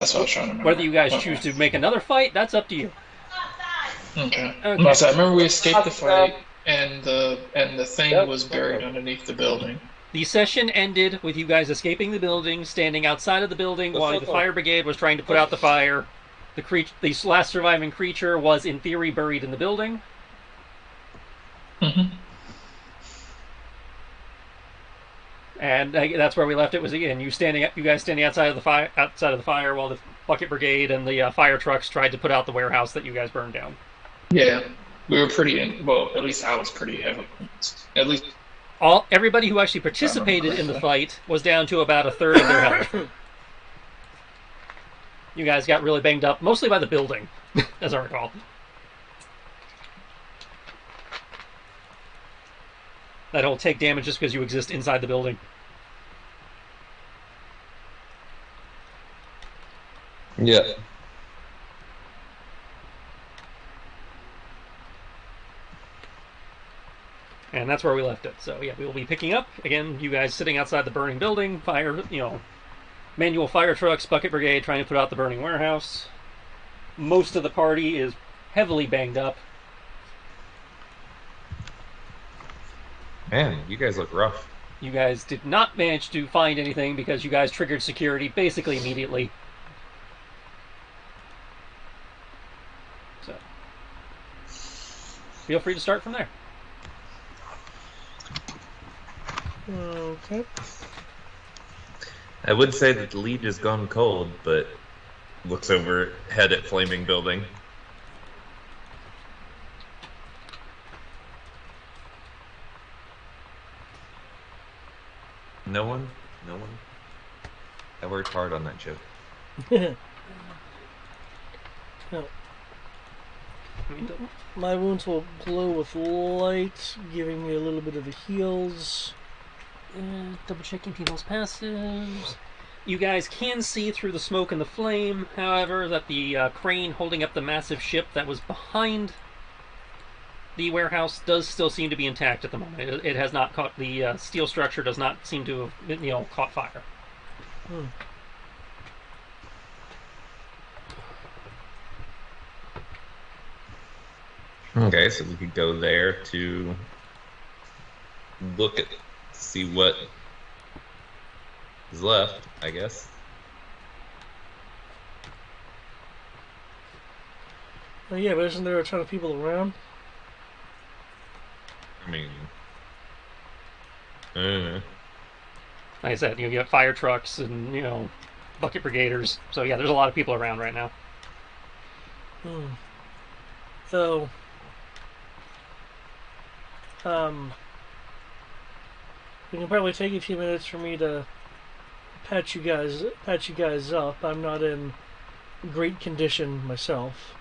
That's what I was trying to Whether remember. you guys Okay. choose to make another fight, that's up to you. Okay. No, Okay. so I remember we escaped the fight, and the thing was buried underneath the building. The session ended with you guys escaping the building, standing outside of the building while the fire brigade was trying to put out the fire. The last surviving creature was, in theory, buried in the building. Hmm. And that's where we left it. Was again you guys standing outside of the fire, while the bucket brigade and the fire trucks tried to put out the warehouse that you guys burned down. Yeah, we were pretty in. Well, at least I was pretty heavily. At least Everybody who actually if I remember participated in the correctly. fight was down to about a third of their health. You guys got really banged up, mostly by the building, as I recall. That'll take damage just because you exist inside the building. Yeah. And that's where we left it. So yeah, we will be picking up again. You guys sitting outside the burning building, manual fire trucks, bucket brigade trying to put out the burning warehouse. Most of the party is heavily banged up. Man, you guys look rough. You guys did not manage to find anything because you guys triggered security basically immediately. So feel free to start from there. Okay. I would say that the lead has gone cold, but looks overhead at flaming building. No one? No one? I worked hard on that joke. No. My wounds will glow with light, giving me a little bit of the heals. Double checking people's passives. You guys can see through the smoke and the flame, however, that the crane holding up the massive ship that was behind the warehouse does still seem to be intact at the moment. It has not caught, the steel structure does not seem to have caught fire. Hmm. Okay, so we could go there to look at, see what is left, I guess. Oh, yeah, but isn't there a ton of people around? I mean, I don't know. Like I said, you got fire trucks and bucket brigaders. So yeah, there's a lot of people around right now. Hmm. So, we can probably take a few minutes for me to patch you guys up. I'm not in great condition myself.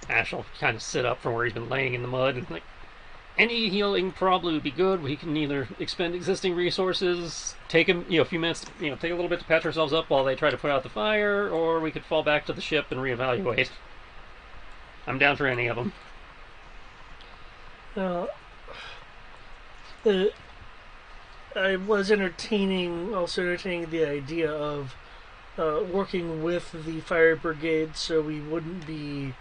Ash will kind of sit up from where he's been laying in the mud and like, any healing probably would be good. We can either expend existing resources, take a few minutes, take a little bit to patch ourselves up while they try to put out the fire, or we could fall back to the ship and reevaluate. I'm down for any of them. Uh, uh, I was also entertaining the idea of working with the fire brigade, so we wouldn't be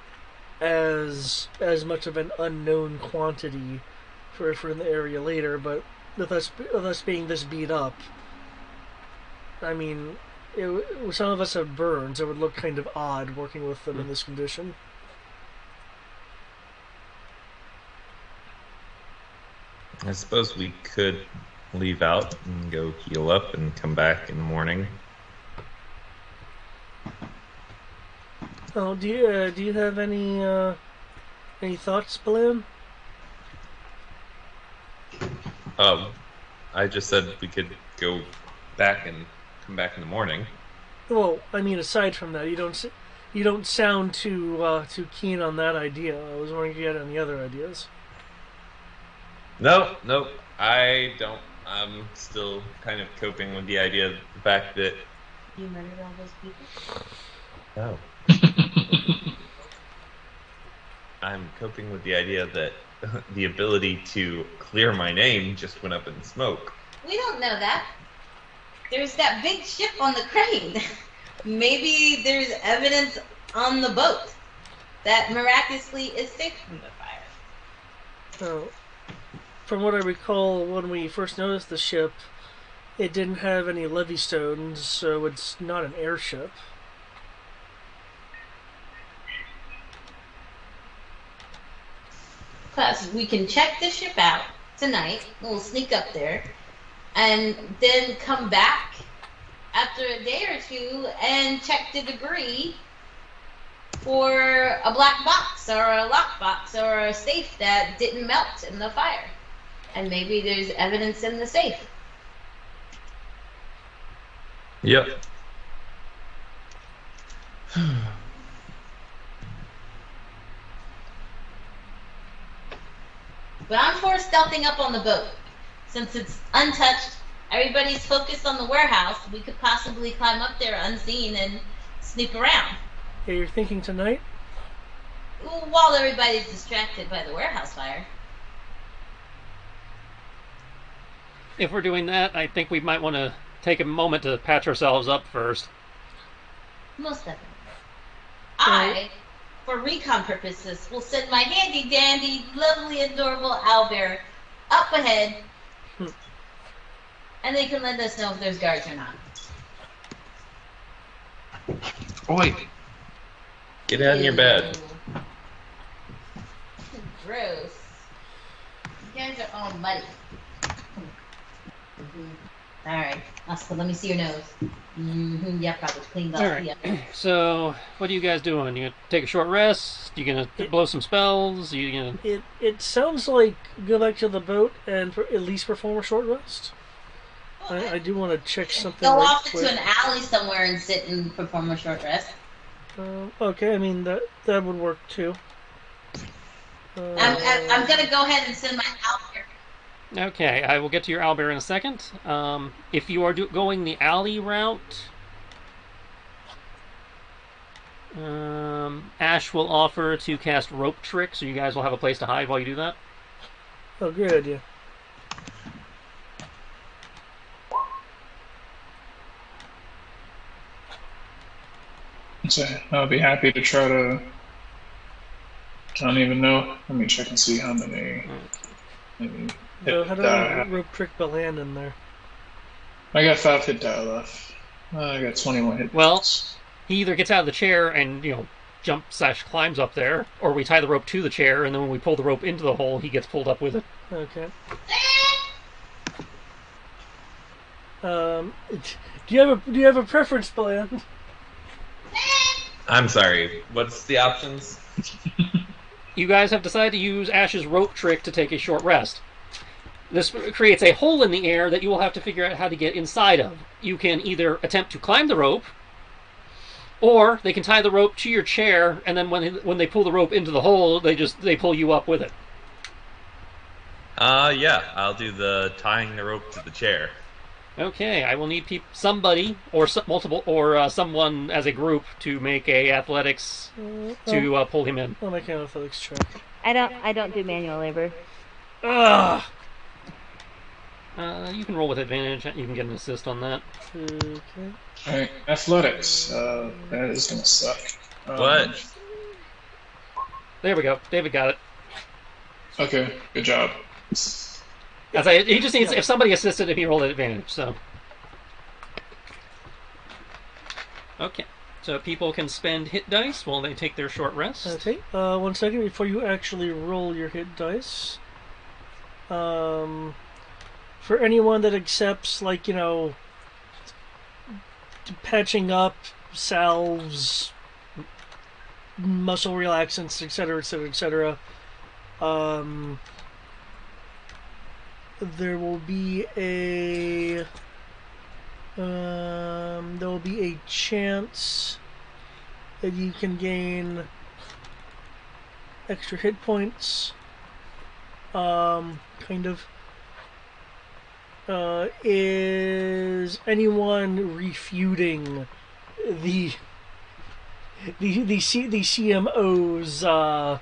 as much of an unknown quantity for in the area later. But with us being this beat up, I mean, some of us have burns. It would look kind of odd working with them in this condition. I suppose we could leave out and go heal up and come back in the morning. Oh, do you have any thoughts, Blam? I just said we could go back and come back in the morning. Well, I mean, aside from that, you don't sound too keen on that idea. I was wondering if you had any other ideas. No, I don't. I'm still kind of coping with the idea of the fact that You murdered all those people? no, I'm coping with the idea that the ability to clear my name just went up in smoke. We don't know that. There's that big ship on the crane. Maybe there's evidence on the boat that miraculously is safe from the fire. So, from what I recall, when we first noticed the ship, it didn't have any levee stones, so it's not an airship. Plus, we can check the ship out tonight. We'll sneak up there, and then come back after a day or two and check the debris for a black box or a lockbox or a safe that didn't melt in the fire. And maybe there's evidence in the safe. Yep. But I'm for stealthing up on the boat. Since it's untouched, everybody's focused on the warehouse. We could possibly climb up there unseen and snoop around. Yeah, you're thinking tonight? While everybody's distracted by the warehouse fire. If we're doing that, I think we might want to take a moment to patch ourselves up first. Most definitely. I, for recon purposes, will send my handy dandy, lovely, adorable owlbear up ahead, and they can let us know if there's guards or not. Oi. Get out of your bed. Gross. You guys are all muddy. Alright, Oscar, let me see your nose. Yeah, probably cleaned up. Alright, Yeah. so what are you guys doing? You gonna take a short rest? You gonna blow some spells? You gonna... It sounds like go back to the boat and at least perform a short rest. I do want to check something. Go right off quick. into an alley somewhere and sit and perform a short rest. Okay, I mean that would work too. I'm gonna go ahead and send my owlbear. Okay, I will get to your owlbear in a second. If you are going the alley route, Ash will offer to cast rope trick, so you guys will have a place to hide while you do that. Oh, great idea. So I'll be happy to try to. I don't even know. Let me check and see how many. So how do I rope trick Balan in there? I got 5 hit die left. I got 21 hit. Well, he either gets out of the chair and jump/climbs up there, or we tie the rope to the chair, and then when we pull the rope into the hole, he gets pulled up with it. Okay. Do you have a preference, Balan? I'm sorry. What's the options? You guys have decided to use Ash's rope trick to take a short rest. This creates a hole in the air that you will have to figure out how to get inside of. You can either attempt to climb the rope, or they can tie the rope to your chair, and then when they pull the rope into the hole, they pull you up with it. Yeah, I'll do the tying the rope to the chair. Okay, I will need somebody or multiple or someone as a group to make a athletics to pull him in. I'll make an athletics check. I don't do manual labor. Ugh. You can roll with advantage. You can get an assist on that. Okay. Alright, athletics. That is gonna suck. What? There we go. David got it. Okay, good job. He just needs if somebody assisted him, he rolled at advantage. So. Okay. So people can spend hit dice while they take their short rest. Okay. 1 second before you actually roll your hit dice. For anyone that accepts, patching up, salves, muscle relaxants, etc., etc., etc., there will be a chance that you can gain extra hit points, kind of. Is anyone refuting the CMO's Not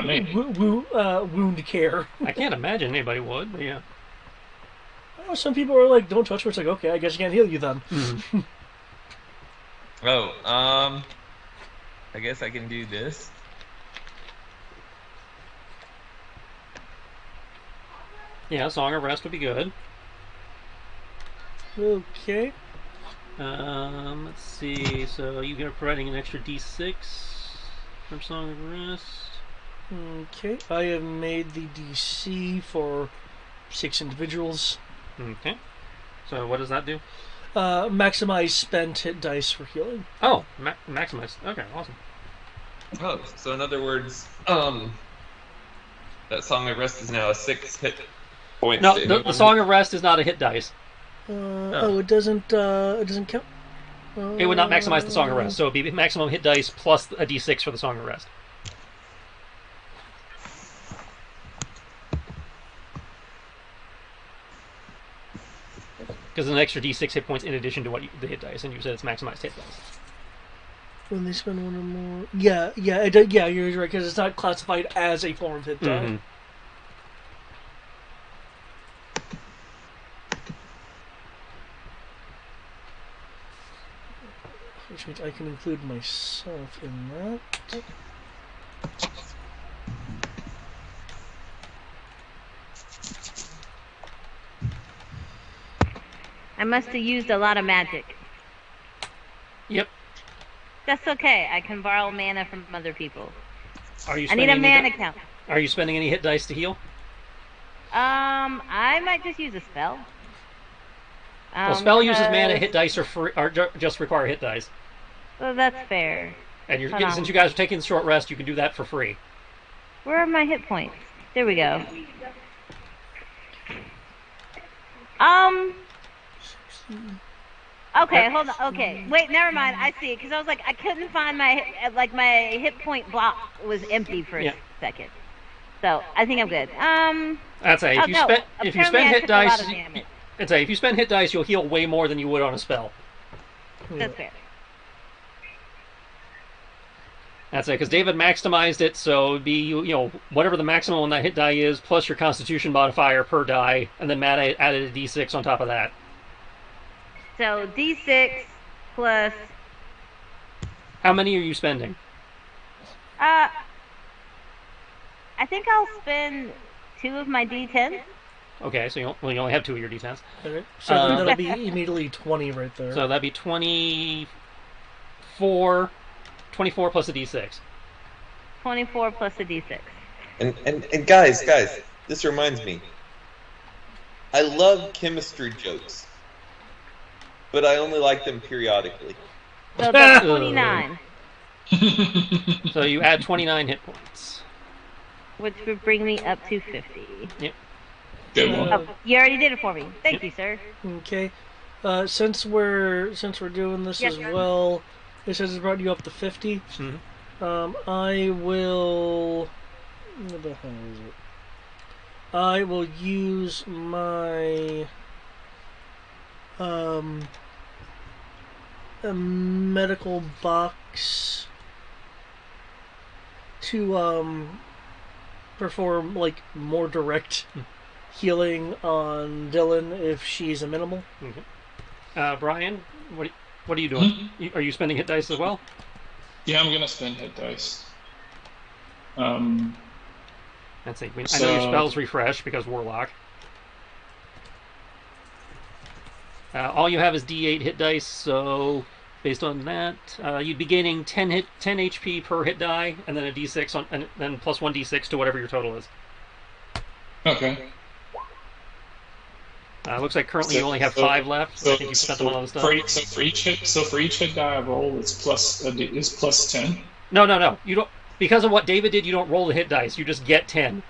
me. wound care? I can't imagine anybody would, but yeah. Oh, some people are like, "Don't touch me." It's like, okay, I guess I can't heal you then. Oh, I guess I can do this. Yeah, Song of Rest would be good. Okay. Let's see. So you're providing an extra D6 from Song of Rest. Okay. I have made the DC for 6 individuals. Okay. So what does that do? Maximize spent hit dice for healing. Oh, maximize. Okay, awesome. Oh, so in other words, that Song of Rest is now a 6 hit points. No, to the anyone. Song of Rest is not a hit dice. It doesn't count. It would not maximize the Song of Rest, so it'd be maximum hit dice plus a D6 for the Song of Rest. Because an extra D6 hit points in addition to the hit dice, and you said it's maximized hit dice. When they spend one or more. Yeah, you're right, because it's not classified as a form of hit die. Mm-hmm. Which means I can include myself in that. I must have used a lot of magic. Yep. That's okay. I can borrow mana from other people. Are you I need spending a any mana count. Are you spending any hit dice to heal? I might just use a spell. Well, spell uses mana. because- Hit dice just require hit dice. Well, that's fair. And Hold on. since you guys are taking the short rest, you can do that for free. Where are my hit points? There we go. Okay, hold on. Okay, wait, never mind. I see it because I was like, I couldn't find my hit point block was empty for a second. So I think I'm good. That's a if you spend apparently I hit took a lot dice, of damage. it's a if you spend hit dice, you'll heal way more than you would on a spell. That's fair. That's it, because David maximized it, so it'd be whatever the maximum on that hit die is, plus your Constitution modifier per die, and then Matt added a D6 on top of that. So D6 plus. How many are you spending? I think I'll spend 2 of my D10s. Okay, so you only have 2 of your D10s. Okay. So that'll be immediately 20 right there. So that'd be 24 plus a D6. 24 plus a D6. And guys, this reminds me. I love chemistry jokes, but I only like them periodically. So that's 29, So you add 29 hit points. which would bring me up to 50. Yep. Good one. Oh, you already did it for me. Thank you, sir. Okay. Since we're doing this Yes, as sir. well, it says it's brought you up to 50. Mhm. I will. What the hell is it? I will use my a medical box to perform like more direct healing on Dylan if she's amenable. Okay. Brian, what are you doing? Are you spending hit dice as well? Yeah, I'm gonna spend hit dice. Let's see. I know your spells refresh because Warlock. All you have is D8 hit dice, so based on that, you'd be gaining 10 HP per hit die, and then a D6 and then plus 1d6 to whatever your total is. Okay. Looks like currently you only have 5 left. So I think you spent them on other stuff. For each hit die I roll, it's plus 10. No. You don't, because of what David did. You don't roll the hit dice. You just get 10.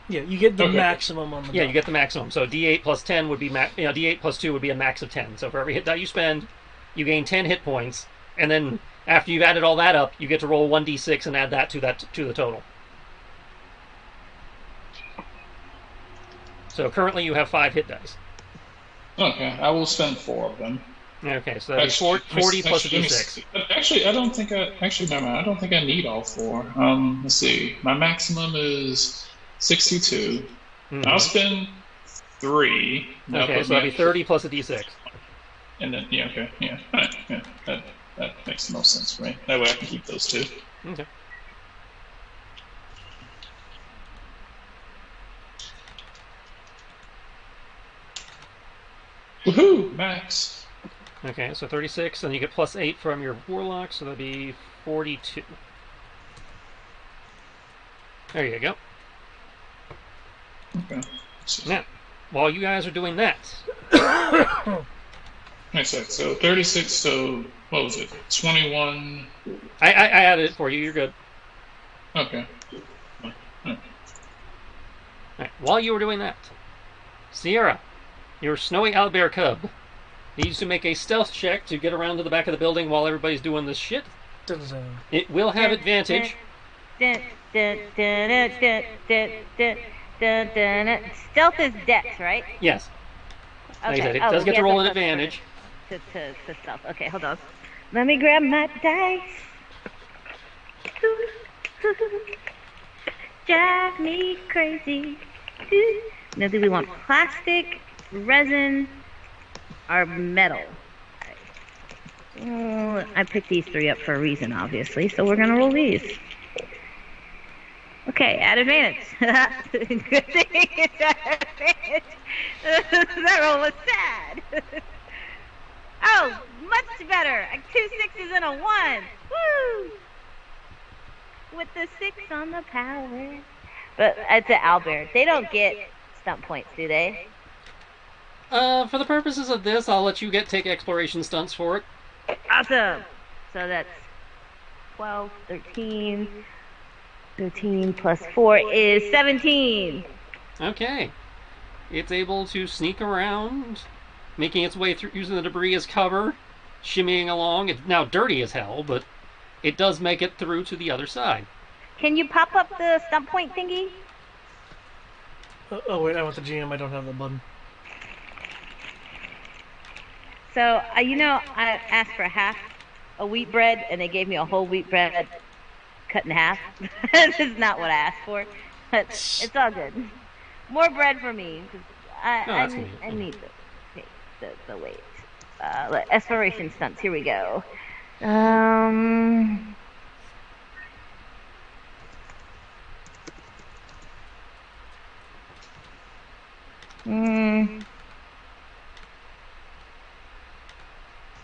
Yeah, you get the Okay. maximum on the Yeah, die. you get the maximum. So D8 plus 10 would be D8 plus 2 would be a max of 10. So for every hit die you spend, you gain 10 hit points, and then after you've added all that up, you get to roll 1d6 and add that to the total. So currently you have 5 hit dice. Okay, I will spend 4 of them. Okay, so that'd be 40 plus a d6. Actually, I don't think I. Actually, never mind. I don't think I need all 4. Let's see. My maximum is 62. I'll spend 3. That'll Okay, put so me that'd be at 30 plus a d6. And then, yeah, okay, yeah, all right, yeah, that makes the most sense for me. That way I can keep those 2. Okay. Woohoo! Max. Okay, so 36, and you get plus 8 from your warlock, so that'd be 42. There you go. Okay. Now, while you guys are doing that, Next sec. So 36. So what was it? 21. I added it for you. You're good. Okay. Right, while you were doing that, Sierra, your snowy owlbear cub needs to make a stealth check to get around to the back of the building while everybody's doing this shit. Dun-dun-dun. It will have advantage. Stealth is dex, right? Yes. Like I said, it Oh, does get he to has roll a an plus advantage. To stealth. Okay, hold on. Let me grab my dice. Drive me crazy. Now, do we want plastic, resin, or metal? I picked these 3 up for a reason, obviously, so we're gonna roll these. Okay, at advantage. Good thing it's at advantage. That roll was sad. Oh, much better. 2 6s and a 1. Woo! With the 6 on the power. But it's an owlbear. They don't get stunt points, do they? For the purposes of this, I'll let you take exploration stunts for it. Awesome. So that's 12, 13. 13 plus 4 is 17. Okay. It's able to sneak around, making its way through using the debris as cover, shimmying along. It's now dirty as hell, but it does make it through to the other side. Can you pop up the stunt point thingy? Oh wait, I want the GM. I don't have the button. So, I asked for half a wheat bread, and they gave me a whole wheat bread cut in half. This is not what I asked for, but it's all good. More bread for me, because I need the weight. Exploration stunts, here we go.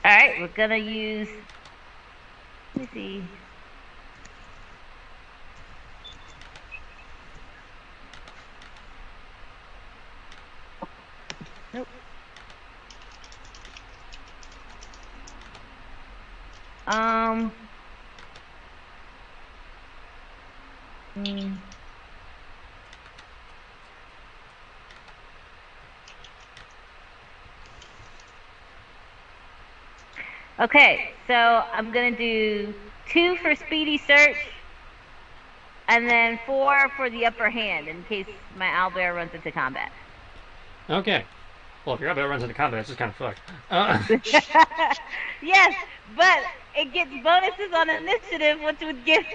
Alright, we're gonna use, let me see. Nope. Okay, so I'm gonna do 2 for speedy search, and then 4 for the upper hand in case my owlbear runs into combat. Okay. Well, if your owlbear runs into combat, it's just kind of fucked. Yes, but it gets bonuses on initiative, which would give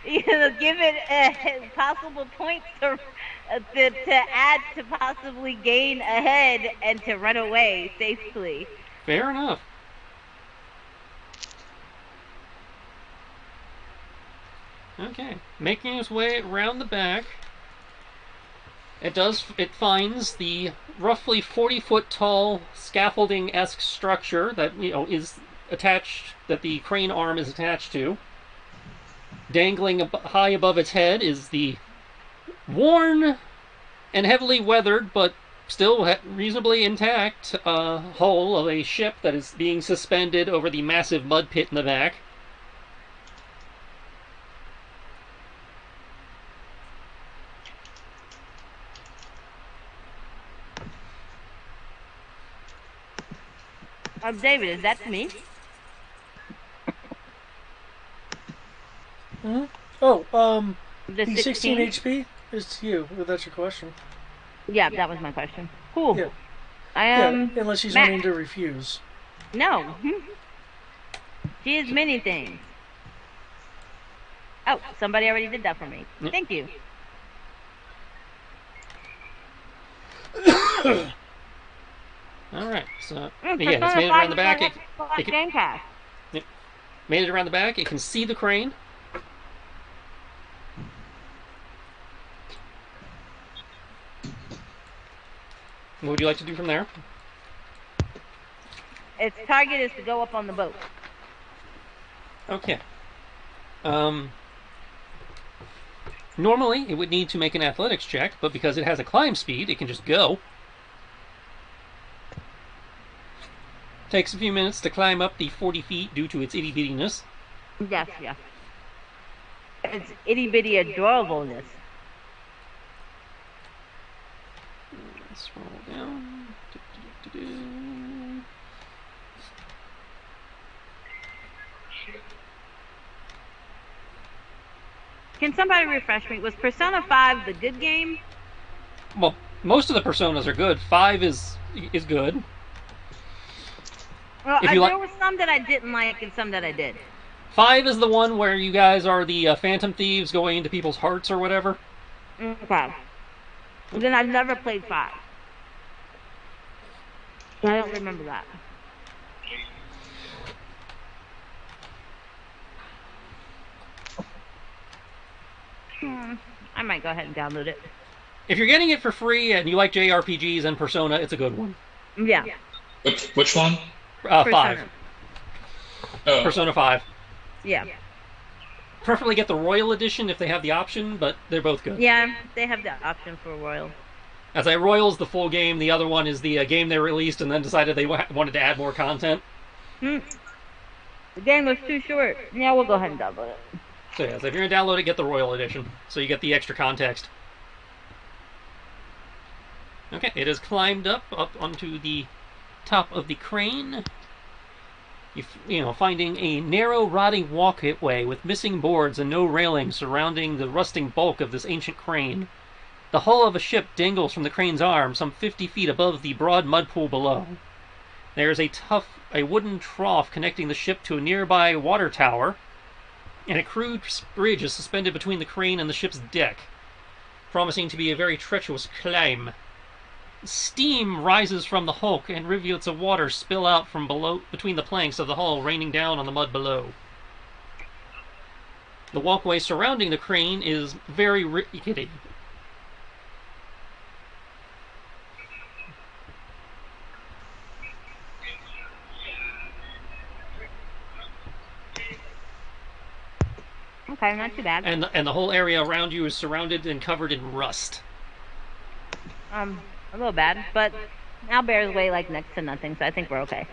it possible points to add to possibly gain ahead and to run away safely. Fair enough. Okay, making its way around the back, it finds the roughly 40-foot tall scaffolding-esque structure that is attached, that the crane arm is attached to. Dangling high above its head is the worn and heavily weathered, but still reasonably intact hull of a ship that is being suspended over the massive mud pit in the back. David, is that me? Oh, The the 16 HP is to you, if that's your question. Yeah, that was my question. Cool. Yeah. I Yeah, am. unless she's Matt. wanting to refuse. No. She is many things. Oh, somebody already did that for me. Yep. Thank you. All right. So Persona again, it's made it 5 around the back. is on Game Pass. Made it around the back. It can see the crane. What would you like to do from there? Its target is to go up on the boat. Okay. Normally, it would need to make an athletics check, but because it has a climb speed, it can just go. Takes a few minutes to climb up the 40 feet due to its itty-bittiness. Yes, yeah. It's itty bitty adorableness. Let's roll down. Can somebody refresh me? Was Persona 5 the good game? Well, most of the personas are good. 5 is good. Well, If you there were some that I didn't like and some that I did. 5 is the one where you guys are the phantom thieves going into people's hearts or whatever. Okay. Then I've never played 5. I don't remember that. I might go ahead and download it. If you're getting it for free and you like JRPGs and Persona, it's a good one. Yeah. Which one? 5. Oh. Persona 5. Yeah. Preferably get the Royal Edition if they have the option, but they're both good. Yeah, they have the option for Royal. As I Royal's the full game, the other one is the game they released and then decided they wanted to add more content. The game was too short. Yeah, we'll go ahead and download it. So yeah, so if you're going to download it, get the Royal Edition, so you get the extra context. Okay, it has climbed up onto the top of the crane. Finding a narrow, rotting walkway with missing boards and no railing surrounding the rusting bulk of this ancient crane. The hull of a ship dangles from the crane's arm some 50 feet above the broad mud pool below. There is a wooden trough connecting the ship to a nearby water tower, and a crude bridge is suspended between the crane and the ship's deck, promising to be a very treacherous climb. Steam rises from the hulk, and rivulets of water spill out from between the planks of the hull, raining down on the mud below. The walkway surrounding the crane is very rickety. Okay, not too bad. And the whole area around you is surrounded and covered in rust. A little bad, but owlbears weigh like next to nothing, so I think we're okay.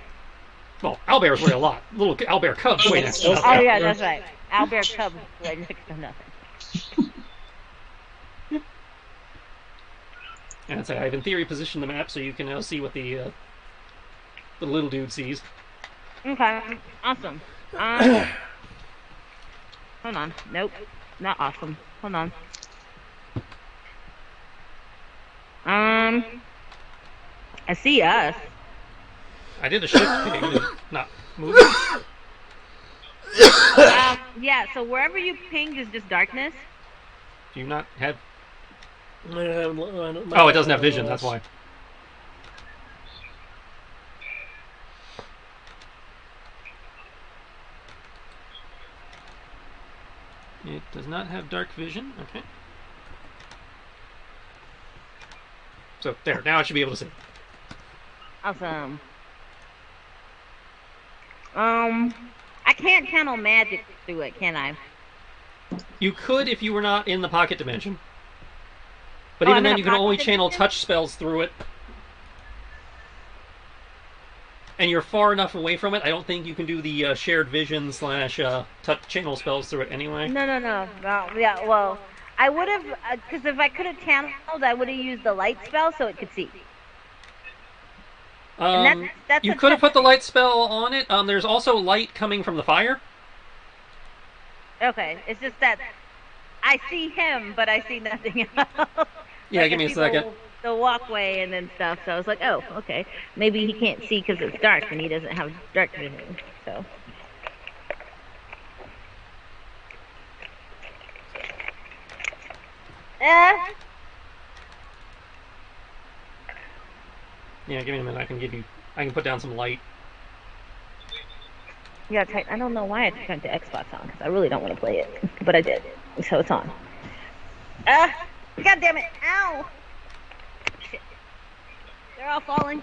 Well, owlbears weigh a lot. Little owlbear cubs weigh next to nothing. Oh yeah, that's right. Owlbear cubs weigh next to nothing. And so I've in theory positioned the map so you can now see what the little dude sees. Okay, awesome. Hold on. Nope, not awesome. Hold on. I see us. I did a shift ping to not move. Yeah, so wherever you pinged is just darkness. Do you not have... Oh, Oh, it doesn't have vision, that's why. It does not have dark vision. Okay. So, there. Now I should be able to see. Awesome. I can't channel magic through it, can I? You could if you were not in the pocket dimension. But Oh, even I'm in then, a you can only pocket channel dimension? touch spells through it. And you're far enough away from it, I don't think you can do the shared vision / touch channel spells through it anyway. No. Yeah, well, I would have, because if I could have channeled, I would have used the light spell so it could see. And that's You a could have tough put the thing. light spell on it. There's also light coming from the fire. Okay, it's just that I see him, but I see nothing else. Yeah, Like, give me if a second. the walkway and then stuff. So I was like, oh, okay. Maybe he can't see because it's dark and he doesn't have dark vision. So. Yeah, give me a minute. I can put down some light. Yeah, I don't know why I turned the Xbox on because I really don't want to play it, but I did, so it's on. God damn it! Ow! Shit. They're all falling.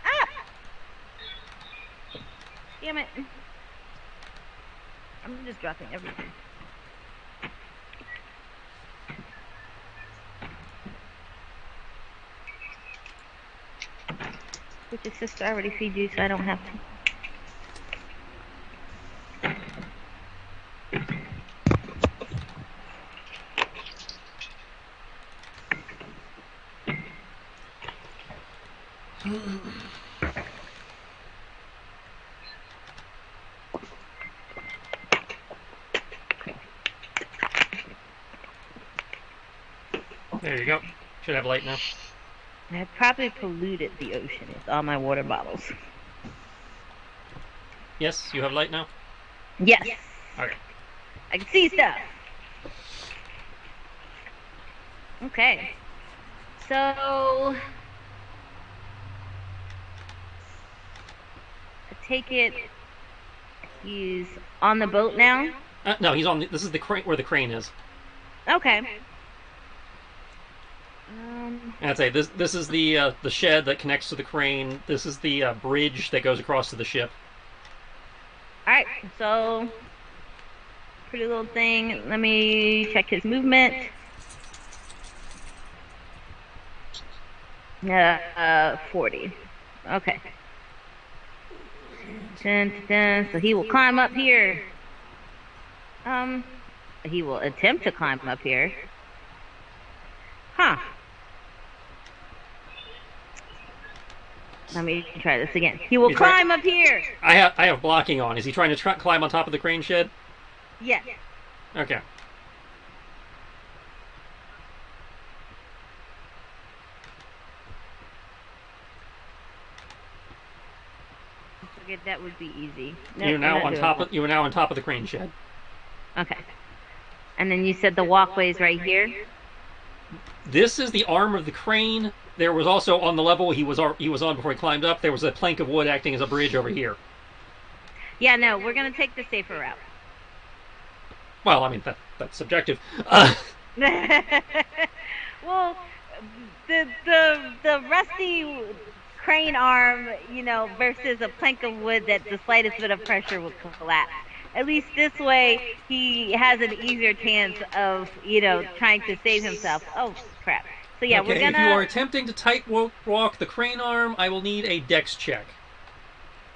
Ah! Damn it! I'm just dropping everything. Which is sister, I already feed you, so I don't have to. There you go. Should have light now. I have probably polluted the ocean with all my water bottles. Yes, you have light now? Yes. Okay. I can see stuff. Okay. So... I take it he's on the boat now? No, he's on. This is the crane where the crane is. Okay. And I'd say this is the shed that connects to the crane. This is the bridge that goes across to the ship. Alright, so pretty little thing. Let me check his movement. 40. Okay. Dun, dun, dun. So he will climb up here. He will attempt to climb up here. Huh. Let me try this again. He will climb up here. I have blocking on. Is he trying to climb on top of the crane shed? Yes. Okay. Forget that would be easy. No, you're now on top of. You are now on top of the crane shed. Okay. And then you said the walkway's right here. This is the arm of the crane. There was also on the level he was on before he climbed up. There was a plank of wood acting as a bridge over here. Yeah, no, we're gonna take the safer route. Well, I mean that's subjective. Well, the rusty crane arm, versus a plank of wood that the slightest bit of pressure would collapse. At least this way, he has an easier chance of, trying to save himself. Oh, crap. So yeah, okay, we're gonna... if you are attempting to tight walk the crane arm, I will need a dex check.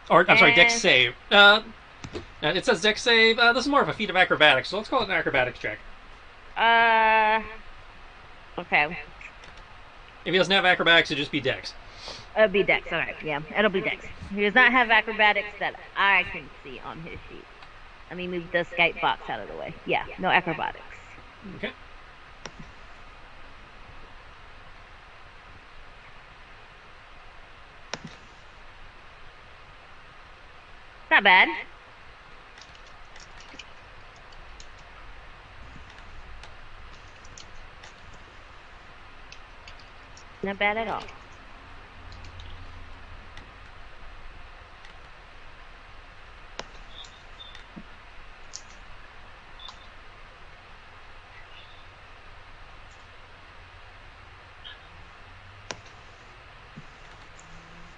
Or, I'm sorry, dex save. It says dex save. This is more of a feat of acrobatics, so let's call it an acrobatics check. Okay. If he doesn't have acrobatics, it'd just be dex. It'll be dex, alright, yeah. It'll be dex. He does not have acrobatics that I can see on his sheet. Let me move the Skype box out of the way. Yeah, no acrobatics. Okay. Not bad. Not bad at all.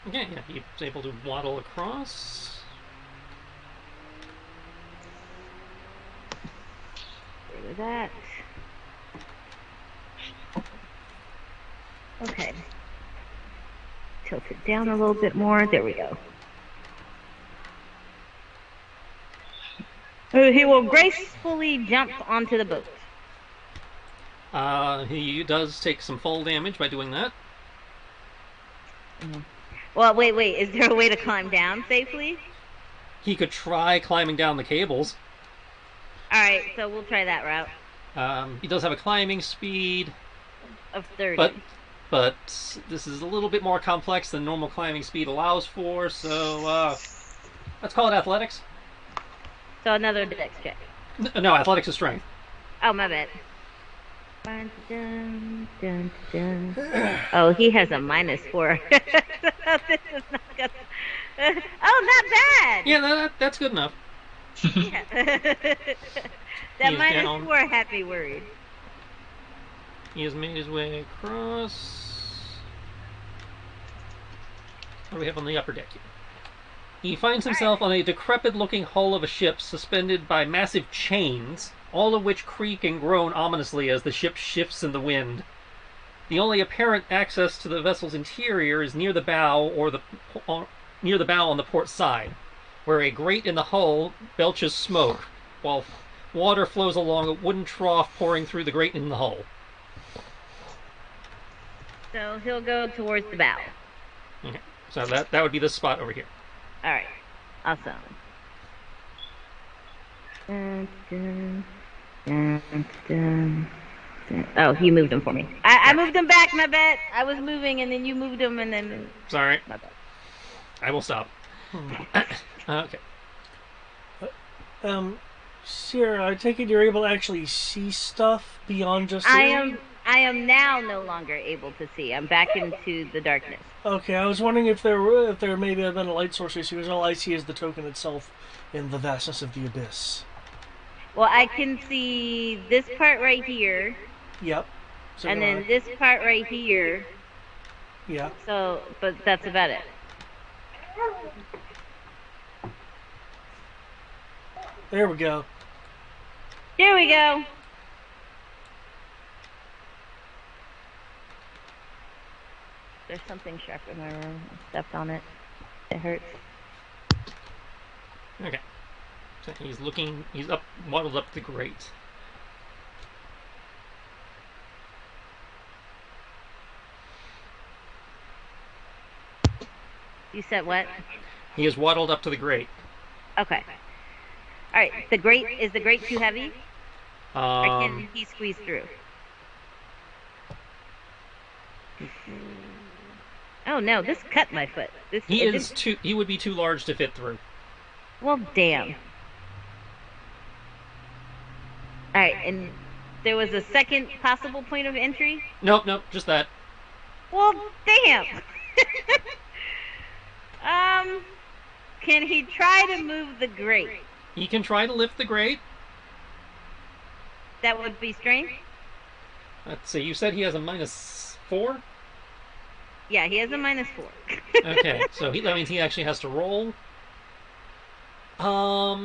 Okay, yeah, he's able to waddle across. Rid of that. Okay. Tilt it down a little bit more. There we go. He will gracefully jump onto the boat. He does take some fall damage by doing that. Well, wait. Is there a way to climb down safely? He could try climbing down the cables. Alright, so we'll try that route. He does have a climbing speed, Of 30. but this is a little bit more complex than normal climbing speed allows for. So let's call it athletics. So another dex check. No, athletics is strength. Oh, my bad. Dun, dun, dun, dun. Oh, he has a -4. This is not good. Oh, not bad. Yeah, that's good enough. Yeah. That He's down. -4 had me worried. He has made his way across. What do we have on the upper deck here? He finds himself on a decrepit-looking hull of a ship suspended by massive chains, all of which creak and groan ominously as the ship shifts in the wind. The only apparent access to the vessel's interior is near the bow near the bow on the port side, where a grate in the hull belches smoke, while water flows along a wooden trough pouring through the grate in the hull. So he'll go towards the bow. Okay, so that would be this spot over here. All right. Awesome. Dun, dun, dun, dun, dun. Oh, he moved him for me. I moved him back, my bad. I was moving, and then you moved him, and then... Sorry. My bad. I will stop. Okay. Sierra, I take it you're able to actually see stuff beyond just... I am now no longer able to see. I'm back into the darkness. Okay, I was wondering if there maybe had been a light source issue, because all I see is the token itself in the vastness of the abyss. Well, I can see this part right here, Yep. So and do then I. this part right here. Yeah. So, but that's about it. There we go. Here we go. There's something sharp in my room. I stepped on it. It hurts. Okay. So he's looking. He's up, waddled up the grate. You said what? He is waddled up to the grate. Okay. All right. Is the grate too heavy? Or can he squeeze through? Oh no! This cut my foot. He would be too large to fit through. Well, damn. All right, and there was a second possible point of entry. Nope, just that. Well, damn. Can he try to move the grate? He can try to lift the grate. That would be strength. Let's see. You said he has a -4. Yeah, he has a -4. Okay, so that means he actually has to roll.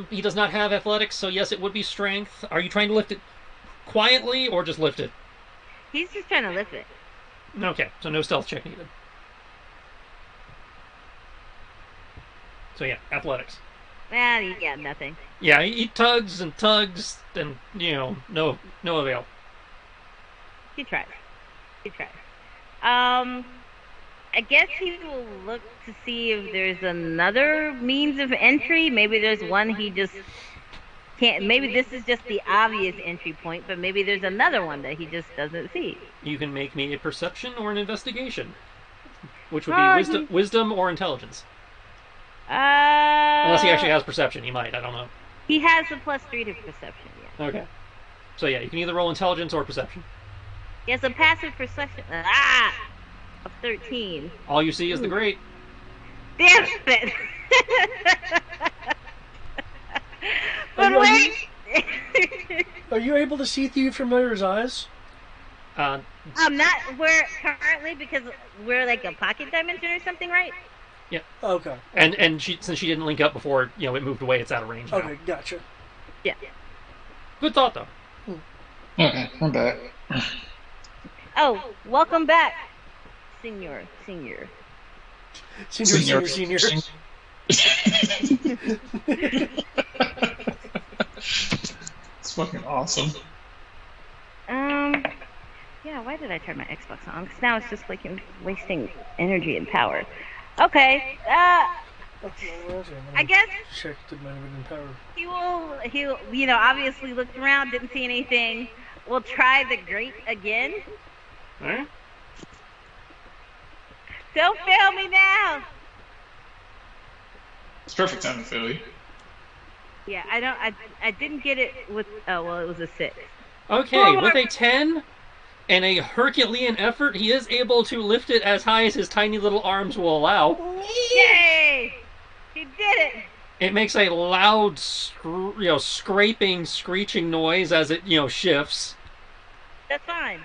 He does not have athletics, so yes, it would be strength. Are you trying to lift it quietly or just lift it? He's just trying to lift it. Okay, so no stealth check needed. So yeah, athletics. Yeah, nothing. Yeah, he tugs and tugs, and no avail. He tries. I guess he will look to see if there's another means of entry. Maybe there's one he just can't. Maybe this is just the obvious entry point, but maybe there's another one that he just doesn't see. You can make me a perception or an investigation, which would be wisdom or intelligence. Unless he actually has perception, he might. I don't know. He has a +3 to perception. Yeah. Okay. So yeah, you can either roll intelligence or perception. He has a passive perception. Of 13. All you see is the grate. Damn it! But wait! Are you able to see through your familiar's eyes? I'm not. We're currently, because we're like a pocket dimension or something, right? Yeah. Okay. And since she didn't link up before, it moved away. It's out of range now. Okay, gotcha. Yeah. Good thought, though. Okay, I'm back. Oh, welcome back, Senior. Senior. It's fucking awesome. Yeah, why did I turn my Xbox on? Because now it's just like wasting energy and power. Okay, I guess check the management power. he'll obviously looked around, didn't see anything. we'll try the grate again. All right. Don't fail me now. It's perfect time to fail you. Yeah, I didn't get it with. Oh well, it was a 6. Okay, with a 10 and a Herculean effort, he is able to lift it as high as his tiny little arms will allow. Yay! He did it. It makes a loud, scraping, screeching noise as it, shifts. That's fine.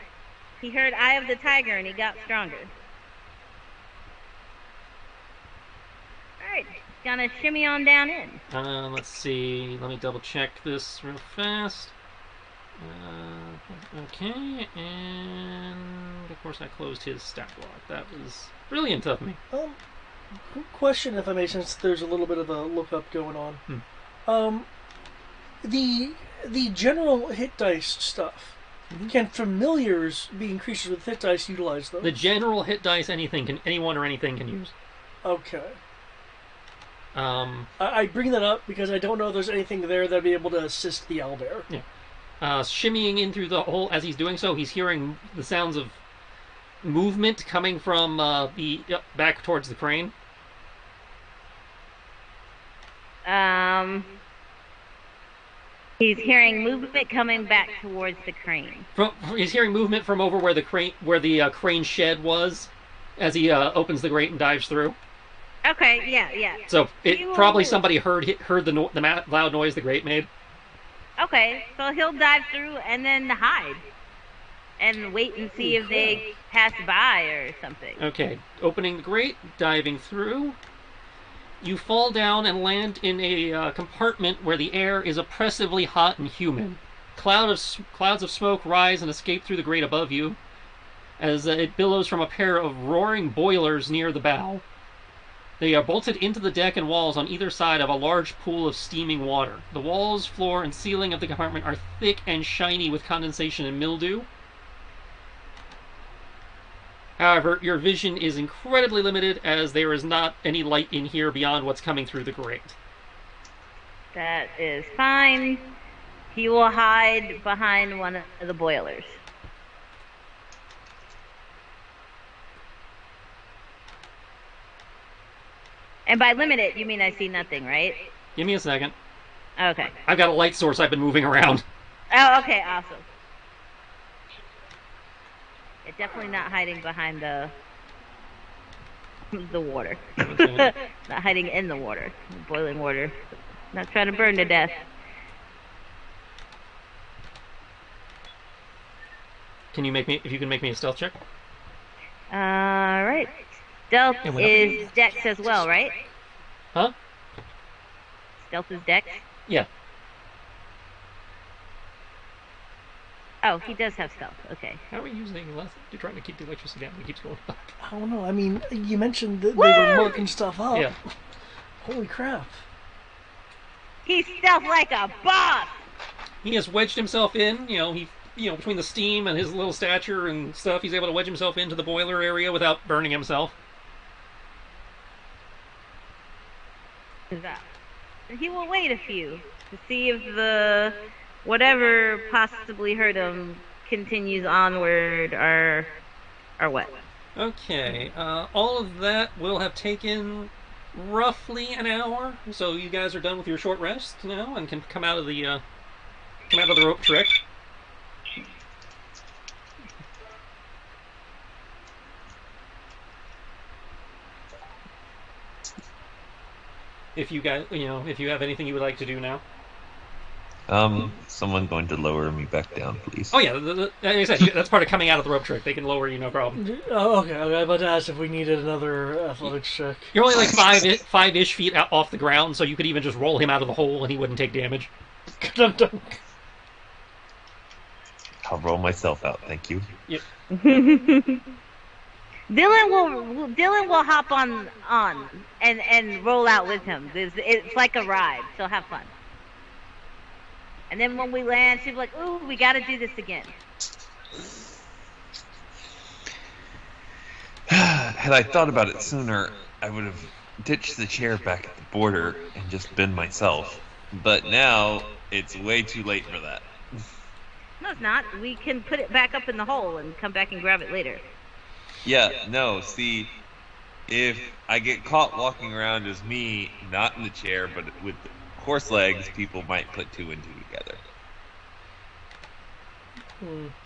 He heard "Eye of the Tiger" and he got stronger. All right, gonna shimmy on down in. Let's see. Let me double check this real fast. Okay, and of course I closed his stat block. That was brilliant of me. Question, if I may, since there's a little bit of a lookup going on. The general hit dice stuff. Can familiars, being creatures with hit dice, utilize those? The general hit dice, anyone or anything can use. Okay. Um, I bring that up because I don't know if there's anything there that'd be able to assist the owlbear. Yeah. Shimmying in through the hole as he's doing so, he's hearing the sounds of movement coming from back towards the crane. He's hearing movement coming back towards the crane. He's hearing movement from over where the crane shed was, as he opens the grate and dives through. Okay, yeah. So probably somebody heard the loud noise the grate made. Okay, so he'll dive through and then hide, and wait and see if they pass by or something. Okay, opening the grate, diving through. You fall down and land in a compartment where the air is oppressively hot and humid. Clouds of smoke rise and escape through the grate above you, as it billows from a pair of roaring boilers near the bow. They are bolted into the deck and walls on either side of a large pool of steaming water. The walls, floor, and ceiling of the compartment are thick and shiny with condensation and mildew. However, your vision is incredibly limited as there is not any light in here beyond what's coming through the grate. That is fine. He will hide behind one of the boilers. And by limited, you mean I see nothing, right? Give me a second. Okay. I've got a light source I've been moving around. Oh, okay, awesome. Yeah, definitely not hiding behind the water. Okay. Not hiding in the water. Boiling water. Not trying to burn to death. If you can make me a stealth check? Alright. Stealth is dex as well, right? Huh? Stealth is dex? Yeah. Oh, he does have stealth. Okay. How are we using less? You're trying to keep the electricity down. It keeps going up. I don't know. I mean, you mentioned that they were marking stuff up. Yeah. Holy crap. He's stealth like a boss! He has wedged himself in, between the steam and his little stature and stuff, he's able to wedge himself into the boiler area without burning himself. He will wait a few to see if the whatever possibly hurt him continues onward or what. Okay, all of that will have taken roughly an hour, so you guys are done with your short rest now and can come out of the rope trick. If you guys, if you have anything you would like to do now. Someone going to lower me back down, please. Oh yeah, like I said, that's part of coming out of the rope trick. They can lower you, no problem. Oh, okay. I was about to ask if we needed another athletics check. You're only like five-ish feet off the ground, so you could even just roll him out of the hole and he wouldn't take damage. I'll roll myself out, thank you. Yep. Dylan will hop on and roll out with him. It's like a ride, so have fun. And then when we land, she'll be like, "Ooh, we got to do this again." Had I thought about it sooner, I would have ditched the chair back at the border and just been myself. But now, it's way too late for that. No, it's not. We can put it back up in the hole and come back and grab it later. Yeah, no, see, if I get caught walking around as me, not in the chair, but with horse legs, people might put two and two together.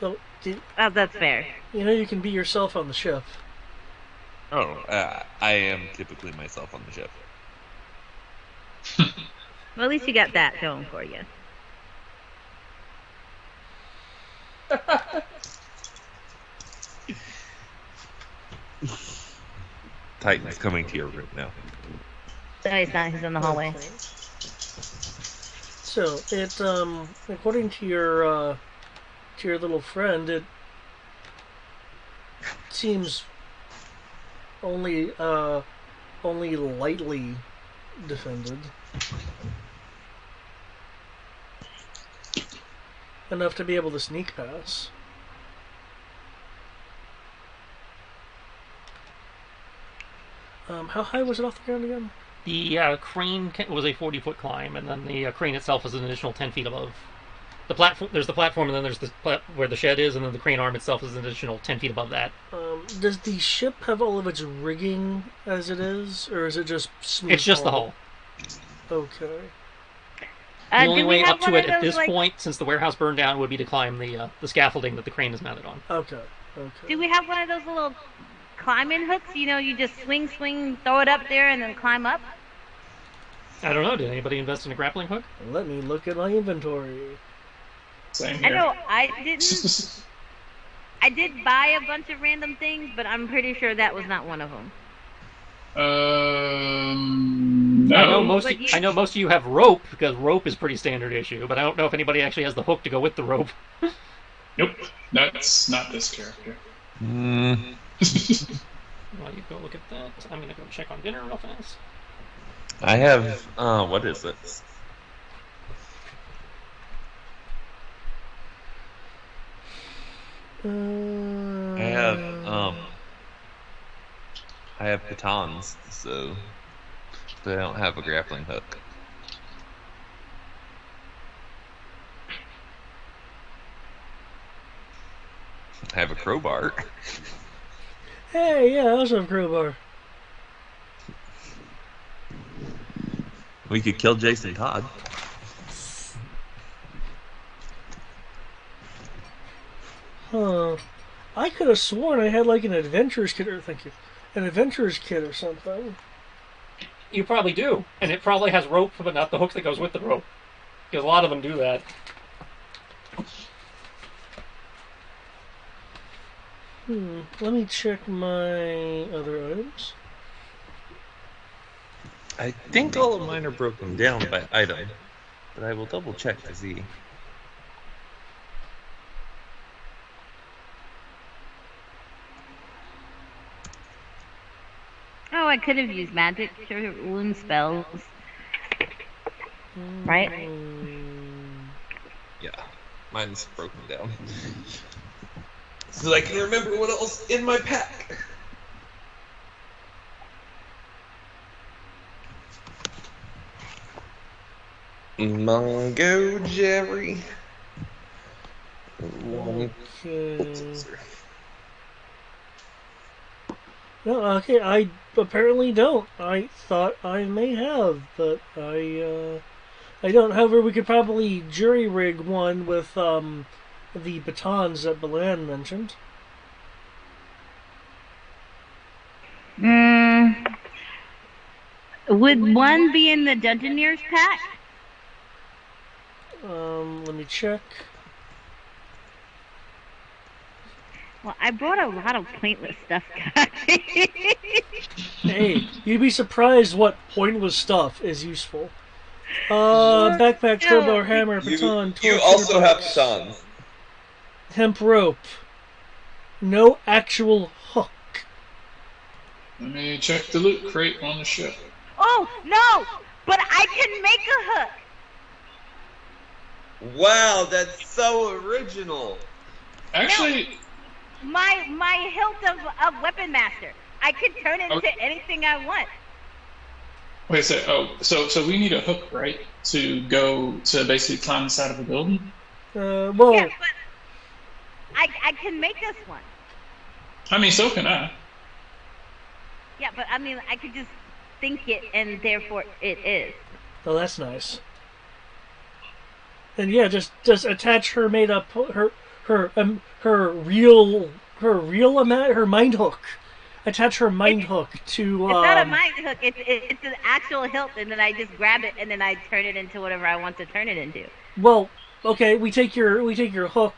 So, Oh, that's fair. you know you can be yourself on the ship. Oh, I am typically myself on the ship. Well, at least you got that going for you. Titan's coming to your room now. No, he's not. He's in the hallway. So it according to your little friend, it seems only lightly defended. Enough to be able to sneak pass. How high was it off the ground again? The crane was a 40-foot climb, and then the crane itself is an additional 10 feet above. The platform. There's the platform, and then there's where the shed is, and then the crane arm itself is an additional 10 feet above that. Does the ship have all of its rigging as it is, or is it just smooth? It's just the hull. Okay. The only way up to it at this point, since the warehouse burned down, would be to climb the scaffolding that the crane is mounted on. Okay. Do we have one of those little climbing hooks? You know, you just swing, throw it up there, and then climb up? I don't know. Did anybody invest in a grappling hook? Let me look at my inventory. Same I here. know I didn't. I did buy a bunch of random things, but I'm pretty sure that was not one of them. No. I know most of you have rope, because rope is pretty standard issue, but I don't know if anybody actually has the hook to go with the rope. Nope. That's not this character. While you go look at that, I'm gonna go check on dinner real fast. I have, what is this? I have batons, so, but I don't have a grappling hook. I have a crowbar. Hey, yeah, I also have a crowbar. We could kill Jason Todd. Huh. I could have sworn I had like an adventurer's kit, or an adventurer's kit or something. You probably do, and it probably has rope, but not the hook that goes with the rope, because a lot of them do that. Let me check my other items. I think all of mine are broken down by item, but I will double check to see. Oh, I could have used magic to wound spells. Right? Yeah, mine's broken down. So I can remember what else in my pack. Mungo Jerry. Okay. No, okay, I apparently don't. I thought I may have, but I don't. However, we could probably jury rig one with the batons that Belan mentioned. Would one be in the Dungeoneer's pack? Let me check. Well, I brought a lot of pointless stuff, guys. Hey, you'd be surprised what pointless stuff is useful. Backpack, crowbar, hammer, baton, torch. You also have batons. Hemp rope. No actual hook. Let me check the loot crate on the ship. Oh, no! But I can make a hook! Wow, that's so original. Actually, My hilt of Weapon Master. I can turn it into anything I want. wait a sec. So we need a hook, right? To go to basically climb the side of a building? Well, Yeah, I can make us one. I mean, so can I. Yeah, but I mean, I could just think it, and therefore it is. Oh, that's nice. And yeah, just attach her made up her mind hook. Attach her mind hook to. It's not a mind hook. It's an actual hilt, and then I just grab it, and then I turn it into whatever I want to turn it into. Well, okay, we take your hook,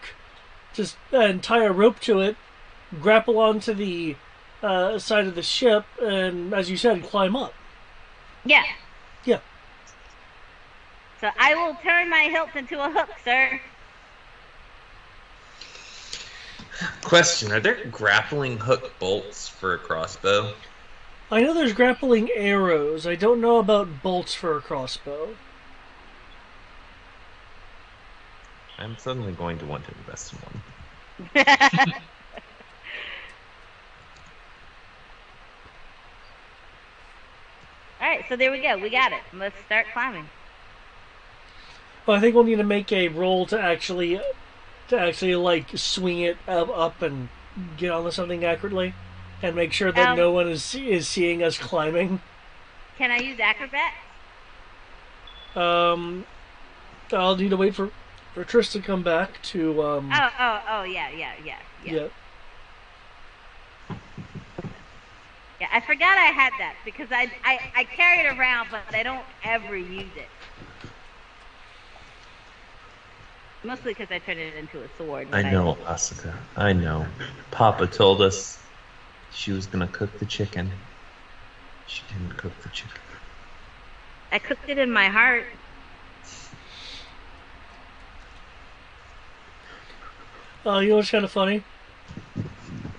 just and tie a rope to it, grapple onto the side of the ship, and as you said, climb up. Yeah. Yeah. So I will turn my hilt into a hook, sir. Question: are there grappling hook bolts for a crossbow? I know there's grappling arrows. I don't know about bolts for a crossbow. I'm suddenly going to want to invest in one. Alright, so there we go. We got it. Let's start climbing. Well, I think we'll need to make a roll to actually like swing it up and get onto something accurately, and make sure that no one is seeing us climbing. Can I use acrobat? I'll need to wait for Trish to come back to. Yeah. Yeah, I forgot I had that because I carry it around, but I don't ever use it. Mostly because I turn it into a sword. I know, Asuka. I know. Papa told us she was gonna cook the chicken. She didn't cook the chicken. I cooked it in my heart. You know what's kind of funny?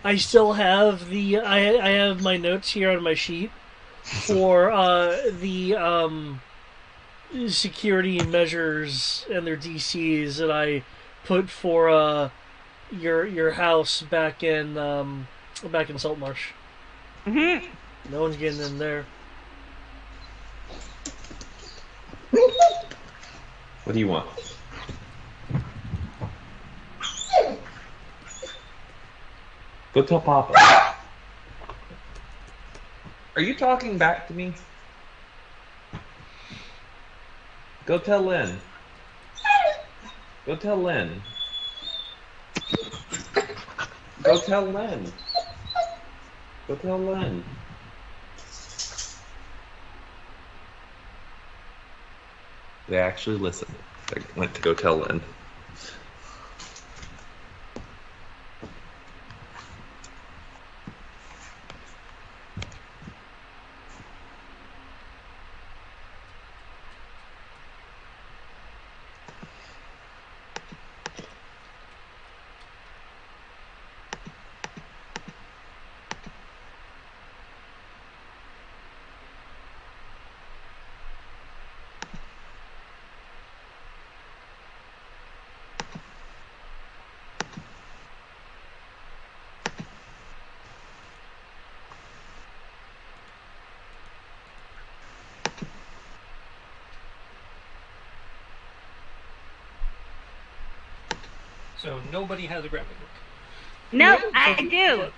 I still have I have my notes here on my sheet for the security measures and their DCs that I put for your house back in Saltmarsh. Mm-hmm. No one's getting in there. What do you want? Go tell Papa. Are you talking back to me? Go tell Lynn. Go tell Lynn. Go tell Lynn. Go tell Lynn. They actually listened. They went to go tell Lynn. So nobody has a grappling hook. No, I do.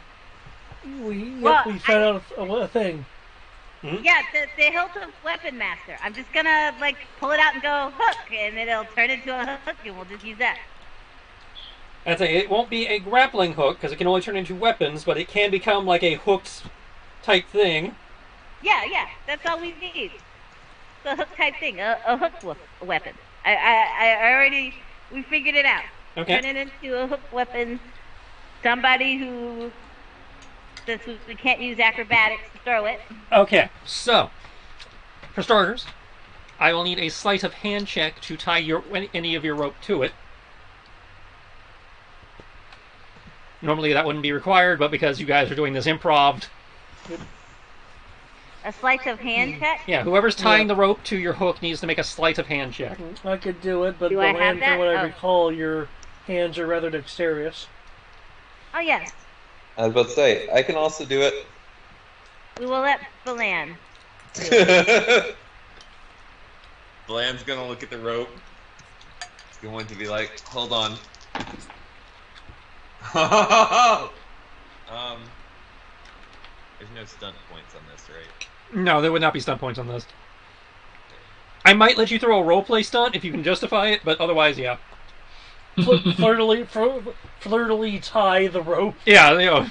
We found out a thing. Yeah, the hilt of weapon master. I'm just gonna like pull it out and go hook, and it'll turn into a hook, and we'll just use that. I'd say it won't be a grappling hook because it can only turn into weapons, but it can become like a hooked type thing. Yeah, that's all we need. It's a hook type thing, a hook weapon. We figured it out. Okay. Turn it into a hook weapon. Somebody who, since we can't use acrobatics to throw it. Okay, so for starters, I will need a sleight of hand check to tie any of your rope to it. Normally that wouldn't be required, but because you guys are doing this improv. A sleight of hand check? Yeah, whoever's tying the rope to your hook needs to make a sleight of hand check. I could do it, but Do I have that? from what I recall, your hands are rather dexterous. Oh, yes. I was about to say, I can also do it. We will let Belan. Bland's gonna look at the rope. He's going to be like, hold on. There's no stunt points on this, right? No, there would not be stunt points on this. I might let you throw a roleplay stunt if you can justify it, but otherwise, yeah. Flirtily tie the rope. Yeah, you know.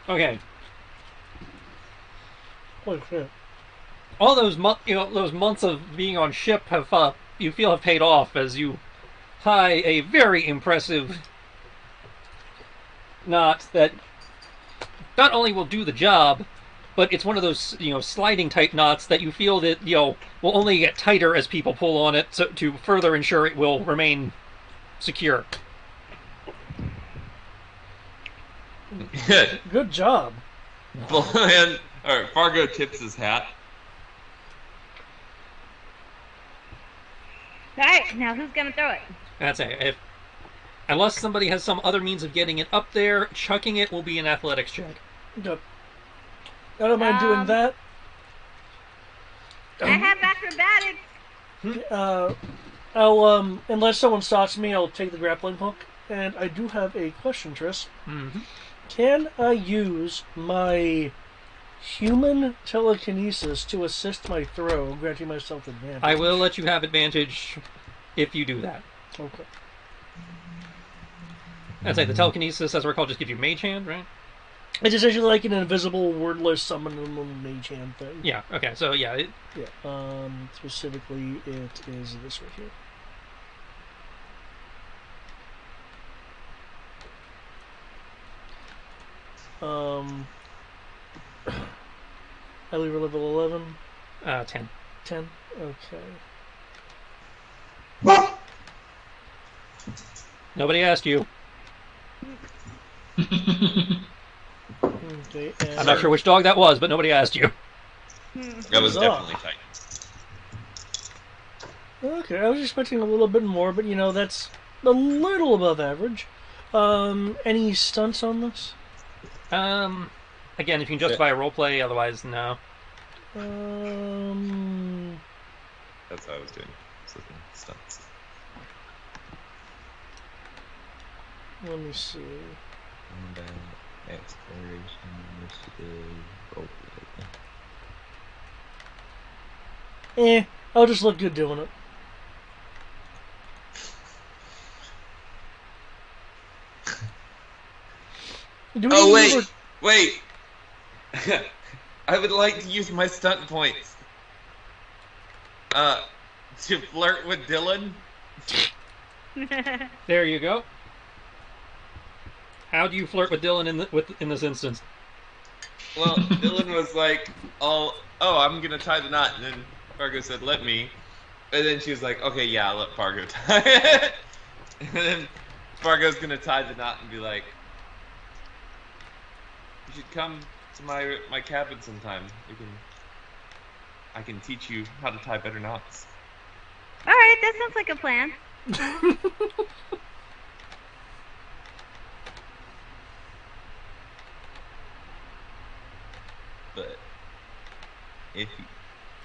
Okay. Holy shit. All those those months of being on ship have you feel have paid off as you tie a very impressive knot that not only will do the job, but it's one of those sliding type knots that you feel that will only get tighter as people pull on it to further ensure it will remain secure. Good job. And all right, Fargo tips his hat. All right, now who's gonna throw it? That's it. Unless somebody has some other means of getting it up there, chucking it will be an athletics check. Yep. I don't mind doing that. I have acrobatics. I'll unless someone stops me, I'll take the grappling hook. And I do have a question, Triss. Mm-hmm. Can I use my human telekinesis to assist my throw, granting myself advantage? I will let you have advantage if you do that. Okay. I'd say the telekinesis, as I recall, just gives you mage hand, right? It's essentially like an invisible, wordless summon mage hand thing. Yeah, okay, so yeah. Yeah. Specifically, it is this right here. I leave her level 11. 10. 10? Okay. Nobody asked you. Okay, I'm not sure which dog that was, but nobody asked you. That was definitely tight. Okay, I was expecting a little bit more, but that's a little above average. Any stunts on this? Again, if you can justify a roleplay, otherwise, no. That's what I was doing. Looking stunts. Let me see. Exploration, initiative, roleplay. I'll just look good doing it. Wait! I would like to use my stunt points. To flirt with Dylan. There you go. How do you flirt with Dylan in this instance? Well, Dylan was like, oh, I'm gonna tie the knot, and then Fargo said, let me. And then she was like, okay, yeah, I'll let Fargo tie it. And then Fargo's gonna tie the knot and be like, you should come to my cabin sometime. I can teach you how to tie better knots. All right, that sounds like a plan. But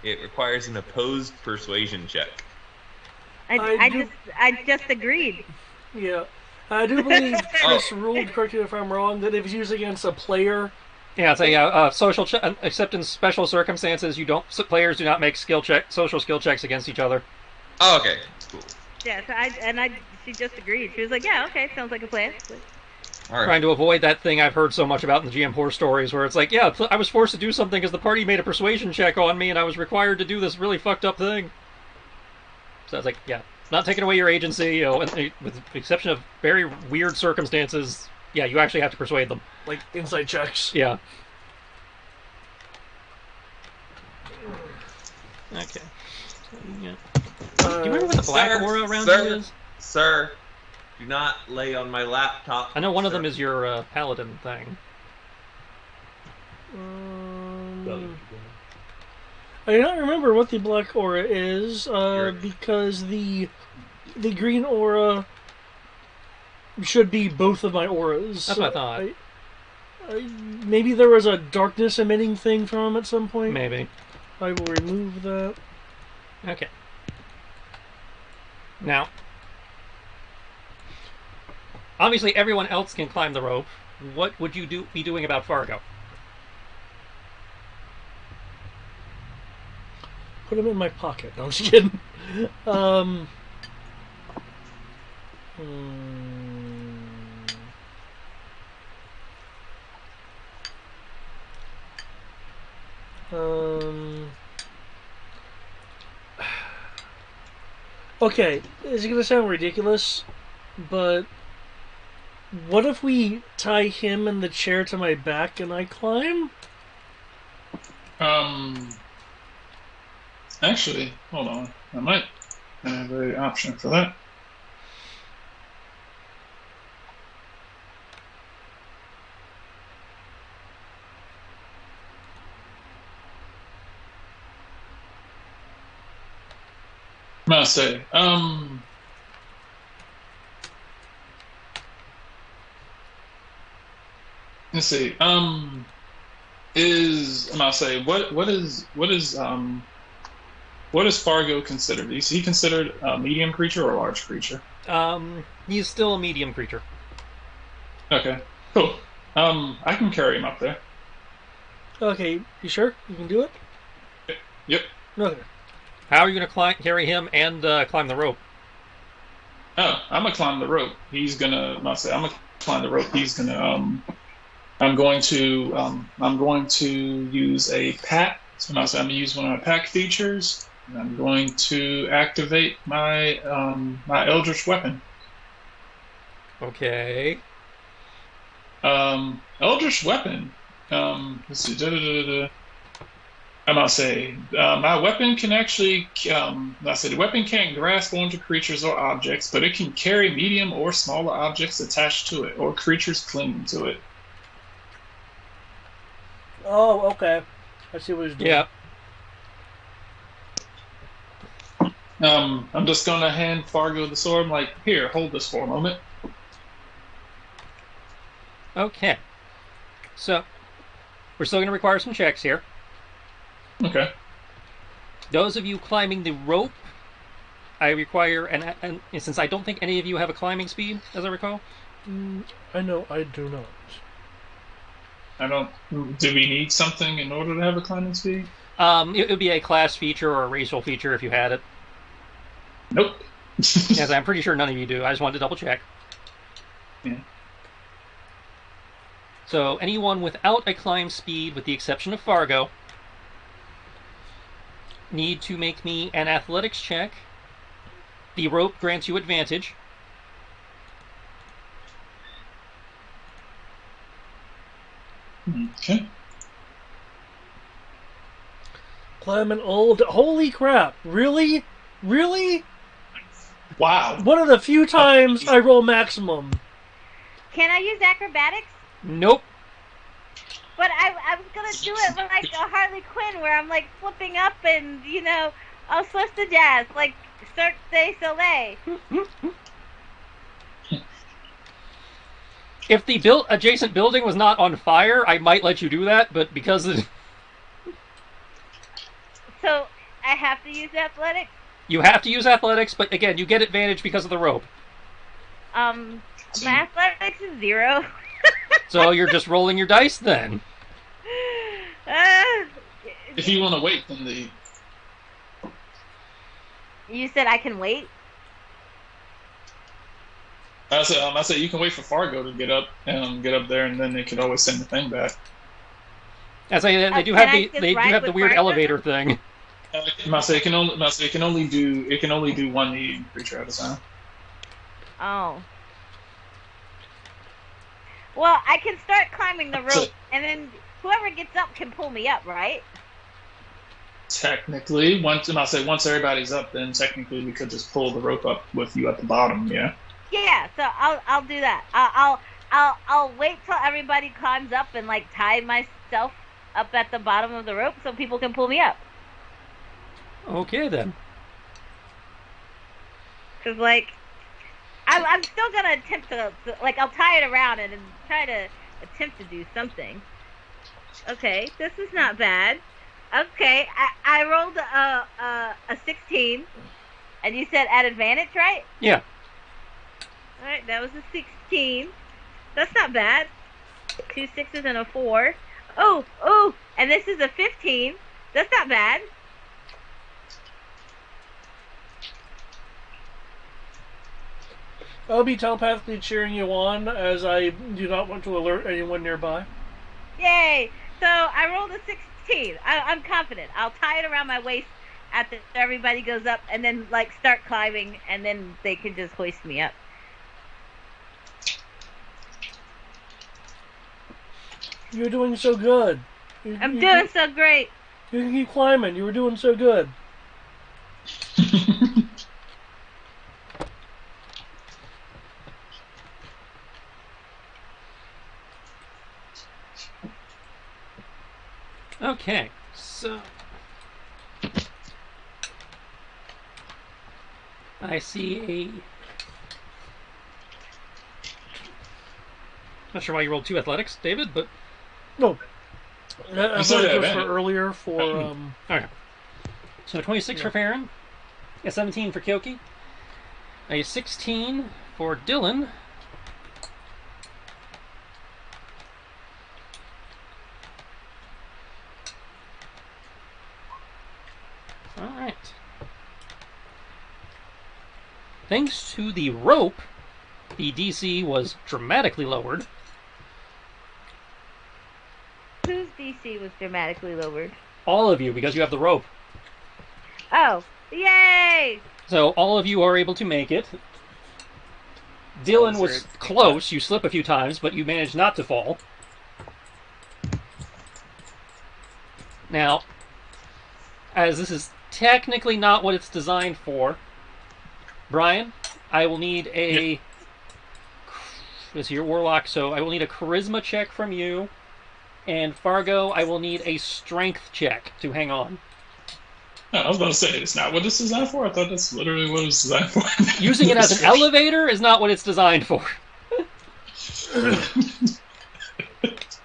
it requires an opposed persuasion check. I just agreed. Yeah. I do believe Triss ruled, correct me if I'm wrong, that if it's used against a player... Yeah, it's except in special circumstances, players do not make social skill checks against each other. Oh, okay. Cool. Yeah, she just agreed. She was like, yeah, okay, sounds like a plan. All right. Trying to avoid that thing I've heard so much about in the GM horror stories, where it's like, yeah, I was forced to do something because the party made a persuasion check on me, and I was required to do this really fucked up thing. So I was like, yeah, not taking away your agency, with the exception of very weird circumstances. Yeah, you actually have to persuade them. Like insight checks. Yeah. Okay. Do you remember what the black aura around you is? Sir, do not lay on my laptop. I know one of them is your paladin thing. I do not remember what the black aura is, because the green aura should be both of my auras. That's what I thought. Maybe there was a darkness emitting thing from him at some point. Maybe. I will remove that. Okay. Now, obviously everyone else can climb the rope. What would you be doing about Fargo? Put him in my pocket. No, I'm just kidding. Hmm. Okay, it's gonna sound ridiculous, but what if we tie him and the chair to my back and I climb? Actually, hold on. I might have an option for that. I'm gonna say, let's see, I'm gonna say, what is Fargo considered? Is he considered a medium creature or a large creature? He's still a medium creature. Okay, cool. I can carry him up there. Okay, you sure? You can do it? Yep. Okay. How are you going to carry him and climb the rope? Oh, I'm gonna climb the rope. I'm gonna climb the rope. I'm going to use a pack. So I'm gonna use one of my pack features. And I'm going to activate my my Eldritch weapon. Okay. Eldritch weapon. Let's see. I'm gonna say my weapon can actually. The weapon can't grasp onto creatures or objects, but it can carry medium or smaller objects attached to it, or creatures clinging to it. Oh, okay. I see what he's doing. Yeah. I'm just gonna hand Fargo the sword. I'm like, here, hold this for a moment. Okay. So, we're still going to require some checks here. Okay. Those of you climbing the rope, I require, and since I don't think any of you have a climbing speed, as I recall. I know I do not. I don't. Do we need something in order to have a climbing speed? It would be a class feature or a racial feature if you had it. Nope. Yes, I'm pretty sure none of you do. I just wanted to double check. Yeah. So anyone without a climb speed, with the exception of Fargo, need to make me an athletics check. The rope grants you advantage. Okay. Climb an old. Holy crap! Really? Really? Wow. One of the few times I roll maximum. Can I use acrobatics? Nope. But I was gonna do it like a Harley Quinn, where I'm like flipping up and all sorts of jazz, like Cirque du Soleil. If the adjacent building was not on fire, I might let you do that, but because So I have to use athletics. you have to use athletics, but again, you get advantage because of the rope. My athletics is 0. So you're just rolling your dice then. If you want to wait, then You said I can wait? I said you can wait for Fargo to get up there, and then they could always send the thing back. As they do have the weird Fargo? elevator thing. I say it can only do one medium creature at a time. Oh. Well, I can start climbing the rope, and then whoever gets up can pull me up, right? Technically, once everybody's up, then technically we could just pull the rope up with you at the bottom. Yeah. Yeah. So I'll do that. I'll wait till everybody climbs up and like tie myself up at the bottom of the rope so people can pull me up. Okay then. Cause like, I'm still gonna attempt to like I'll tie it around and try to attempt to do something. Okay, this is not bad. Okay, I rolled a 16. And you said at advantage, right? Yeah. Alright, that was a 16. That's not bad. 2 6s and a 4. Oh, and this is a 15. That's not bad. I'll be telepathically cheering you on as I do not want to alert anyone nearby. Yay! So I rolled a 16. I'm confident. I'll tie it around my waist after everybody goes up, and then like start climbing, and then they can just hoist me up. You're doing so good. I'm doing so great. You can keep climbing. You were doing so good. Okay, so I see a. Not sure why you rolled 2 athletics, David, but No. I said thought it was advantage. for earlier for okay. So 26 for Farron, a 17 for Kyoki, a 16 for Dylan, all right. Thanks to the rope, the DC was dramatically lowered. Whose DC was dramatically lowered? All of you, because you have the rope. Oh, yay! So all of you are able to make it. Dylan was close. You slip a few times, but you managed not to fall. Now, as this is technically not what it's designed for, Brian, I will need a... This is your warlock, so I will need a charisma check from you. And Fargo, I will need a strength check to hang on. Oh, I was about to say, it's not what this is designed for. I thought that's literally what it was designed for. Using it as an elevator is not what it's designed for. I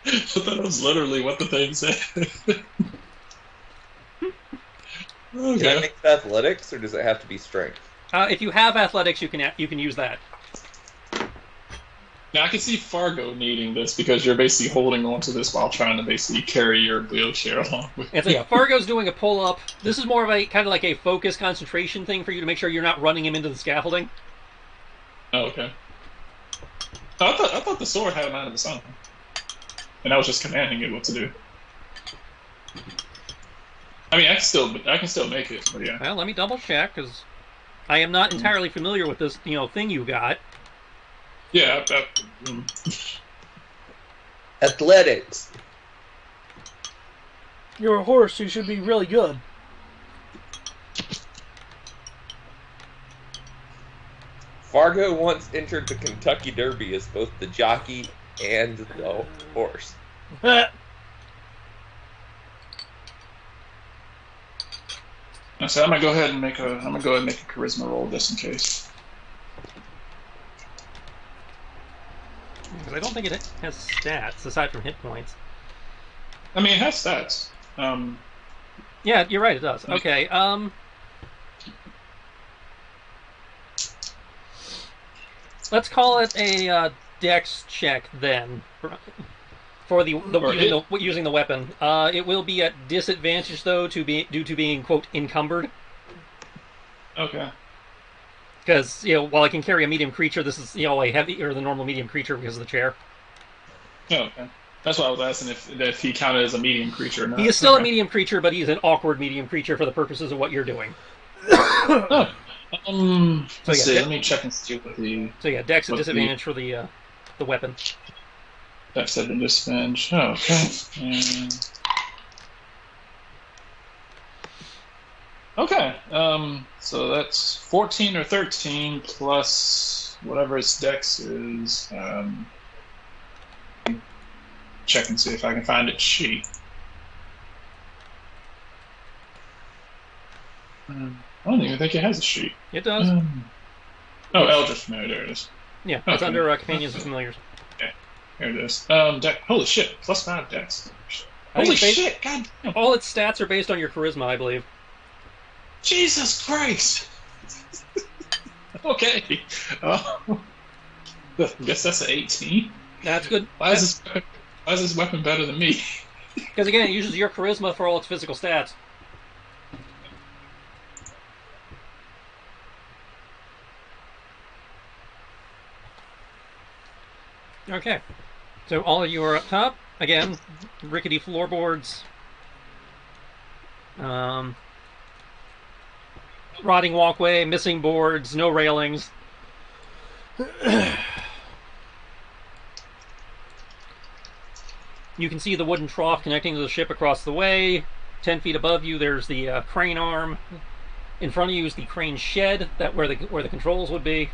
thought it was literally what the thing said. Can I Okay. make it athletics, or does it have to be strength? If you have athletics, you can use that. Now I can see Fargo needing this because you're basically holding on to this while trying to basically carry your wheelchair along with And so yeah, Fargo's doing a pull-up. This is more of a kind of like a focus concentration thing for you to make sure you're not running him into the scaffolding. Oh, okay. I thought the sword had a mind of its own. And I was just commanding it what to do. I mean, I can still make it, but yeah. Well, let me double check because I am not entirely familiar with this, thing you got. Yeah, Athletics. you're a horse. You should be really good. Fargo once entered the Kentucky Derby as both the jockey and the horse. so I'm gonna go ahead and make a charisma roll just in case. Because I don't think it has stats aside from hit points. I mean, it has stats. Yeah, you're right. It does. Okay. Let's call it a dex check then for using the weapon. It will be at disadvantage though due to being quote encumbered. Okay. Because while I can carry a medium creature, this is a heavier than normal medium creature because of the chair. Oh, okay. That's why I was asking if he counted as a medium creature or not. He is still a medium creature, but he's an awkward medium creature for the purposes of what you're doing. Oh. Let's see. yeah, Let me check and see what the So yeah, dex at What disadvantage for the weapon. dex had been disadvantage. Oh, okay. Okay. So that's 14 or 13 plus whatever its dex is. Check and see if I can find its sheet. I don't even think it has a sheet. It does. Eldritch Familiar, there it is. Yeah, it's okay. under Companions and Familiars. Here it is. Dex. Holy shit! +5 dex. Holy shit! God damn. All its stats are based on your charisma, I believe. Jesus Christ! Okay. I guess that's an 18. That's good. Why is this weapon better than me? Because again, it uses your charisma for all its physical stats. Okay. So all of you are up top. Again, rickety floorboards. Rotting walkway, missing boards, no railings. You can see the wooden trough connecting to the ship across the way. 10 feet above you, there's the crane arm. In front of you is the crane shed, where the controls would be.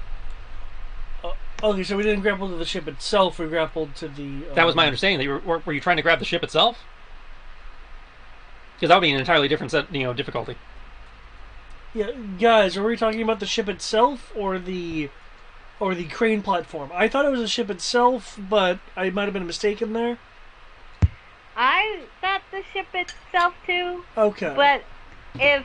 Okay, so we didn't grapple to the ship itself. We grappled to the. That was my understanding. Were you trying to grab the ship itself? Because that would be an entirely different set, difficulty. Yeah, guys, are we talking about the ship itself or the crane platform? I thought it was the ship itself, but I might have been mistaken there. I thought the ship itself too. Okay. But if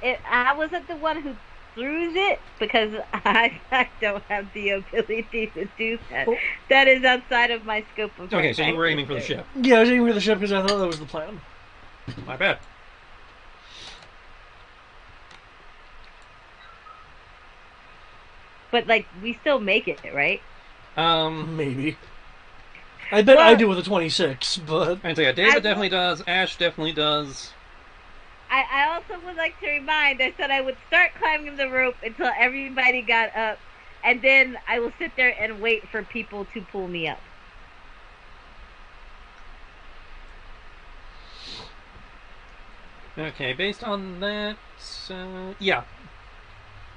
I wasn't the one who threw it, because I don't have the ability to do that. Oh. That is outside of my scope of. Okay, so you were aiming for the ship. Yeah, I was aiming for the ship because I thought that was the plan. My bad. But we still make it, right? Maybe. I bet I do with a 26, but I'd say David definitely does. Ash definitely does. I also would like to remind, I said I would start climbing the rope until everybody got up, and then I will sit there and wait for people to pull me up. Okay, based on that, yeah.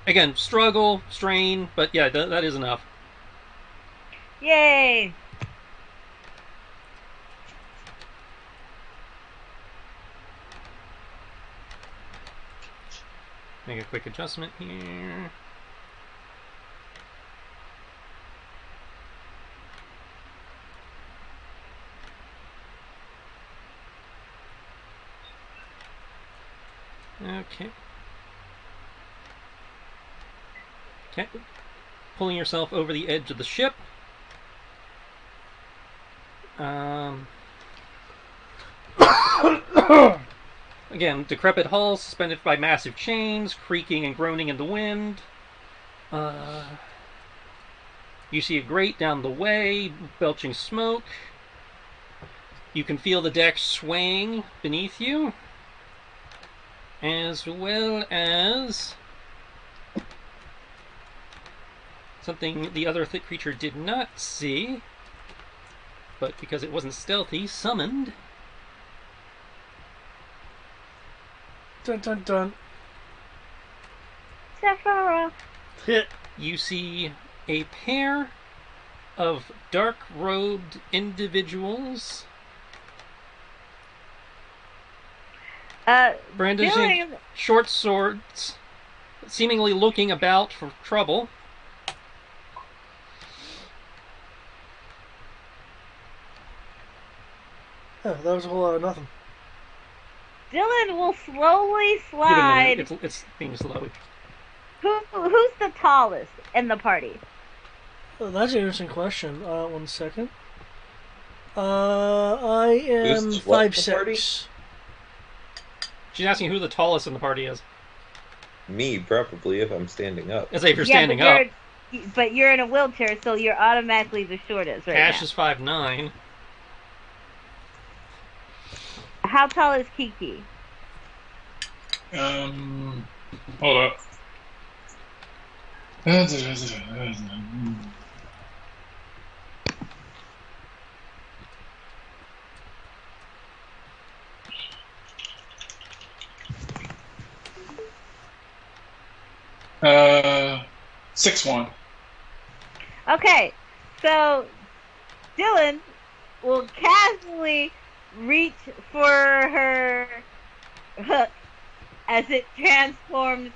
Again, struggle, strain, but yeah, that is enough. Yay! Make a quick adjustment here. Okay. Okay. Pulling yourself over the edge of the ship. Again, decrepit hull suspended by massive chains, creaking and groaning in the wind. You see a grate down the way, belching smoke. You can feel the deck swaying beneath you, as well as something the other creature did not see, but because it wasn't stealthy, summoned. dun dun dun. Sephiroth. Hit. You see a pair of dark-robed individuals brandishing Dylan, short swords, seemingly looking about for trouble. Oh, that was a whole lot of nothing. Dylan will slowly Give it a minute. slide. It's being slow. Who's the tallest in the party? Oh, that's an interesting question. 1 second. I am Who's what in the 5'6". She's asking who the tallest in the party is. Me, probably, if I'm standing up. I say if you're Yeah, standing but up. But you're in a wheelchair, so you're automatically the shortest right Ash now. is 5'9". How tall is Kiki? Hold up. Uh, 6'1". Okay, so Dylan will casually reach for her hook as it transforms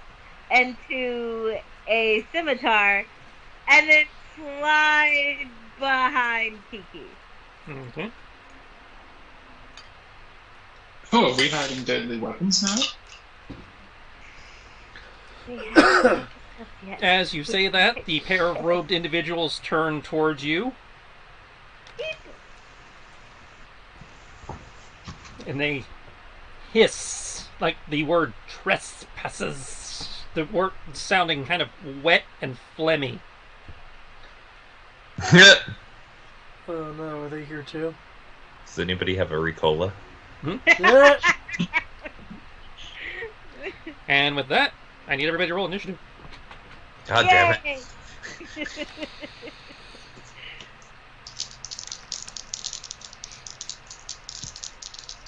into a scimitar and then slide behind Kiki. Okay. Oh, are we hiding deadly weapons now? Yes. As you say that, the pair of robed individuals turn towards you, and they hiss like the word trespasses. The word sounding kind of wet and phlegmy. Oh no, are they here too? Does anybody have a Ricola? Yeah. And with that, I need everybody to roll initiative. God damn it. Yay!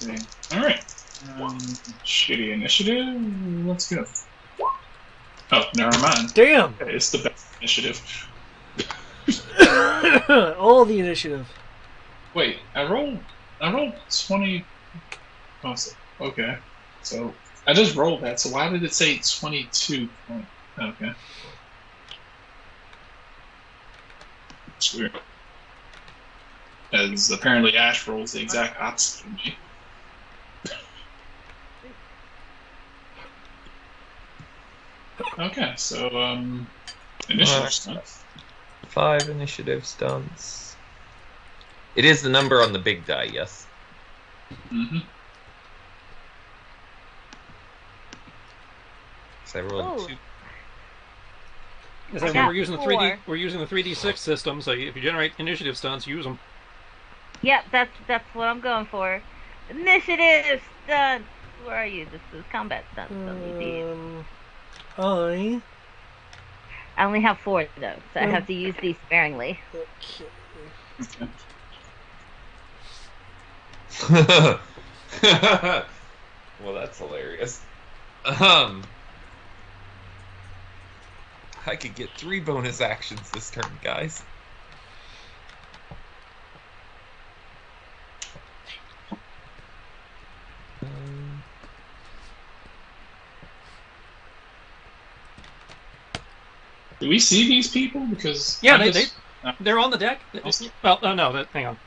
Okay. All right. Shitty initiative. Let's go. Oh, never mind. Damn! It's the best initiative. All the initiative. Wait, I rolled 20. Oh, okay. So I just rolled that. So why did it say 22? Okay. It's weird. As apparently Ash rolls the exact opposite of me. Okay, so initiative stuff. 5 initiative stunts. It is the number on the big die, yes. Mm-hmm. So I rolled Ooh. 2. As I I said, got we're using the 4. 3D. We're using the 3d6 system, so if you generate initiative stunts, use them. Yep, that's what I'm going for. Initiative stunts. Where are you? This is combat stunts. I. I only have 4 though, so I have to use these sparingly. Okay. Well, that's hilarious. I could get 3 bonus actions this turn, guys. Do we see these people? Because Yeah, I they're on the deck. Also- Well, oh no, hang on.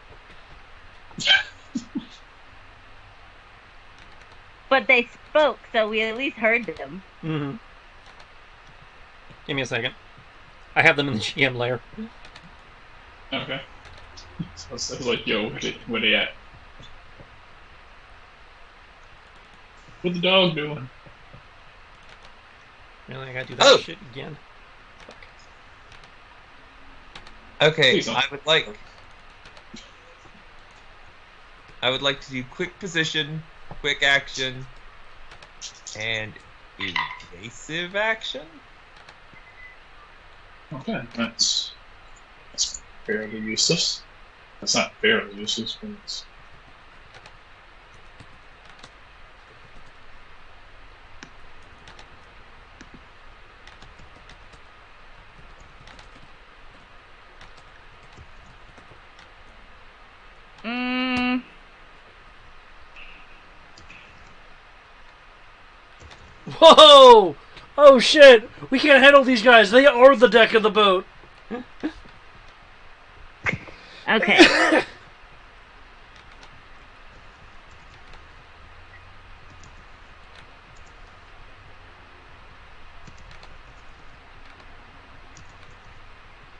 But they spoke, so we at least heard them. Mm-hmm. Give me a second. I have them in the GM layer. Okay. So I was like, yo, where they at? What the dog doing? Really, I gotta do that shit again. Fuck. Okay, Please don't. I would like to do quick position, quick action, and evasive action. Okay, that's fairly useless. That's not fairly useless, but it's... Whoa! Oh shit! We can't handle these guys. They are the deck of the boat. Okay.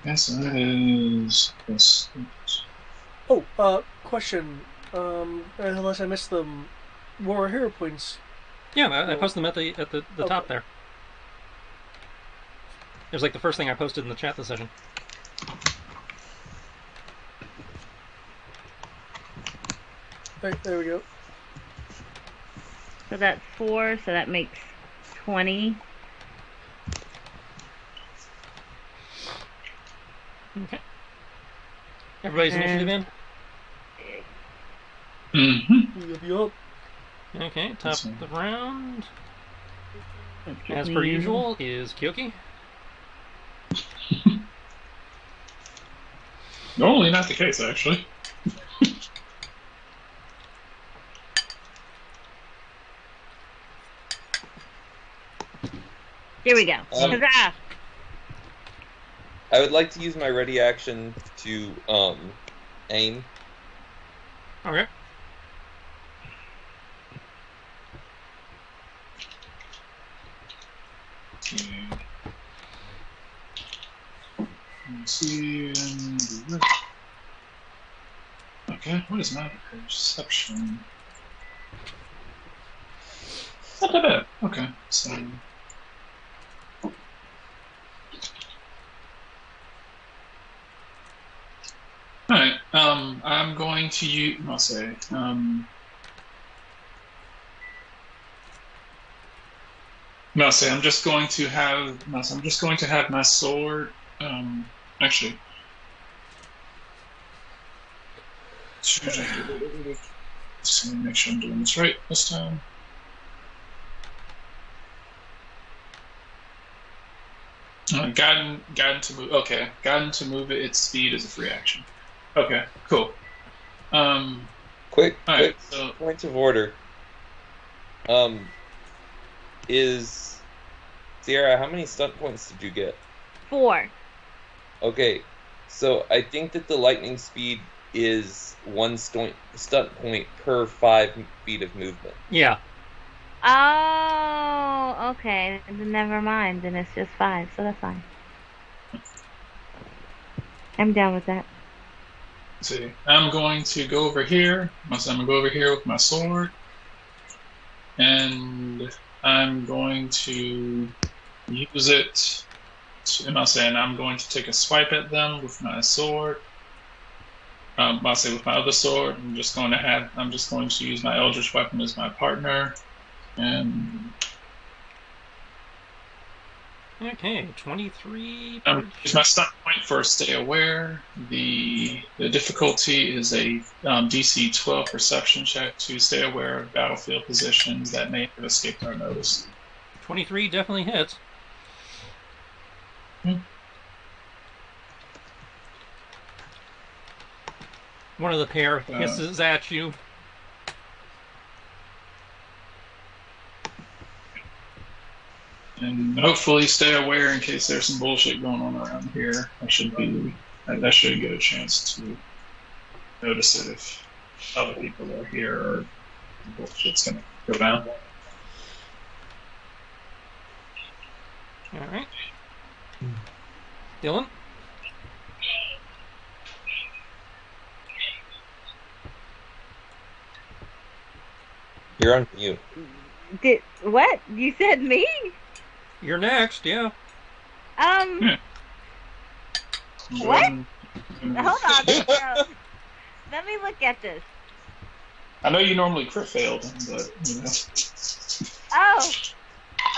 Yes, that is... Yes. Oh, question. Unless I missed them, what were hero points? Yeah, I posted them at the Okay. top there. It was like the first thing I posted in the chat this session. Right, there we go. So that's 4, so that makes 20. Okay. Everybody's initiative in? Mm-hmm. Yup. Okay, top of the round. Okay, As per usual, is Kyoki. Normally not the case, actually. Here we go. Huzzah! I would like to use my ready action to aim. Okay. see. Okay, what is my perception? Not that bad. Okay, so. Alright, I'm going to use, I'll say, I'm just going to have, I'm just going to have my sword, actually, let's see, make sure I'm doing this right this time. Guiding to move, okay, guiding to move it, its speed is a free action. Okay, cool. Quick right, so, point of order. Is Sierra, how many stunt points did you get? 4. Okay, so I think that the lightning speed is 1 stunt point per 5 feet of movement. Yeah. Oh, okay. Then never mind. Then it's just 5, so that's fine. I'm down with that. Let's see, I'm going to go over here. I'm going to go over here with my sword, and I'm going to use it. I'm going to take a swipe at them with my sword. I'll say with my other sword. I'm just going to use my Eldritch weapon as my partner, and Okay, 23. use my stunt point for stay aware. The difficulty is a DC 12 perception check to stay aware of battlefield positions that may have escaped our notice. 23 definitely hits. One of the pair hisses at you. And hopefully stay aware in case there's some bullshit going on around here. I should get a chance to notice it if other people are here or bullshit's gonna go down. Alright. Dylan? You're on mute. What? You said me? You're next, yeah. What? Hold on. Let me look at this. I know you normally crit failed, but you know. Oh,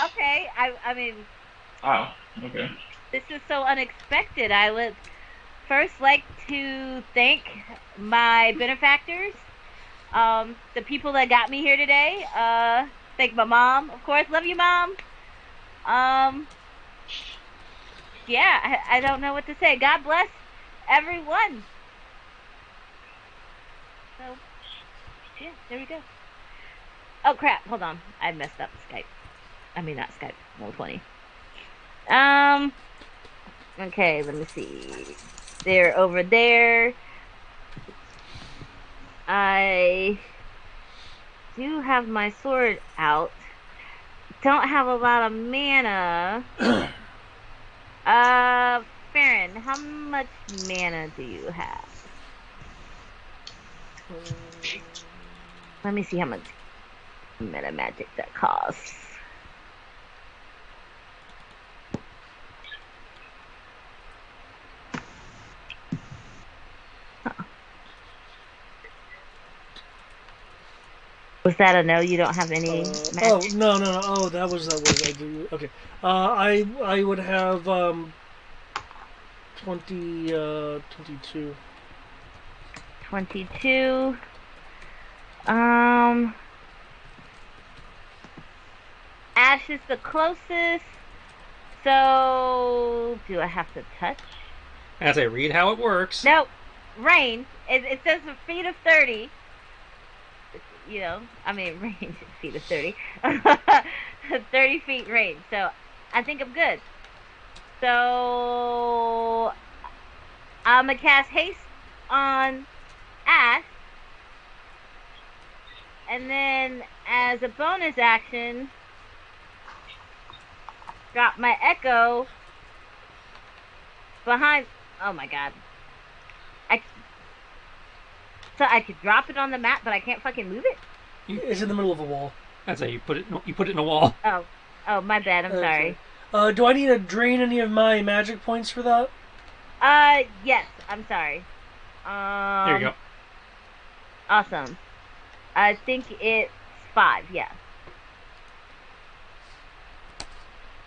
okay. I mean. Wow. Okay. This is so unexpected. I would first like to thank my benefactors, the people that got me here today. Thank my mom, of course. Love you, Mom. Yeah, I don't know what to say. God bless everyone. So, yeah, there we go. Oh, crap. Hold on. I messed up Skype. I mean, not Skype. Roll20. Okay, let me see. They're over there. I do have my sword out. Don't have a lot of mana. Farron, how much mana do you have? Let me see how much meta magic that costs. Was that a no? You don't have any magic? Oh, no. Oh, that was I do. Okay. I would have 22. 22. Ash is the closest. So, do I have to touch? As I read how it works. No, range. It says a feet of 30. You know, I mean, range, feet of 30. 30 feet range. So, I think I'm good. So, I'm going to cast haste on Ash. And then, as a bonus action, drop my echo behind Oh my god. I, so I could drop it on the map, but I can't fucking move it? It's in the middle of a wall. I'd say you put it in a wall. Oh, my bad. I'm sorry. Do I need to drain any of my magic points for that? Yes. I'm sorry. There you go. Awesome. I think it's 5. Yeah.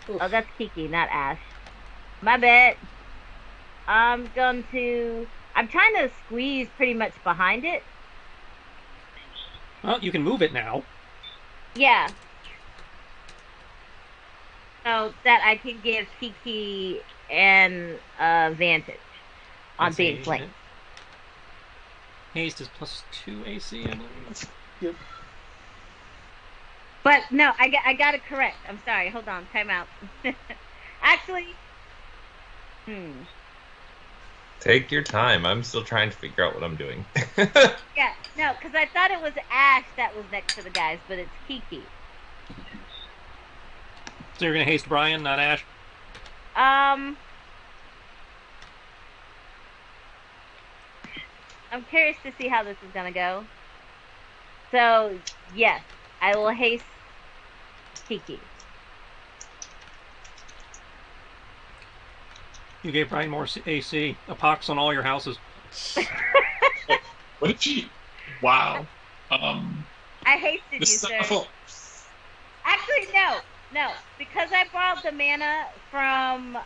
Oof. Oh, that's Kiki, not Ash. My bad. I'm trying to squeeze pretty much behind it. Well, you can move it now. Yeah. So that I can give Kiki an advantage on Let's being see. flanked. Haste is +2 AC, I believe. Yep. But no, I got it correct. I'm sorry. Hold on. Time out. Actually, Take your time. I'm still trying to figure out what I'm doing. yeah, no, because I thought it was Ash that was next to the guys, but it's Kiki. So you're gonna haste Brian, not Ash? I'm curious to see how this is gonna go. So yes, I will haste Kiki. You gave Brian more AC. A pox on all your houses. What did she? Wow. I hasted you, This is sir. not my fault. Actually, no, because I borrowed the mana from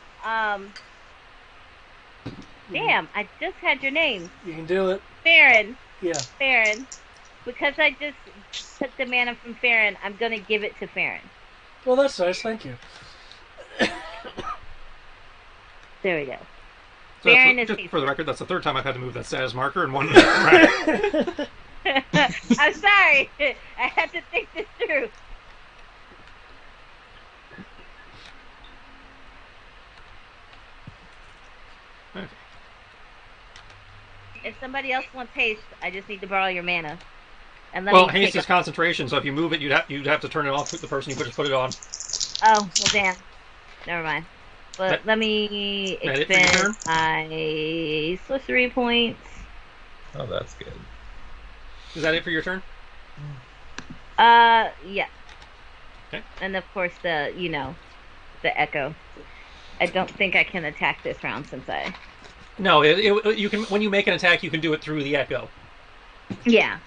Damn, I just had your name, You can do it. Farron. Yeah. Farron. Because I just took the mana from Farron, I'm gonna give it to Farron. Well, that's nice. Thank you. There we go. So Farron is just hasted. for the record, that's the third time I've had to move that status marker in 1 minute. Right. I'm sorry. I had to think this through. Okay. If somebody else wants haste, I just need to borrow your mana. And let Well, me haste take is concentration, so if you move it, you'd have to turn it off with the person you just put it on. Oh, well, damn. Never mind. But That- let me that it for your expend my sorcery points. Oh, that's good. Is that it for your turn? Yeah. Okay. And of course the echo. I don't think I can attack this round since I. No, you can. When you make an attack, you can do it through the echo. Yeah.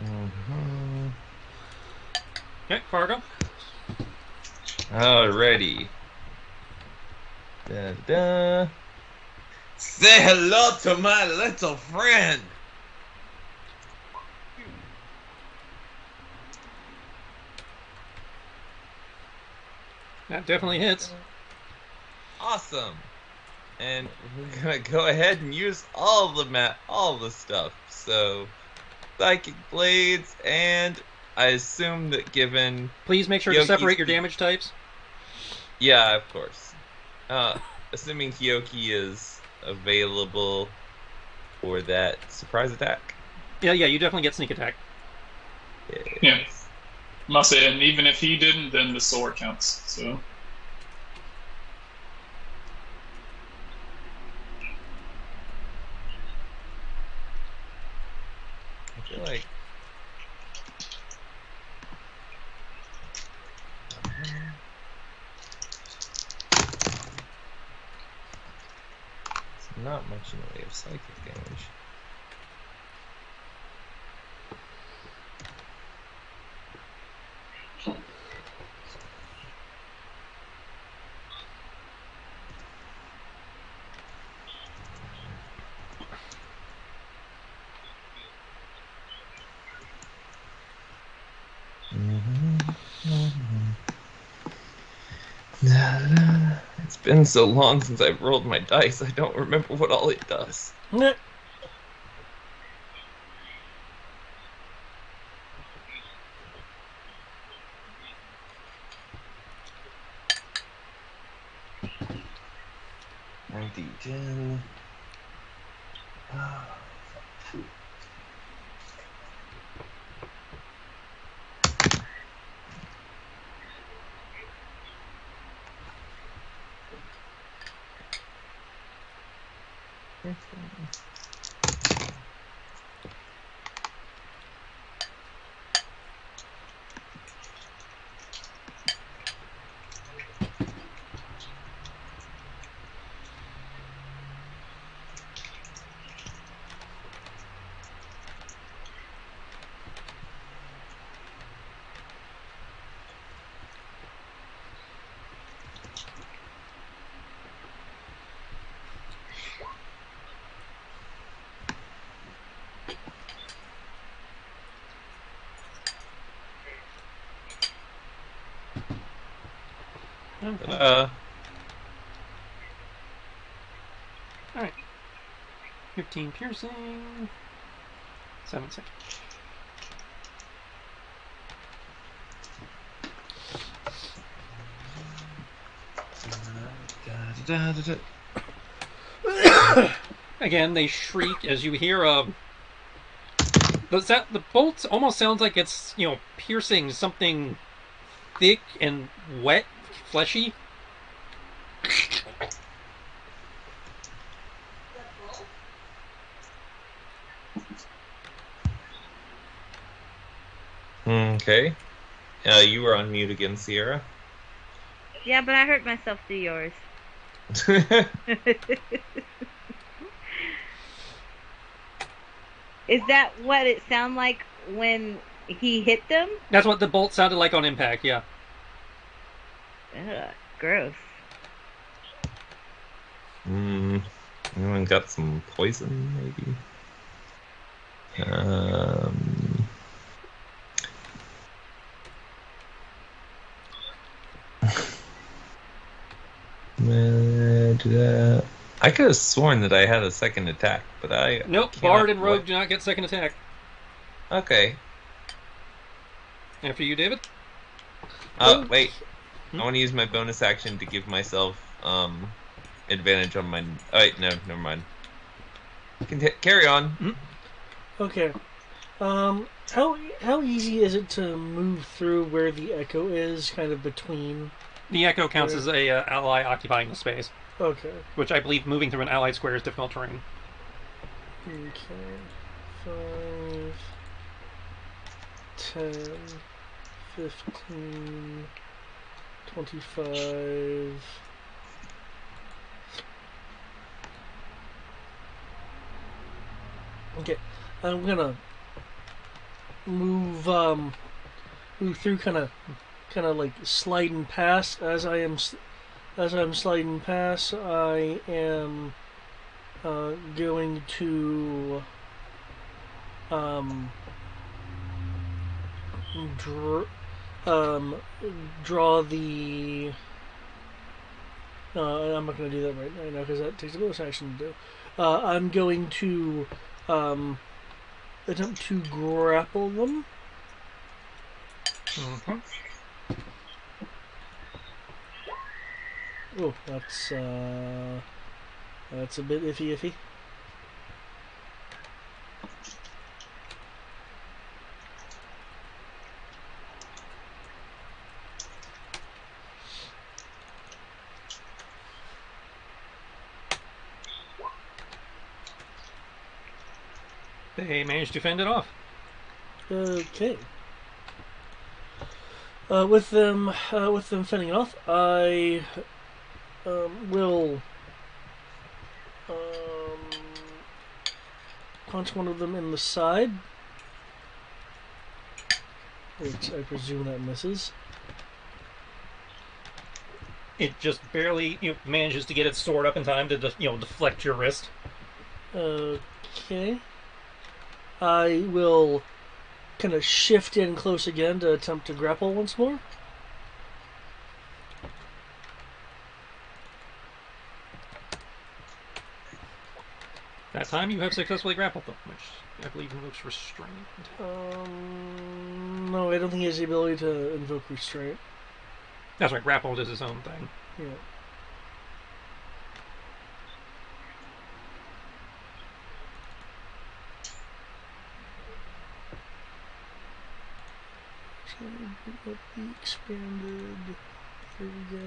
Mm-hmm. Okay, Fargo. Alrighty. Da, da. Say hello to my little friend. That definitely hits. Awesome. And we're gonna go ahead and use all the stuff. So, psychic blades, and I assume that given Please make sure to Yoki's separate your damage types. Yeah, of course. Assuming Hyoki is available for that surprise attack. Yeah, you definitely get sneak attack. Yeah. Must say, and even if he didn't, then the sword counts. So. I feel like it's not much in the way of psychic damage. It's been so long since I've rolled my dice, I don't remember what all it does. Nyeh. D10. Okay. Uh, Alright. 15 piercing. 7 seconds. Again, they shriek as you hear the bolt almost sounds like it's, piercing something thick and wet, fleshy. okay. You were on mute again, Sierra. Yeah, but I hurt myself through yours. Is that what it sounded like when he hit them? That's what the bolt sounded like on impact, yeah. Ugh, gross. Anyone got some poison, maybe? I could have sworn that I had a second attack, but I Nope, Bard and Rogue do not get second attack. Okay. After you, David? Wait. I want to use my bonus action to give myself advantage on my. Oh, wait, no, never mind. Carry on. Okay. How easy is it to move through where the echo is, kind of between? The echo counts as a ally occupying the space. Okay. Which I believe moving through an allied square is difficult terrain. Okay. 5, 10, 15, 25. Okay, I'm gonna move through, kind of like sliding past. As I'm sliding past, I am going to draw the. I'm not going to do that right now because that takes a bonus action to do. I'm going to attempt to grapple them. Mm-hmm. Oh, that's a bit iffy. They managed to fend it off. Okay. With them fending it off, I will punch one of them in the side, which I presume that misses. It just barely manages to get its sword up in time to deflect your wrist. Okay. I will kind of shift in close again to attempt to grapple once more. That time you have successfully grappled them, which I believe invokes restraint. No, I don't think he has the ability to invoke restraint. That's right, grappled is his own thing. Yeah. Let be expanded. Here we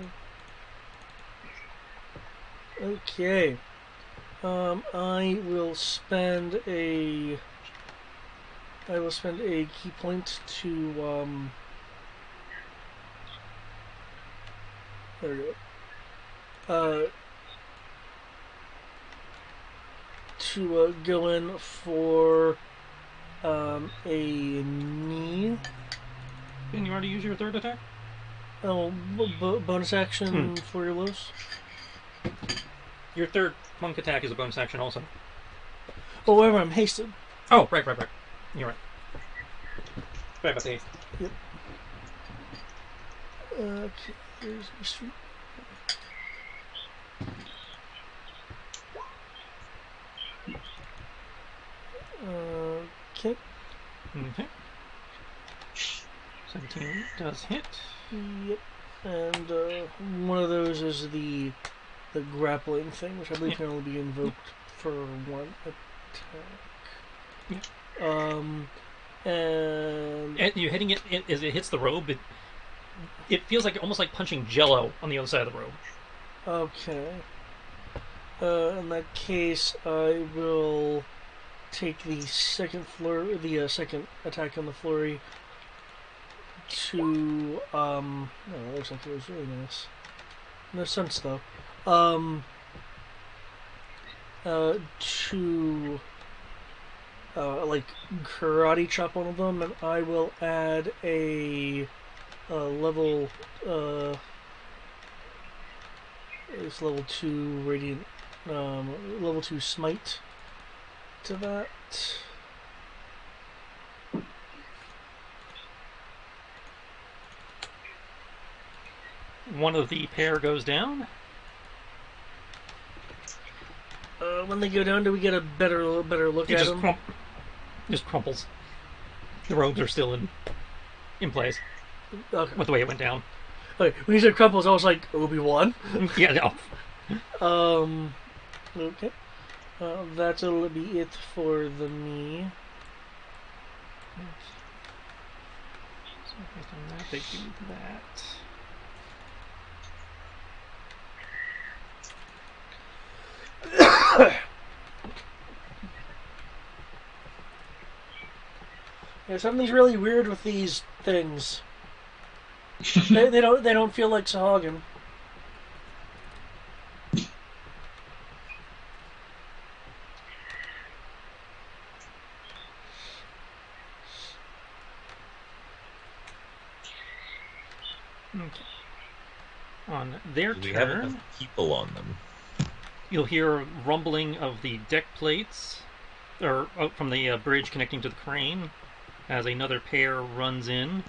go. Okay. I will spend a key point to there we go. To go in for a knee. Can you already use your third attack? Oh, bonus action for your lows. Your third monk attack is a bonus action also. Oh, whatever, I'm hasted. Oh, right. You're right. Right about the haste. Yep. Okay, here's my street. Okay. Okay. 17 does hit. Yep. And one of those is the grappling thing, which I believe can only be invoked for one attack. Yeah. And you're hitting it as it hits the robe. It feels like almost like punching Jello on the other side of the robe. okay. In that case, I will take the second second attack on the flurry to oh, that looks like it was really nice. No sense though. To like karate chop one of them, and I will add a level it's level 2 radiant level 2 smite to that. One of the pair goes down. When they go down, do we get a better look at them? Just crumples. The robes are still in place Okay. with the way it went down. Okay. When you said crumples, I was like, Obi-Wan. Yeah, no. Okay. That'll be it for the knee. So based on that, they do that. Yeah, something's really weird with these things. they don't feel like Sahagin. Okay. On their Do we have turn, enough people on them? you'll hear rumbling of the deck plates, or from the bridge connecting to the crane, as another pair runs in,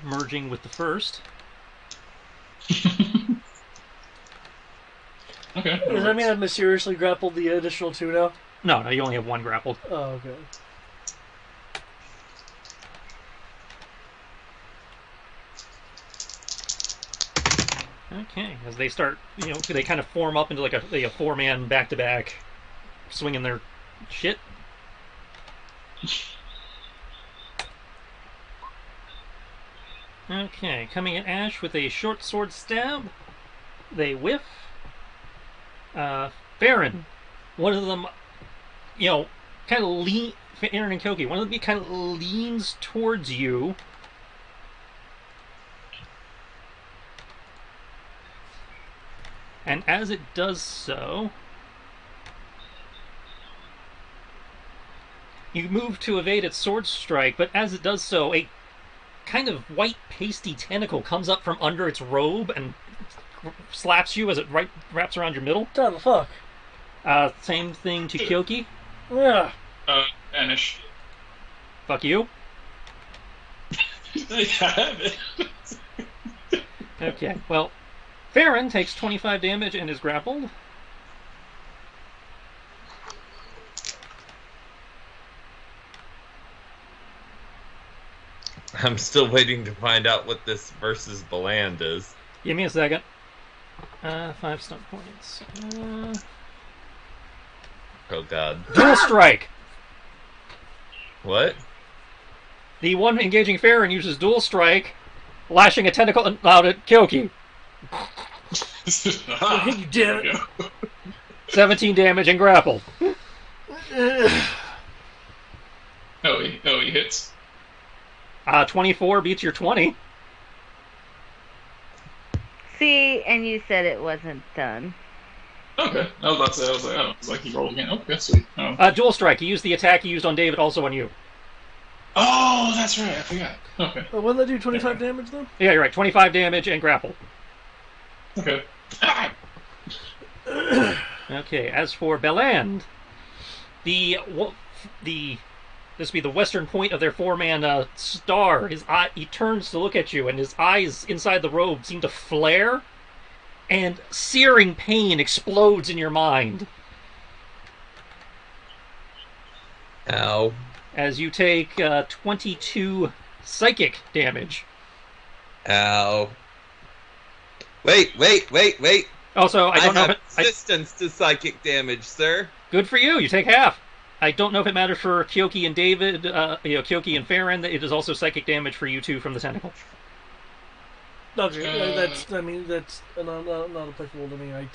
merging with the first. Okay. Does that mean I've mysteriously grappled the additional 2 now? No, you only have one grappled. Oh, okay. Okay, as they start, they kind of form up into like a four-man back-to-back, swinging their shit. Okay, coming at Ash with a short sword stab. They whiff. Farron, one of them, kind of lean. Farron and Koki, one of them kind of leans towards you. And as it does so, you move to evade its sword strike, but as it does so, a kind of white pasty tentacle comes up from under its robe and slaps you as it wraps around your middle. What the fuck? Same thing to Kyoki. Yeah. Vanish. Fuck you. I have it. Okay, well, Farron takes 25 damage and is grappled. I'm still waiting to find out what this versus the land is. Give me a second. 5 stun points. Oh god. Dual strike! What? The one engaging Farron uses dual strike, lashing a tentacle out at Kyoki. Ah, You damn it. there we go. 17 damage and grapple. He hits. 24 beats your 20. See, and you said it wasn't done. Okay. I was about to say, it's like he rolled again. Okay, sweet. Oh. Dual strike. He used the attack he used on David also on you. Oh, that's right. I forgot. Okay. Wouldn't that do 25 damage, though? Yeah, you're right. 25 damage and grapple. Okay. Okay, as for Beland, this would be the western point of their four-man star. He turns to look at you, and his eyes inside the robe seem to flare, and searing pain explodes in your mind. Ow. As you take 22 psychic damage. Ow. Wait. Also, I don't know have resistance to psychic damage, sir. Good for you. You take half. I don't know if it matters for Kyoki and David, Kyoki and Farron. It is also psychic damage for you two from the tentacle. Okay, that's not applicable to me. I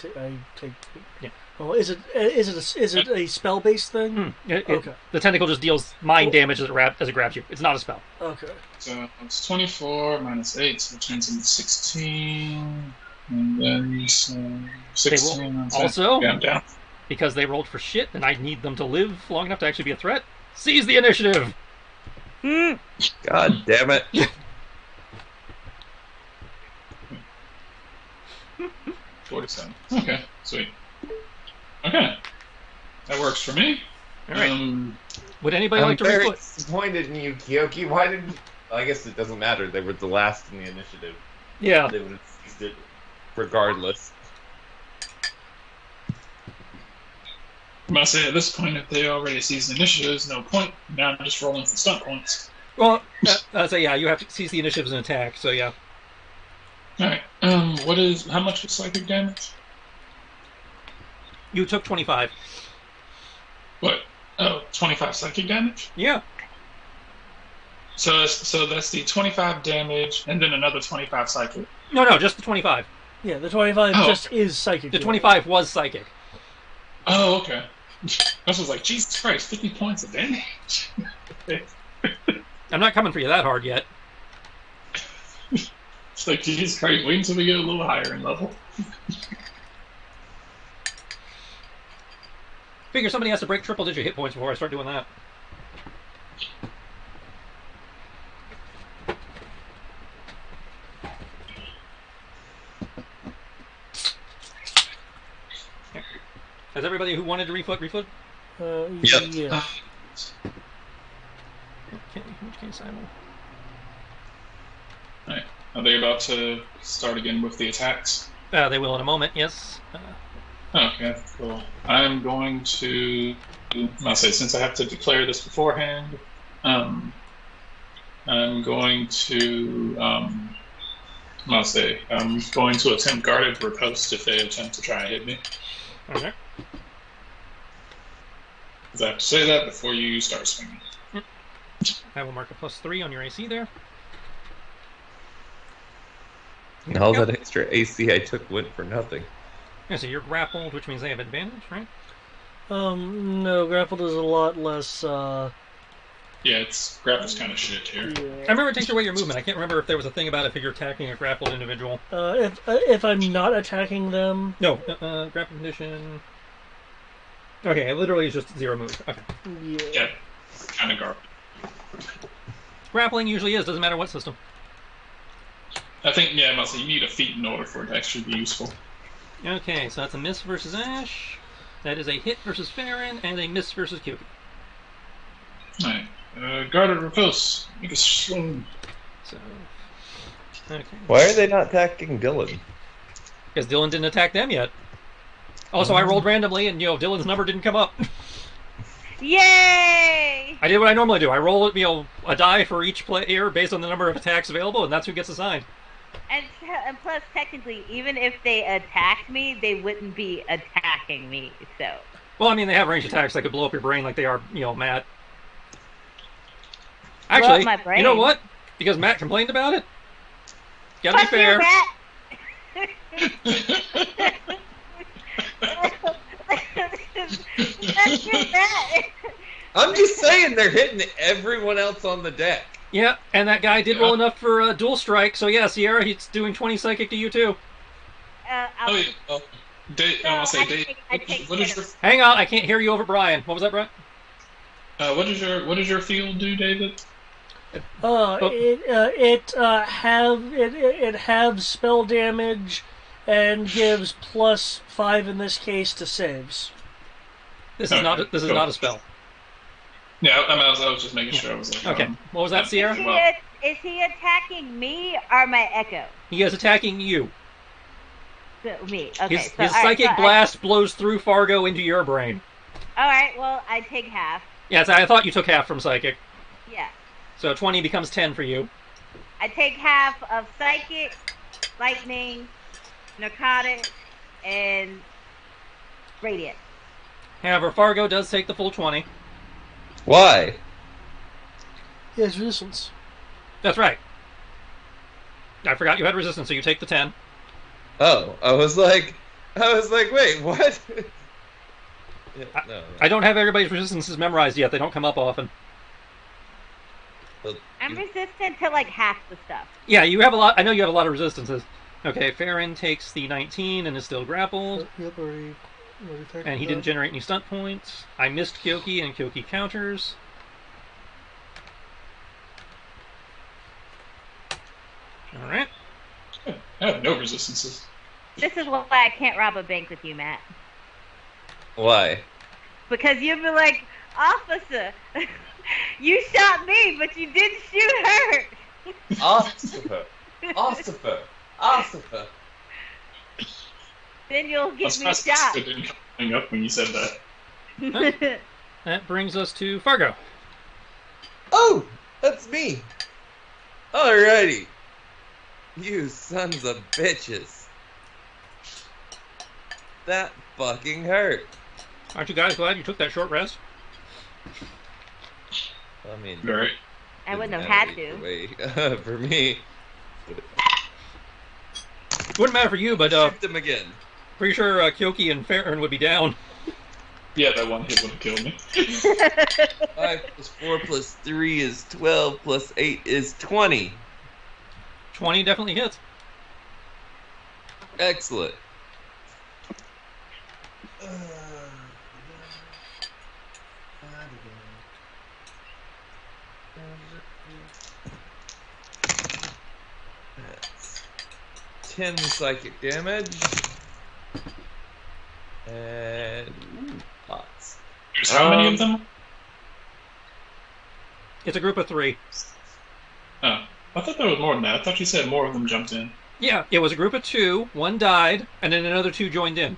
take. Yeah. Oh, is it a spell based thing? Okay. The tentacle just deals mind damage as it grabs you. It's not a spell. Okay. So it's 24 minus 8, so which means it's 16. And then 16. Also, yeah, I'm down. Because they rolled for shit, and I need them to live long enough to actually be a threat. Seize the initiative! God damn it. 47. Okay, sweet. Okay. That works for me. Alright. Would anybody I'm like to very reflect? disappointed in you, Kyoki. Why didn't... I guess it doesn't matter. They were the last in the initiative. Yeah. They would have seized it regardless. I must say, at this point, if they already seized the initiative, there's no point. Now I'm just rolling for stunt points. Well, yeah, you have to seize the initiative as an attack, so yeah. Alright, how much was psychic damage? You took 25. What? Oh, 25 psychic damage? Yeah. So that's the 25 damage, and then another 25 psychic. No, just the 25. Yeah, the 25 just is psychic. The 25 was psychic. Oh, okay. I was like, Jesus Christ, 50 points of damage. I'm not coming for you that hard yet. It's like, Jesus Christ, wait until we get a little higher in level. Figure somebody has to break triple-digit hit points before I start doing that. Has everybody who wanted to reflect? Yep. Yeah. Okay, in which case I will... Alright, are they about to start again with the attacks? They will in a moment, yes. Okay, cool. I'm going to... I'll say, since I have to declare this beforehand, I'm going to... I'll say, I'm going to attempt guarded riposte if they attempt to try and hit me. Okay. Because I have to say that before you start swinging. I will mark a +3 on your AC there. And all that extra AC I took went for nothing. Yeah, so you're grappled, which means they have advantage, right? No, grappled is a lot less, Yeah, grapple's kind of shit here. yeah. I remember it takes away your movement. I can't remember if there was a thing about if you're attacking a grappled individual. If I'm not attacking them... No, grapple condition... Okay, it literally is just 0 move. Okay. Yeah, kind of garbage. Grappling usually is, doesn't matter what system. I think, yeah, I must say, you need a feat in order for it to actually be useful. Okay, so that's a miss versus Ash. That is a hit versus Farron, and a miss versus Kyoki. Alright. Guarded riposte. Make a swing. So... Okay. Why are they not attacking Dylan? Because Dylan didn't attack them yet. Also, I rolled randomly, and, Dylan's number didn't come up. Yay! I did what I normally do. I roll, a die for each player based on the number of attacks available, and that's who gets assigned. And plus, technically, even if they attacked me, they wouldn't be attacking me, so... Well, I mean, they have ranged attacks that could blow up your brain like they are, Matt. Actually, my brain. You know what? Because Matt complained about it. Gotta Fuck be fair. You, Matt! shit, Matt. I'm just saying they're hitting everyone else on the deck. Yeah, and that guy did roll enough for a dual strike, so yeah, Sierra, he's doing 20 psychic to you too. Oh, yeah. Dave, I want to say, Dave, what is your Hang on, I can't hear you over Brian. What was that, Brian? what does your field do, David? It halves spell damage and gives +5 in this case to saves. This is not a spell. Yeah, I was just making sure. I was like, Okay, what was that, Sierra? Is he attacking me or my echo? He is attacking you. Me. Okay. His so, psychic blast blows through Fargo into your brain. All right. Well, I take half. Yes, I thought you took half from psychic. Yeah. So 20 becomes 10 for you. I take half of psychic, lightning, narcotic, and radiant. However, Fargo does take the full 20. Why? He has resistance. That's right. I forgot you had resistance, so you take the 10. Oh, I was like, wait, what? Yeah, no. I don't have everybody's resistances memorized yet. They don't come up often. Well, I'm resistant to like half the stuff. Yeah, you have a lot. I know you have a lot of resistances. Okay, Farron takes the 19 and is still grappled. Yep, already And he didn't generate any stunt points. I missed Kyoki, and Kyoki counters. Alright. I have no resistances. This is why I can't rob a bank with you, Matt. Why? Because you'd be like, officer, you shot me, but you didn't shoot her. Ossifer. Then you'll get me I shot. didn't hang up when you said that. That brings us to Fargo. Oh, that's me. Alrighty. You sons of bitches. That fucking hurt. Aren't you guys glad you took that short rest? I mean, Right. I wouldn't have had to. For me. Wouldn't matter for you, but Shoot them again. pretty sure Kyoki and Farron would be down. Yeah, that one hit would have killed me. 5 plus 4 plus 3 is 12 plus 8 is 20. 20 definitely hits. Excellent. That's 10 psychic damage. And pots. There's how many of them? It's a group of 3. Oh, I thought there was more than that. I thought you said more of them jumped in. Yeah, it was a group of 2. One died, and then another 2 joined in.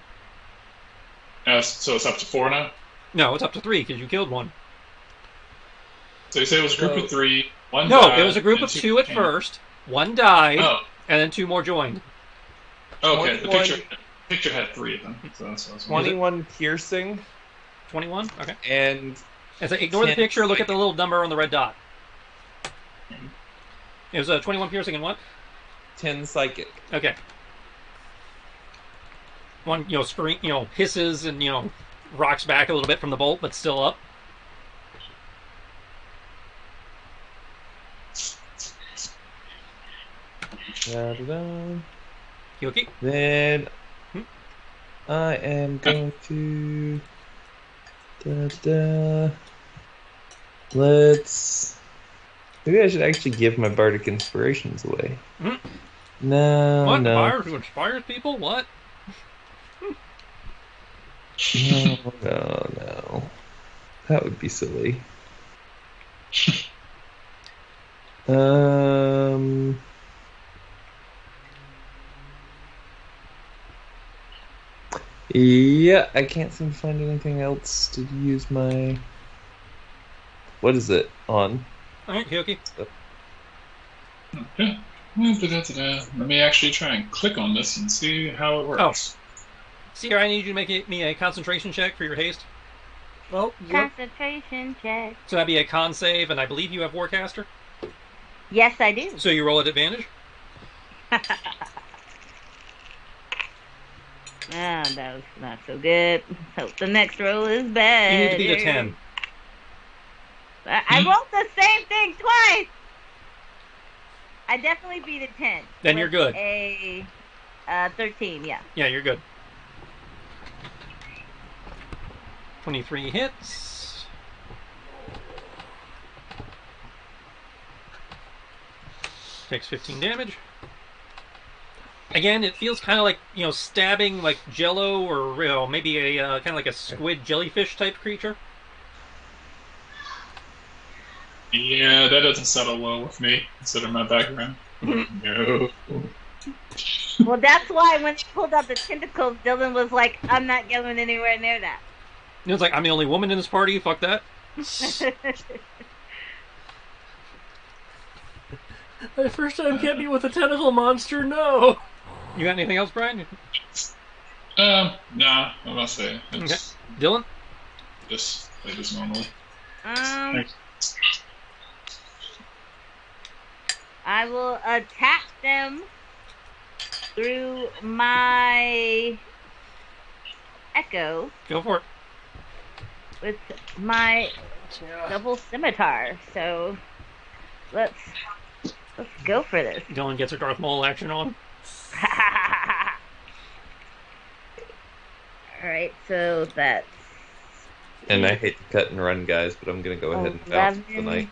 So it's up to 4 now? No, it's up to 3 because you killed one. So you said it was a group of 3, one No, died, it was a group and of 2 2 at came. first. One died, Oh, and then 2 more joined. okay. The 21. picture had 3 of them. So that's what I was 21 piercing 21? Okay. and And so ignore the 10 picture, look at the psychic. little number on the red dot. It was 21 piercing and what? 10 psychic. Okay. One, scream, hisses and, rocks back a little bit from the bolt, but still up. Da-da-da. Kyoki? Then Hmm? I am going to da-da. Let's maybe I should actually give my bardic inspirations away. Hmm? No, What? no, Fire who inspires people? What? no. That would be silly. Yeah, I can't seem to find anything else to use my. What is it on? Alright, Kyoki. Okay. Let me actually try and click on this and see how it works. Sierra, I need you to make me a concentration check for your haste. Oh, yep. Concentration check. So that'd be a con save, and I believe you have Warcaster. Yes, I do. So you roll at advantage. Ah, that was not so good. Hope the next roll is You bad. need to beat a 10. I rolled the same thing twice. I definitely beat a 10. Then you're good. A 13, yeah. Yeah, you're good. 23 hits. Takes 15 damage. Again, it feels kind of like, stabbing like jello or maybe a kind of like a squid jellyfish type creature. Yeah, that doesn't settle well with me, considering my background. No. Well, that's why when he pulled out the tentacles, Dylan was like, I'm not going anywhere near that. It's like, I'm the only woman in this party, fuck that. My first time get me with a tentacle monster, no! You got anything else, Brian? Nah, I'm not saying. Okay. Dylan? Just play this normally. I will attack them through my echo Go for it. with my double scimitar. So let's go for this. Dylan gets her Darth Maul action on. Alright, so that's... And I hate to cut and run, guys, but I'm gonna go ahead and bounce tonight.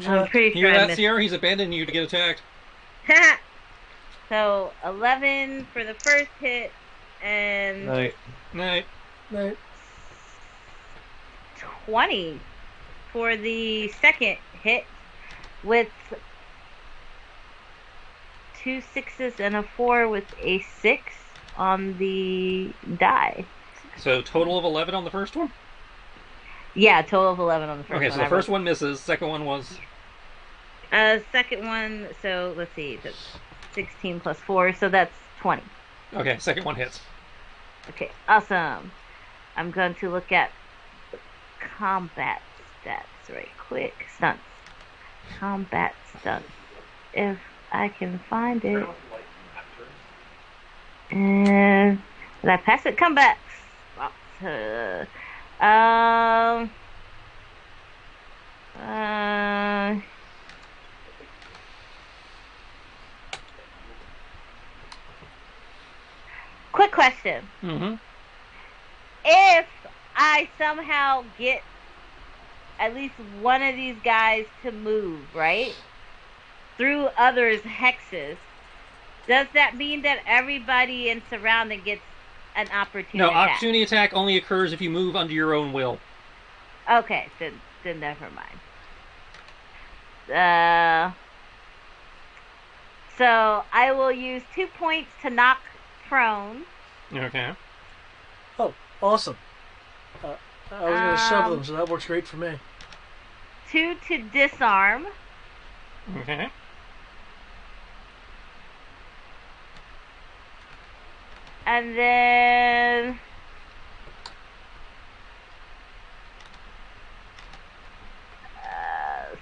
I'm pretty sure Hear I that, missed. Sierra? He's abandoning you to get attacked. So 11 for the first hit and Night. Night. 20 for the second hit with 2 6s and a 4 with a 6 on the die. So total of 11 on the first one? Yeah, total of 11 on the first one. Okay, so the first one misses. Second one was... Second one, so let's see, that's 16 plus 4, so that's 20. Okay, second one hits. Okay, awesome. I'm going to look at the combat stats right quick. Stunts. Combat stunts. If I can find it. And did I pass it? Comebacks. Quick question. Mm-hmm. If I somehow get at least one of these guys to move, right? Through others' hexes, does that mean that everybody in surrounding gets an opportunity No, attack? opportunity attack only occurs if you move under your own will. Okay, then never mind. So I will use 2 points to knock prone. Okay. Oh, awesome. I was going to shove them, so that works great for me. 2 to disarm. Okay. And then...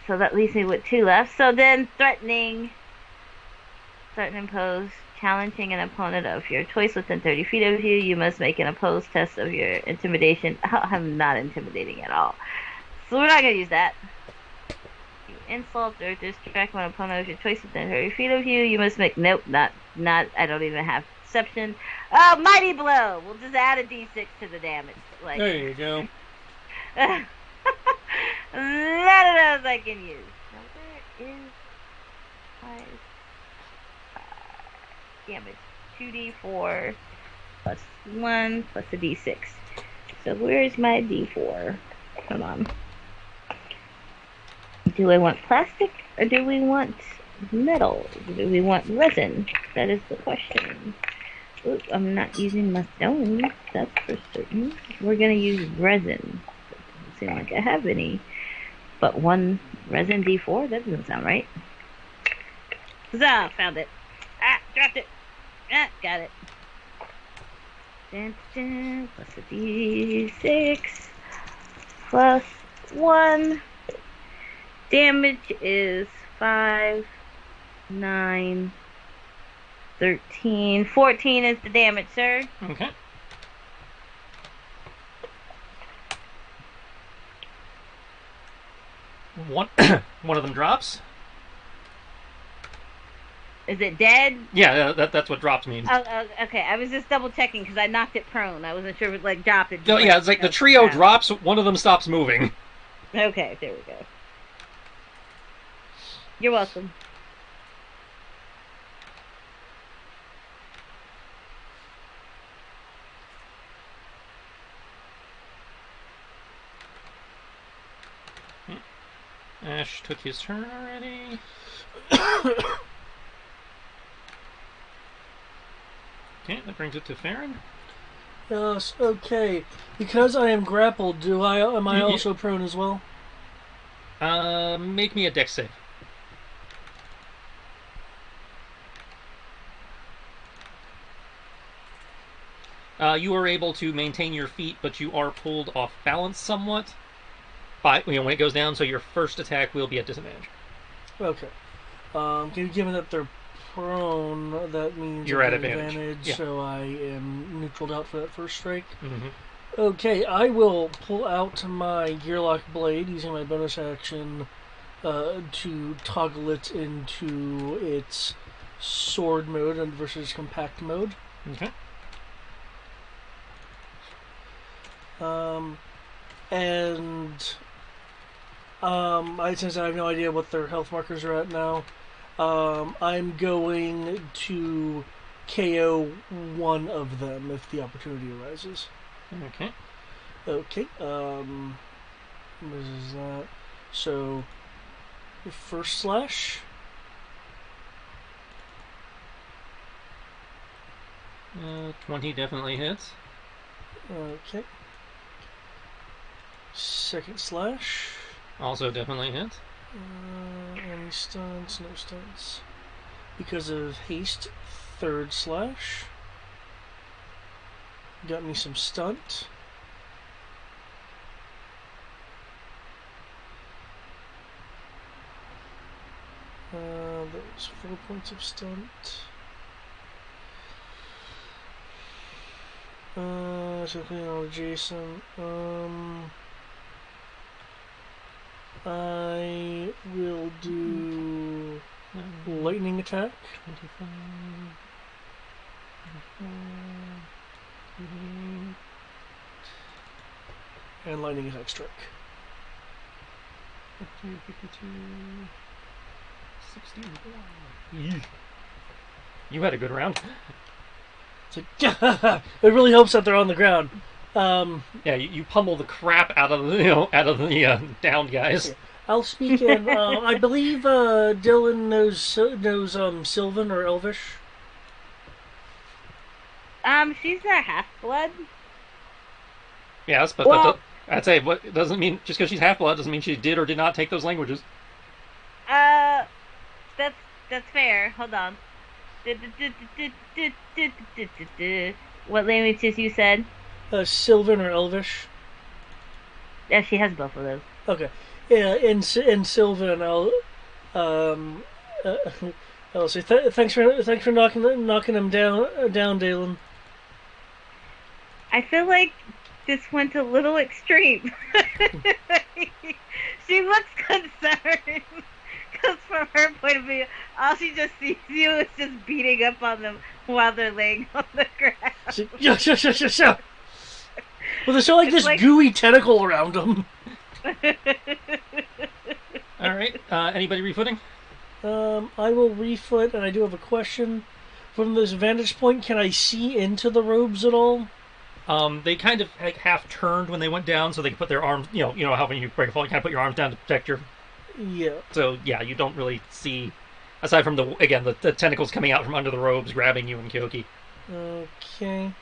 so that leaves me with 2 left. So then threaten impose, challenging an opponent of your choice within 30 feet of you. You must make an opposed test of your intimidation. I'm not intimidating at all. So we're not going to use that. You insult or distract one opponent of your choice within 30 feet of you. You must make... Nope, not... I don't even have deception. Mighty blow. We'll just add a d6 to the damage. Like, There you go. none of those I can use. Now where is my damage? 2d4 plus 1 plus a d6. So where's my d4? Hold on. Do I want plastic or do we want metal? Do we want resin? That is the question. Ooh, I'm not using my stones, that's for certain. We're gonna use resin. Doesn't seem like I have any. But 1 resin d4? That doesn't sound right. Huzzah! Found it. Ah! Dropped it! Ah! Got it. Dun, dun, plus a d6 plus 1. Damage is 5, 9, 13, 14 is the damage, sir. Okay. One one of them drops. Is it dead? Yeah, that's what drops means. Oh, okay. I was just double checking because I knocked it prone. I wasn't sure if it like dropped it. No, yeah, it's like the trio drops, one of them stops moving. Okay, there we go. You're welcome. Ash took his turn already. Okay, that brings it to Farron. Yes, okay. Because I am grappled, am I also prone as well? Make me a dex save. You are able to maintain your feet, but you are pulled off balance somewhat. By when it goes down, so your first attack will be at disadvantage. Okay. Given that they're prone, that means You're at advantage. Yeah. So I am neutraled out for that first strike. Mm-hmm. Okay, I will pull out my Gearlock Blade using my bonus action to toggle it into its sword mode versus compact mode. Okay. Since I have no idea what their health markers are at now, I'm going to KO one of them if the opportunity arises. Okay. Okay. What is that? So, first slash. 20 definitely hits. Okay. Second slash. Also definitely hits. Any stunts? No stunts. Because of haste, third slash. Got me some stunt. That was 4 points of stunt. Something on Jason. I will do lightning attack. 25. 24. And lightning attack strike. 52, 61. You had a good round. It's like, it really helps that they're on the ground. Yeah, you pummel the crap out of the downed guys. Yeah. I'll speak in. I believe Dylan knows Sylvan or Elvish. She's a half-blood. Yes, but I'd say what doesn't mean just because she's half-blood doesn't mean she did or did not take those languages. That's fair. Hold on. What languages you said? Sylvan or Elvish. Yeah, she has both of those. Okay. Yeah, in Sylvan, I'll say thanks for knocking him down, Dalen. I feel like this went a little extreme. She looks concerned. Because from her point of view, all she just sees you is just beating up on them while they're laying on the ground. Yeah. Well, there's still this gooey tentacle around them. All right. Anybody refooting? I will refoot, and I do have a question. From this vantage point, can I see into the robes at all? They kind of half turned when they went down, so they could put their arms. You know how when you break a fall, you kind of put your arms down to protect your. Yeah. So yeah, you don't really see, aside from the tentacles coming out from under the robes, grabbing you and Kyoki. Okay.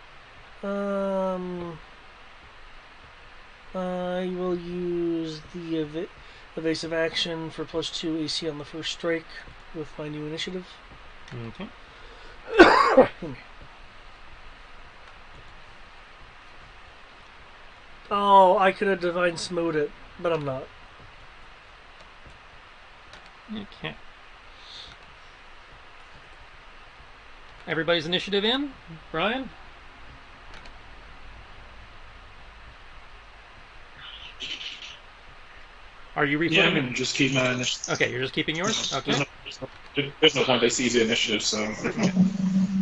I will use the evasive action for +2 AC on the first strike with my new initiative. Okay. Oh, I could have Divine Smote it, but I'm not. Okay. Everybody's initiative in? Brian? Are you Yeah, I'm refilling? gonna just keep my initiative. Okay, you're just keeping yours? Okay. There's no point. It's easy initiative, so.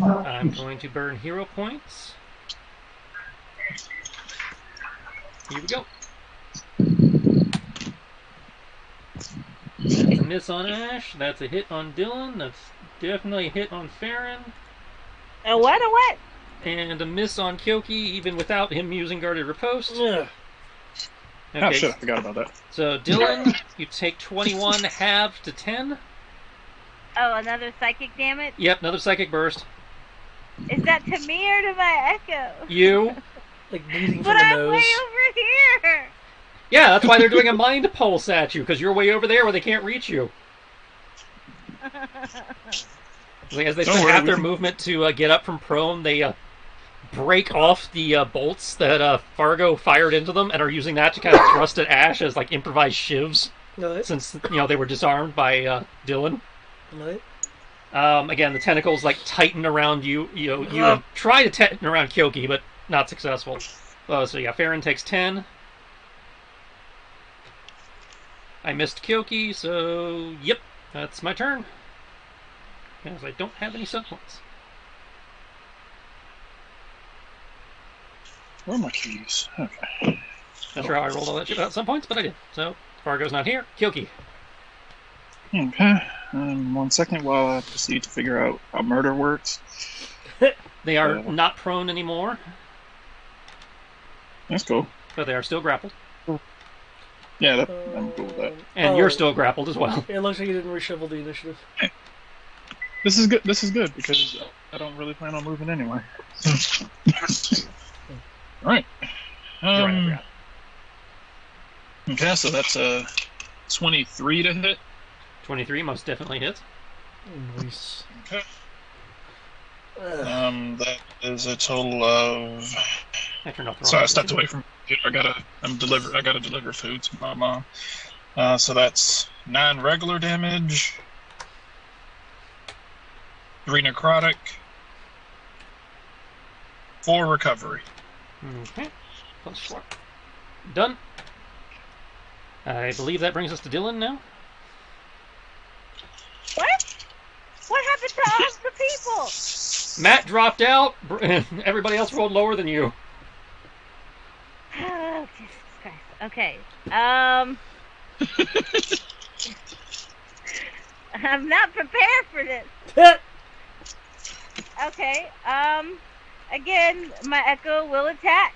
I'm going to burn hero points. Here we go. That's a miss on Ash. That's a hit on Dylan. That's definitely a hit on Farron. A what? A what? And a miss on Kyoki, even without him using guarded riposte. Yeah. Oh Okay, shit! I forgot about that. so Dylan, you take 21 halved to 10. Oh, another psychic damage? Yep, another psychic burst. Is that to me or to my echo? You. Like bleeding But from the I'm nose. way over here. Yeah, that's why they're doing a mind pulse at you, because you're way over there where they can't reach you. Like, as they Don't spend worry, half we their can- movement to get up from prone, they break off the bolts that Fargo fired into them and are using that to kind of thrust at Ash as like improvised shivs, Right. since they were disarmed by Dylan. Right. Again, the tentacles like tighten around you. You try to tighten around Kyoki, but not successful. So yeah, Farron takes 10. I missed Kyoki, so yep, that's my turn. Because I don't have any sub points. Where are my keys? Okay. Not sure how I rolled all that shit without sub points, but I did. So Fargo's not here. Kyoki. Okay. 1 second while I proceed to figure out how murder works. They are not prone anymore, That's cool. but they are still grappled. Yeah, I'm cool with that. And you're still grappled as well. It looks like you didn't reshuffle the initiative. This is good. This is good because I don't really plan on moving anyway. All right. You're right, I forgot. Okay, so that's 23 to hit. 23 most definitely hits. Nice. Okay. That is a total of. I turned off the wrong Sorry, I one. stepped away from. I gotta deliver food to my mom. So that's 9 regular damage, 3 necrotic, 4 recovery. Okay. Plus 4. Done. I believe that brings us to Dylan now. What? What happened to all the people? Matt dropped out. Everybody else rolled lower than you. Oh, Jesus Christ. Okay. I'm not prepared for this. Okay. Again, my echo will attack.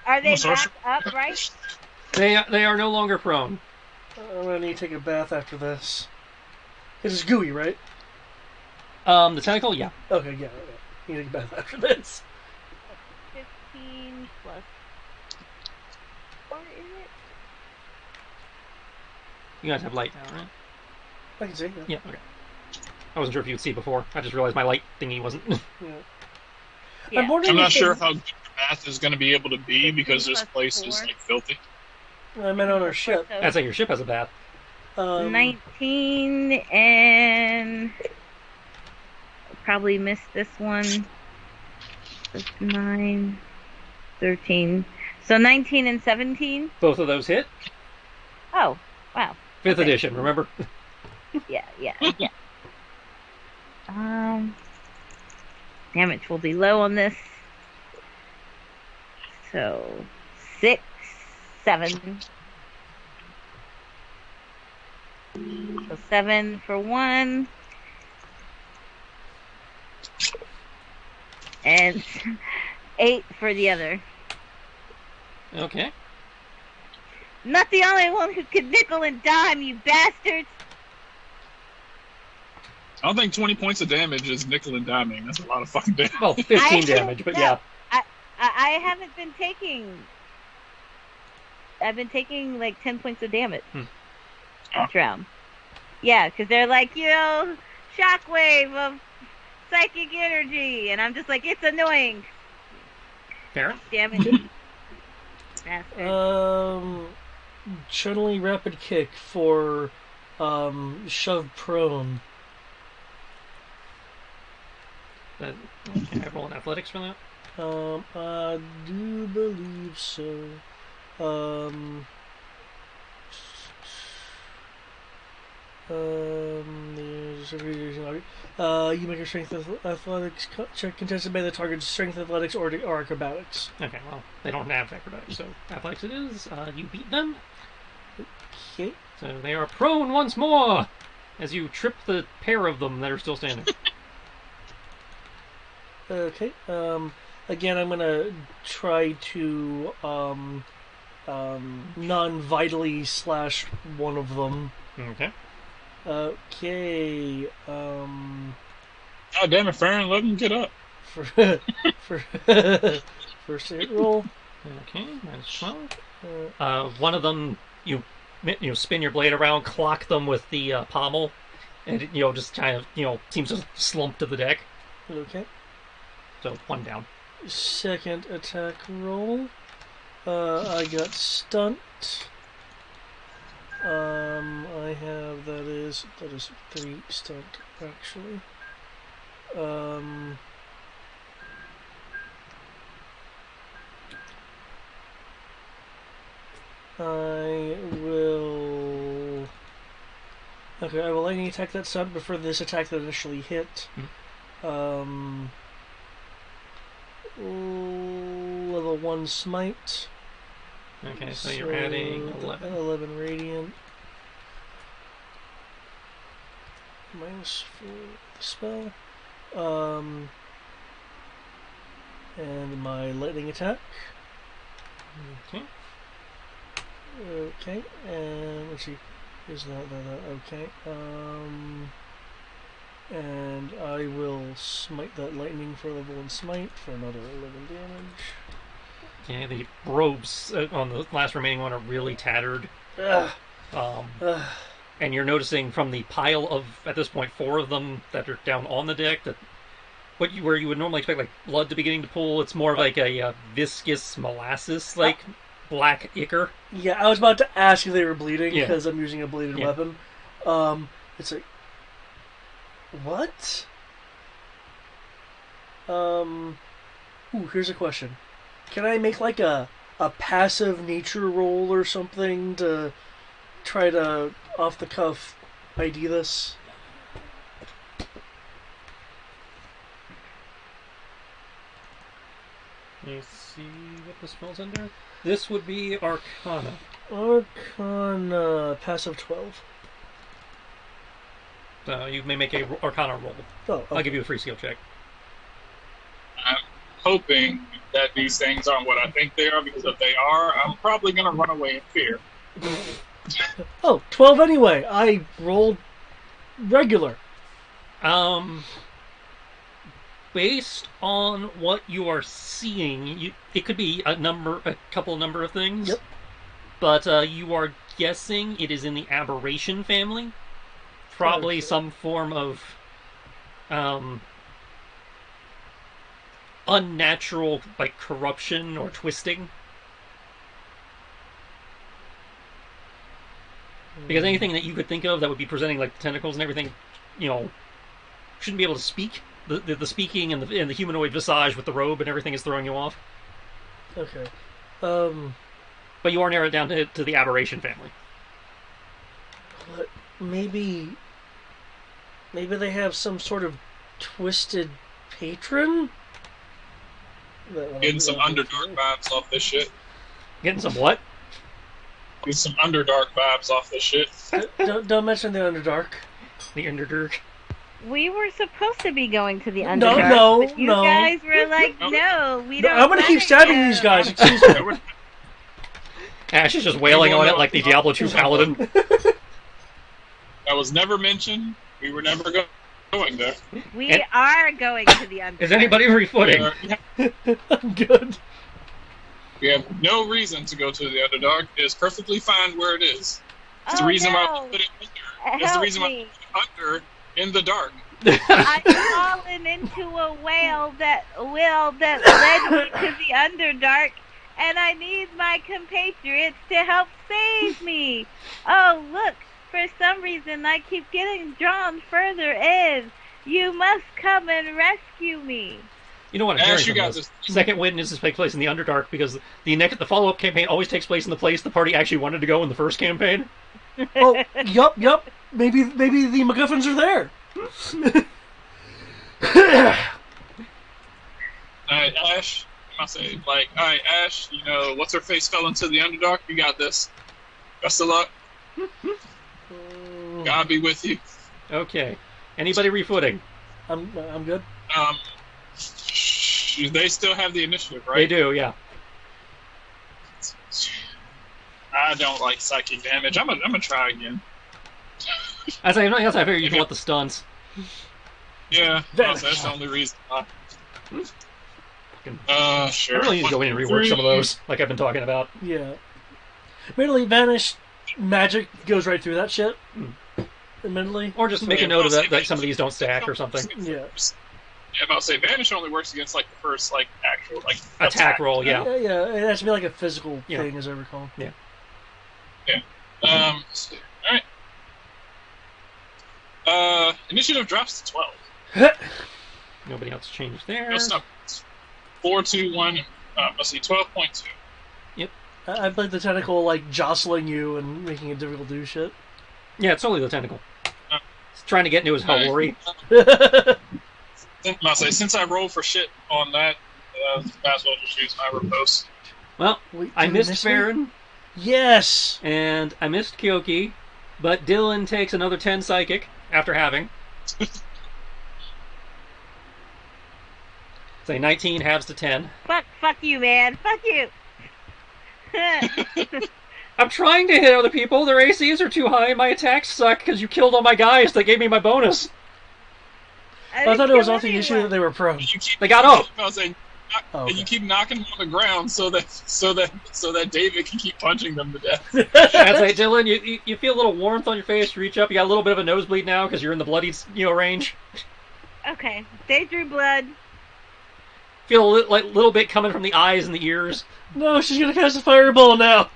Are they Sorcerer. back up, right? They are no longer prone. I'm gonna need to take a bath after this. It is gooey, right? The tentacle, yeah. Okay, yeah. Need to take a bath after this. 15 plus 4, is it? You guys have light now, right? I can see. Yeah. Yeah, okay. I wasn't sure if you could see before. I just realized my light thingy wasn't. Yeah. I'm wondering I'm not if sure it's- how good the math is going to be able to be because this 15 place plus is 4. like filthy. I meant on our ship. So That's like your ship has a bath. 19 and probably missed this one. That's 9, 13. So 19 and 17. Both of those hit. Oh, wow. 5th Okay. edition, remember? Yeah. Damage will be low on this. So 6, 7. So 7 for one. And 8 for the other. Okay. Not the only one who could nickel and dime, you bastards! I don't think 20 points of damage is nickel and diming. That's a lot of fucking damage. Well, 15 damage, but yeah. I haven't been taking. I've been taking like 10 points of damage each round. Yeah, because they're like, shockwave of psychic energy, and I'm just like, it's annoying. Farron? Damage. Bastard. Chun-Li rapid kick for shove prone. Okay, I roll an athletics for that. I do believe so. You make a strength athletics check contested by the target's strength athletics or acrobatics. Okay, well, they don't have acrobatics, so athletics it is. You beat them, Okay. so they are prone once more as you trip the pair of them that are still standing. Okay. Again, I'm gonna try to non-vitally slash one of them. Okay. Okay. God damn it, Farron, let him get up. For first hit roll. Okay, minus 12. One of them, you spin your blade around, clock them with the pommel, and it, just kind of, seems to slump to the deck. Okay. So, one down. Second attack roll. I got stunt. I have that is 3 stunt actually. I will. Okay, I will lightning attack that stunt before this attack that initially hit. Level 1 smite. Okay, so you're adding 11. 11 radiant. Minus 4 the spell. And my lightning attack. Okay. Okay, and let's see. Is that okay? And I will smite that lightning for level 1 smite for another 11 damage. Okay, the robes on the last remaining one are really tattered. And you're noticing from the pile of, at this point, 4 of them that are down on the deck, that where you would normally expect like blood to beginning to pool, it's more of like a viscous molasses, like black ichor. Yeah, I was about to ask if they were bleeding because I'm using a bladed weapon. It's like, what? Here's a question. Can I make like a passive nature roll or something to try to off the cuff ID this? Let me see what the spell's under. This would be Arcana. Arcana, passive 12. So you may make a Arcana roll. Oh, okay. I'll give you a free skill check. I'm hoping that these things aren't what I think they are, because if they are, I'm probably going to run away in fear. Oh, 12 anyway. I rolled regular. Based on what you are seeing, it could be a couple number of things. Yep. But you are guessing it is in the aberration family. Probably some form of unnatural, like, corruption or twisting. Because anything that you could think of that would be presenting like tentacles and everything, shouldn't be able to speak. The speaking and the humanoid visage with the robe and everything is throwing you off. Okay. But you are narrowed down to the aberration family. But maybe they have some sort of twisted patron? Getting some Underdark vibes off this shit. Getting some what? Getting some Underdark vibes off this shit. Don't mention the Underdark. The Underdark. We were supposed to be going to the Underdark. No, but you guys were like, no, we don't. I'm gonna keep stabbing these guys. Excuse me. Ash is just wailing on it like the Diablo 2 paladin. That was never mentioned. We were never going there. We are going to the Underdark. Is anybody refooting? I'm good. We have no reason to go to the Underdark. It is perfectly fine where it is. It's the reason why we put it under. It's the reason why we put it under in the dark. I've fallen into a whale that led me to the Underdark, and I need my compatriots to help save me. Oh, look, for some reason I keep getting drawn further in. You must come and rescue me. You know what? Ash, you got this. Second witnesses take place in the Underdark because the follow-up campaign always takes place in the place the party actually wanted to go in the first campaign. Oh, yup. Maybe the MacGuffins are there. Alright, Ash. I say, like, alright, Ash, you know, what's her face fell into the Underdark? You got this. Best of luck. God be with you. Okay. Anybody refooting? I'm good. They still have the initiative, right? They do, yeah. I don't like psychic damage. I'm gonna try again. As I figure you can let the stunts. Yeah, that's the only reason. Sure. I really need to go in and rework some of those, like I've been talking about. Yeah. Admittedly, Vanish magic goes right through that shit. Admittedly. Or just make a note of that, like some of these don't stack or something. Yeah. Yeah, but I'll say Vanish only works against like the first like actual like attack roll, yeah. Yeah, it has to be like a physical thing, as I recall. Yeah. Alright. Initiative drops to 12. Nobody else changed there. No stuff. 4, 2, 1. Let's see, 12.2. Yep. I played the tentacle like jostling you and making it difficult to do shit. Yeah, it's only the tentacle. It's trying to get into his Hellworry. I'll say, since I rolled for shit on that, might as well just use my riposte. Well, I missed Farron. Yes! And I missed Kyoki, but Dylan takes another 10 psychic after having. Say 19 halves to 10. Fuck you, man. Fuck you. I'm trying to hit other people. Their ACs are too high. My attacks suck because you killed all my guys that gave me my bonus. I thought it was also the issue that they were prone. They got up. And you keep knocking them on the ground so that David can keep punching them to death. I'd say, Dylan, you feel a little warmth on your face. You reach up. You got a little bit of a nosebleed now because you're in the bloody range. Okay, they drew blood. Feel a little bit coming from the eyes and the ears. No, she's gonna cast a fireball now.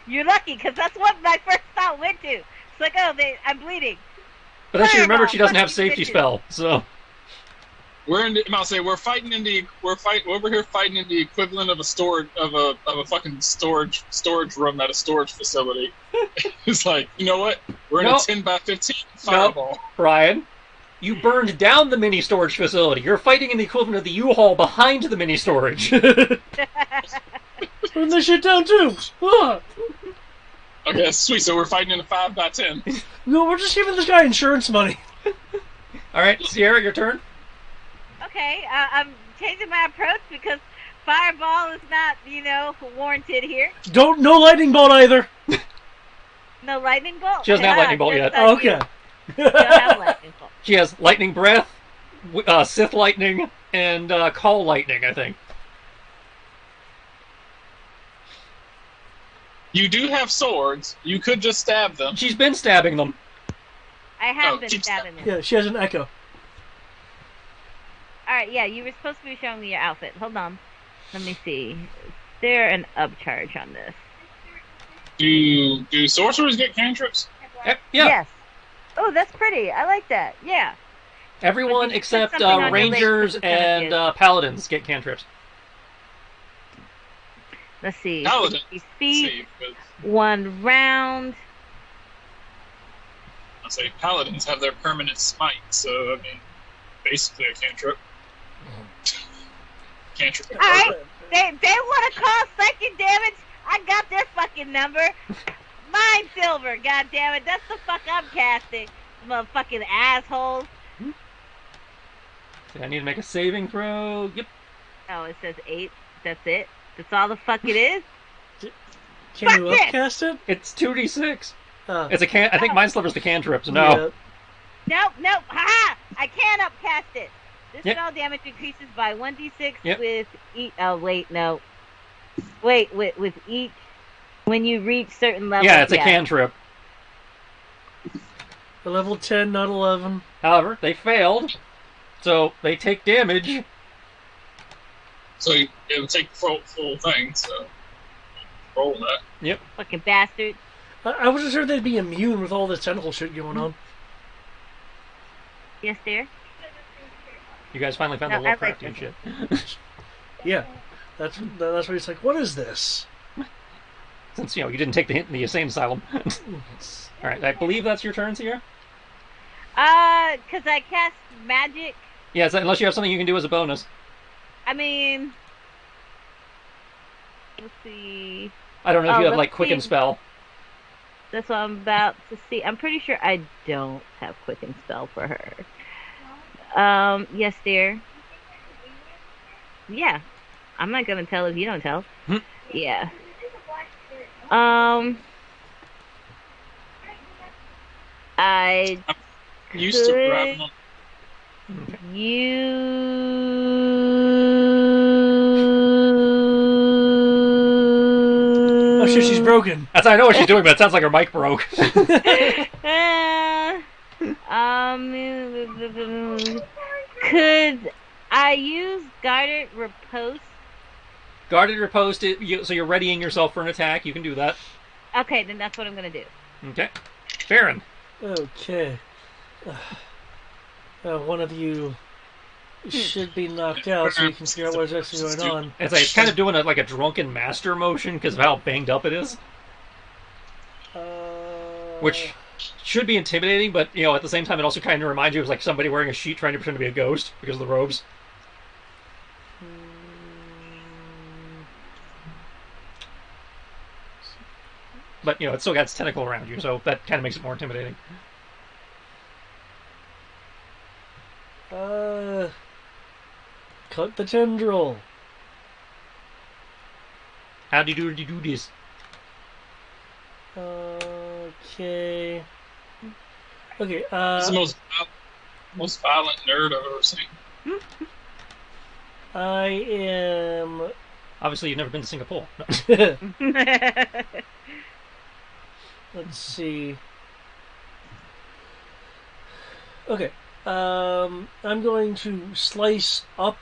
You're lucky, because that's what my first thought went to. It's like, oh, I'm bleeding. But then she remembered she doesn't have safety spell, so. We're fighting in the equivalent of a fucking storage room at a storage facility. It's like, you know what? We're in a 10 by 15 fireball. Nope. Brian, you burned down the mini storage facility. You're fighting in the equivalent of the U-Haul behind the mini storage. Burn this shit down too. Ah. Okay, sweet. So we're fighting in a 5 by 10. No, we're just giving this guy insurance money. All right, Sierra, your turn. Okay, I'm changing my approach because fireball is not, warranted here. No lightning bolt either. No lightning bolt? She doesn't have lightning bolt yet. Okay. You don't have lightning bolt. She has lightning breath, Sith lightning, and call lightning, I think. You do have swords. You could just stab them. She's been stabbing them. I have been stabbing them. Yeah, she has an echo. Alright, yeah, you were supposed to be showing me your outfit. Hold on. Let me see. Is there an upcharge on this? Do sorcerers get cantrips? Yeah. Yes. Oh, that's pretty. I like that. Yeah. Everyone except rangers and paladins get cantrips. Let's see. Paladins. 60 feet, 1 round. I'll say paladins have their permanent smite, so I mean, basically a cantrip. Cantrip. Alright, they want to call psychic damage. I got their fucking number. Mine silver, goddammit. That's the fuck I'm casting. Motherfucking assholes. I need to make a saving throw. Yep. Oh, it says 8. That's it? That's all the fuck it is? Can you upcast it? It's 2d6. It's a I think Mind Sliver's the cantrip, so no. Yeah. Nope. Ha! I can't upcast it. This spell damage increases by 1d6 with each. Oh, wait, no. Wait, with each. When you reach certain levels. Yeah, it's a cantrip. A level 10, not 11. However, they failed, so they take damage. So it would take the full thing, so roll that. Yep. Fucking bastard. I wasn't sure they'd be immune with all this tentacle shit going on. Yes, dear. You guys finally found No, the I little like crafty this. shit. Yeah, that's where he's like, "What is this?" Since, you didn't take the hint in the insane asylum. Alright, I believe that's your turn, Sierra? Because I cast magic. Yeah, unless you have something you can do as a bonus. I mean, let's see. I don't know if you have, let's like, Quicken see. Spell. That's what I'm about to see. I'm pretty sure I don't have Quicken Spell for her. Yes, dear. Yeah. I'm not gonna tell if you don't tell. Yeah. I I'm used to grabbing on. Oh shit, she's broken. I know what she's doing, but it sounds like her mic broke. Could I use guarded riposte? Guarded riposte, so you're readying yourself for an attack. You can do that. Okay, then that's what I'm gonna do. Okay. Farron. Okay. One of you should be knocked out, so you can figure out what's actually going on. It's kind of doing like a drunken master motion because of how banged up it is. Which should be intimidating, but at the same time, it also kind of reminds you of like somebody wearing a sheet trying to pretend to be a ghost because of the robes. But it's still got its tentacle around you, so that kind of makes it more intimidating. Cut the tendril. How do you do this? Okay. Okay. He's the most violent nerd I've ever seen. I am. Obviously, you've never been to Singapore. Let's see. Okay. I'm going to slice up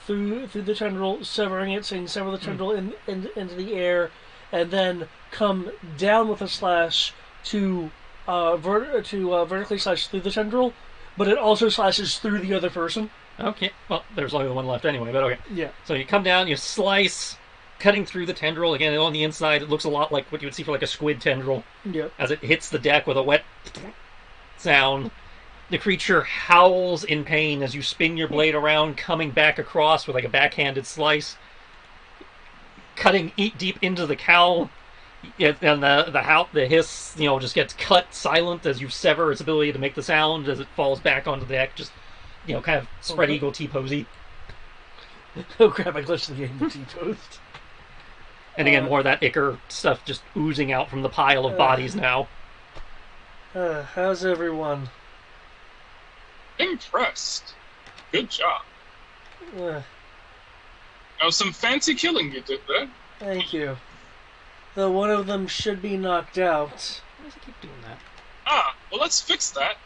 through the tendril, severing it, saying sever the tendril into the air, and then come down with a slash to vertically slash through the tendril, but it also slashes through the other person. Okay. Well, there's only one left anyway, but okay. Yeah. So you come down, you slice, cutting through the tendril. Again, on the inside, it looks a lot like what you would see for like a squid tendril. Yep. As it hits the deck with a wet sound. The creature howls in pain as you spin your blade around, coming back across with like a backhanded slice, cutting deep into the cowl, and the hiss, just gets cut silent as you sever its ability to make the sound as it falls back onto the deck, just kind of spread eagle T-posey. Oh crap! I glitched the game with T-posed. And again, more of that ichor stuff just oozing out from the pile of bodies now. How's everyone? Impressed. Good job. That was some fancy killing you did there. Thank you. Though one of them should be knocked out. Why does it keep doing that? Well, let's fix that.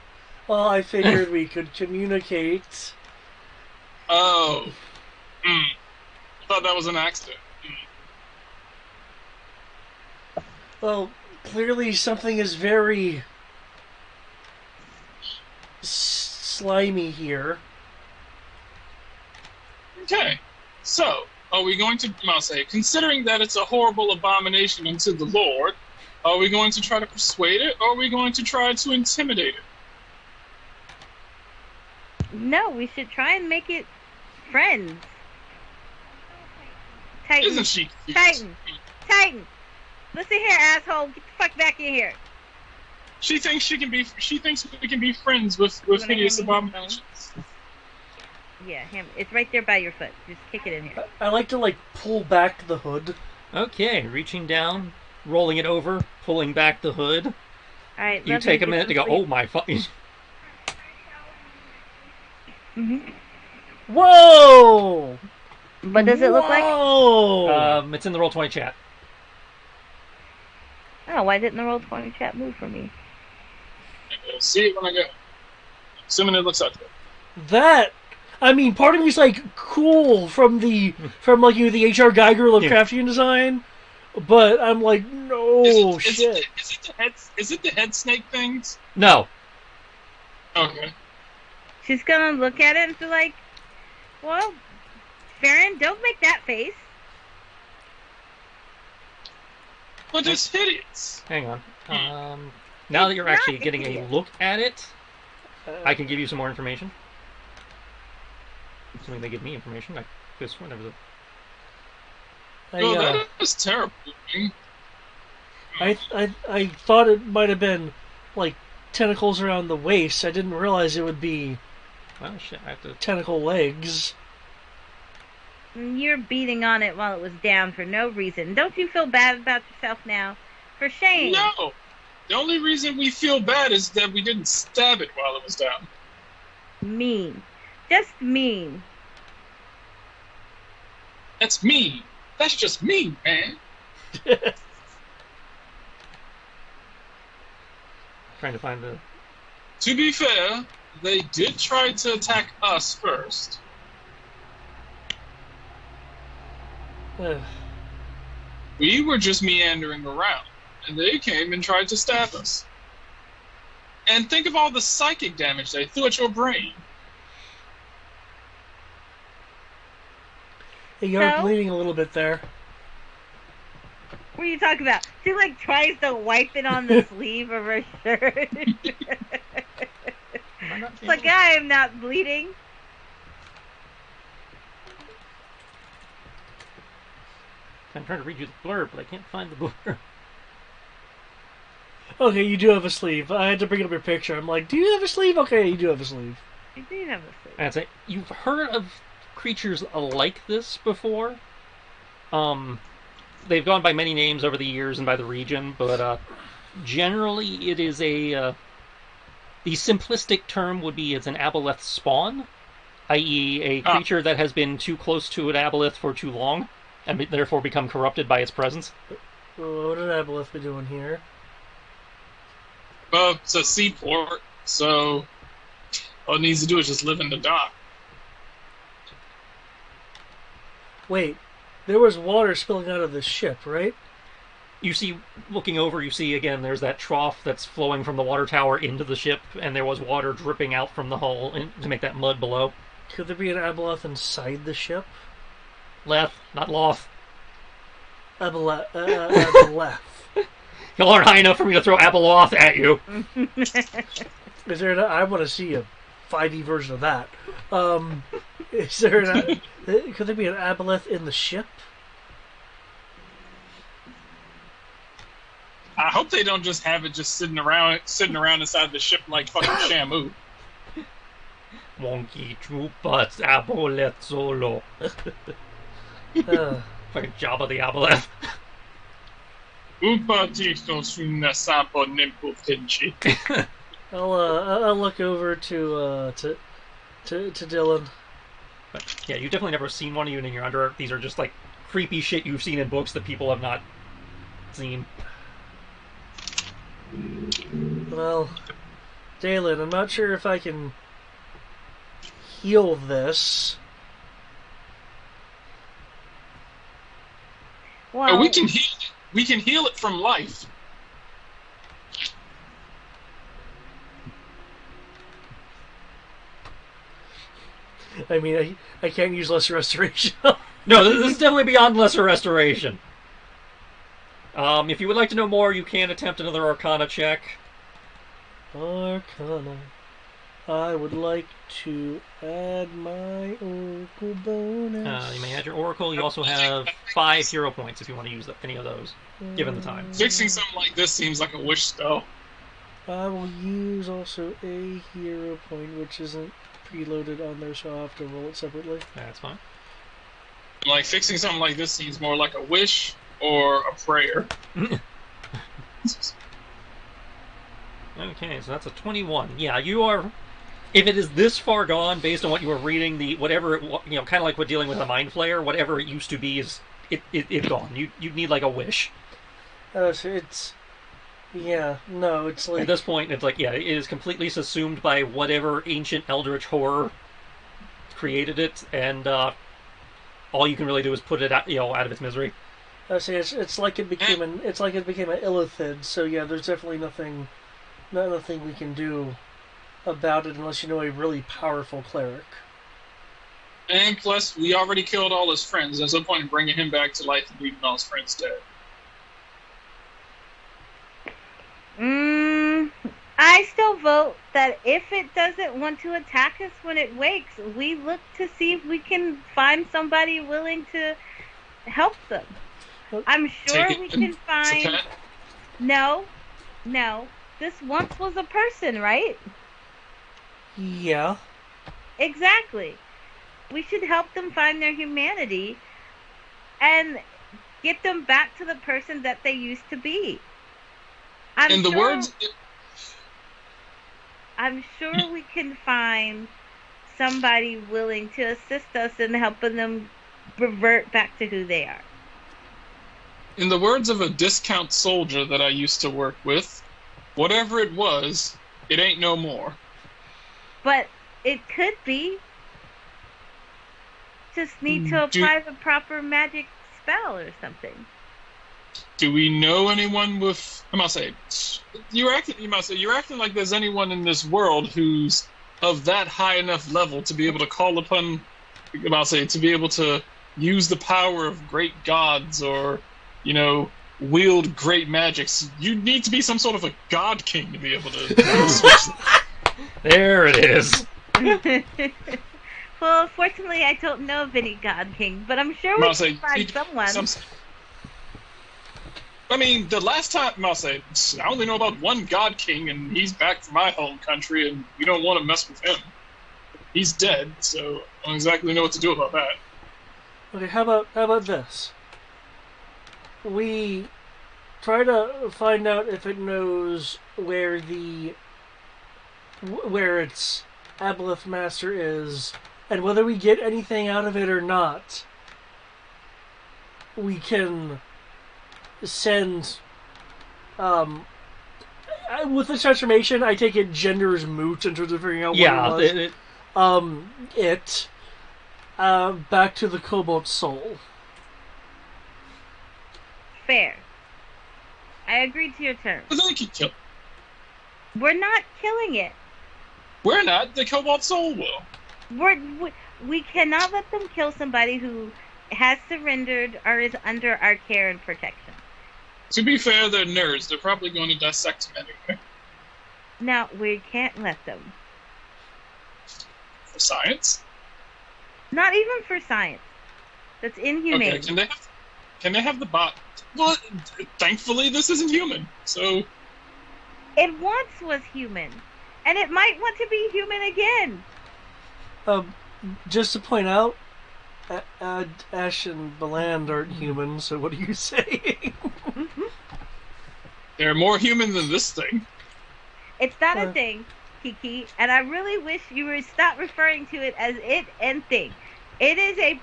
Well, I figured we could communicate. Oh. I thought that was an accident. Well, clearly something is very slimy here. Okay. So, are we going to, considering that it's a horrible abomination unto the Lord, are we going to try to persuade it, or are we going to try to intimidate it? No, we should try and make it friends. Titan. Isn't she cute? Titan. Listen here, asshole. Get the fuck back in here. She thinks we can be friends with hideous abominations. Yeah, him. It's right there by your foot. Just kick it in here. I like to pull back the hood. Okay, reaching down, rolling it over, pulling back the hood. All right. You take a minute to go, oh my fuck. Whoa! What does it look like? Whoa! It's in the Roll20 chat. Oh, why didn't the Roll20 chat move for me? I'll see it when I go. Assuming it looks like that. Part of me's cool from the H.R. Geiger Lovecraftian design, but I'm like, no shit. Is it the head snake things? No. Okay. She's gonna look at it and be like, well, Farron, don't make that face. But it's hideous. Hang on. Now that you're It's actually not getting a hideous. look at it, I can give you some more information. Assuming they give me information, I guess whatever. No, that is terrible. I thought it might have been like tentacles around the waist. I didn't realize it would be Well, shit, I have to. tentacle legs. You're beating on it while it was down for no reason. Don't you feel bad about yourself now? For shame. No. The only reason we feel bad is that we didn't stab it while it was down. Mean. Just mean. That's mean. That's just mean, man. Trying to find the. To be fair, they did try to attack us first. We were just meandering around, and they came and tried to stab us. And think of all the psychic damage they threw at your brain. You are So? bleeding a little bit there. What are you talking about? She like tries to wipe it on the sleeve of her shirt. Am I not It's like, I am not bleeding. I'm trying to read you the blurb, but I can't find the blurb. Okay, you do have a sleeve. I had to bring up your picture. I'm like, do you have a sleeve? Okay, you do have a sleeve. I do have a sleeve. That's it. You've heard of creatures like this before. They've gone by many names over the years and by the region, but generally it is a. The simplistic term would be it's an aboleth spawn, i.e., a creature that has been too close to an aboleth for too long, and therefore become corrupted by its presence. What did Aboleth be doing here? Well, it's a seaport, so all it needs to do is just live in the dock. Wait, there was water spilling out of the ship, right? You see, looking over, you see again, there's that trough that's flowing from the water tower into the ship, and there was water dripping out from the hull to make that mud below. Could there be an Aboleth inside the ship? Leth, not Loth. Aboleth. Y'all aren't high enough for me to throw Abeloth at you. Is there? I want to see a 5e version of that. Is there? Could there be an Aboleth in the ship? I hope they don't just have it just sitting around inside the ship like fucking Shamu. Monkey Troopas Aboleth Solo. Fucking Jabba the Aboleth. I'll look over to Dylan. But, yeah, you've definitely never seen one, even in your under. These are just like creepy shit you've seen in books that people have not seen. Well, Dalen, I'm not sure if I can heal this. Well, We can heal it. We can heal it from life. I mean, I can't use lesser restoration. No, this is definitely beyond lesser restoration. If you would like to know more, you can attempt another Arcana check. Arcana. I would like to add my Oracle bonus. You may add your Oracle. You also have 5 hero points if you want to use any of those, given the time. Fixing something like this seems like a wish spell. I will use also a hero point, which isn't preloaded on there, so I'll have to roll it separately. That's fine. Like fixing something like this seems more like a wish or a prayer. Okay, so that's a 21. Yeah, you are. If it is this far gone, based on what you were reading, whatever kind of like what dealing with a mind flayer, whatever it used to be is it's gone. You need like a wish. So it's it's like At this point, it's like it is completely subsumed by whatever ancient eldritch horror created it, and all you can really do is put it out of its misery. It's like it became an illithid. So yeah, there's definitely nothing we can do about it unless you know a really powerful cleric. And plus, we already killed all his friends. There's no point in bringing him back to life and leaving all his friends dead. I still vote that if it doesn't want to attack us when it wakes, we look to see if we can find somebody willing to help them. I'm sure we can find... No. This once was a person, right? Yeah. Exactly. We should help them find their humanity and get them back to the person that they used to be. I'm sure we can find somebody willing to assist us in helping them revert back to who they are. In the words of a discount soldier that I used to work with, whatever it was, it ain't no more. But it could be. Just need to apply the proper magic spell or something. Do we know anyone with... you're acting like there's anyone in this world who's of that high enough level to be able to call upon... to be able to use the power of great gods or, wield great magics. You need to be some sort of a god king to be able to switch. There it is. Well, fortunately, I don't know of any god king, but I'm sure we can find someone. The last time, I only know about one god king, and he's back from my home country, and we don't want to mess with him. He's dead, so I don't exactly know what to do about that. Okay, how about this? We try to find out if it knows where its Aboleth Master is, and whether we get anything out of it or not, we can send... with the transformation, I take it gender's moot in terms of figuring out what it was. Back to the Cobalt Soul. Fair. I agree to your terms. But they can kill. We're not killing it. We're not. The Cobalt Soul will. We cannot let them kill somebody who has surrendered or is under our care and protection. To be fair, they're nerds. They're probably going to dissect him anyway. No, we can't let them. For science? Not even for science. That's inhumane. Okay, can they have the bot? Well, thankfully this isn't human, so... It once was human. And it might want to be human again. Just to point out, Ash and Beland aren't human, so what are you saying? They're more human than this thing. It's not a thing, Kiki, and I really wish you would stop referring to it as it and thing. It is a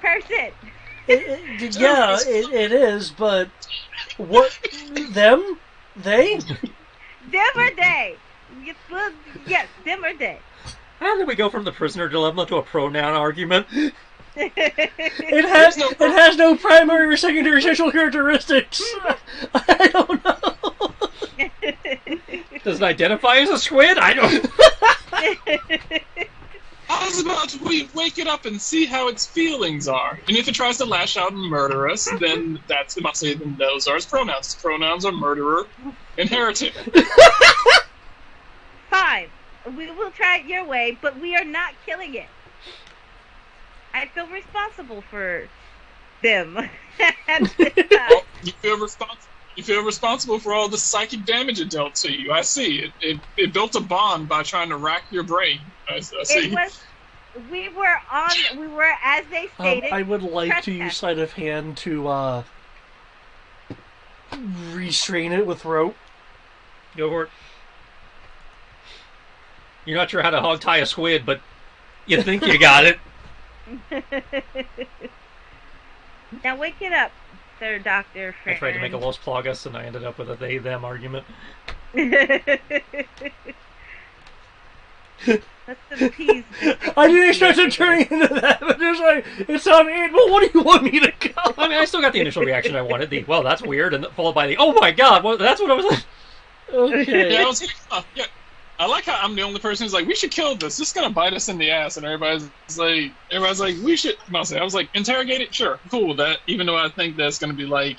person. It is, but what? Them? They? Them or they? Yes, them or they. How did we go from the prisoner dilemma to a pronoun argument? It has no primary or secondary sexual characteristics. I don't know. Does it identify as a squid? I don't. I was about to wake it up and see how its feelings are. And if it tries to lash out and murder us, then then those are its pronouns. Its pronouns are murderer and heretic. Fine. We will try it your way, but we are not killing it. I feel responsible for them. Well, you feel responsible for all the psychic damage it dealt to you. I see. It built a bond by trying to rack your brain. I see. We were, as they stated... I would like to use sleight of hand to restrain it with rope. Go for it. You're not sure how to hog tie a squid, but you think you got it. Now wake it up, Sir Dr. Friend. I tried to make a Los Plagas, and I ended up with a they-them argument. That's the peas. I didn't expect to turn into that, but it's on me. Well, what do you want me to go? I mean, I still got the initial reaction I wanted. Well, that's weird, and followed by the, oh my god, that's what I was like. Okay. Yeah, I was like, I like how I'm the only person who's like, we should kill this. This is gonna bite us in the ass, and everybody's like, we should. I was like, interrogate it, sure, cool with that. Even though I think that's gonna be like,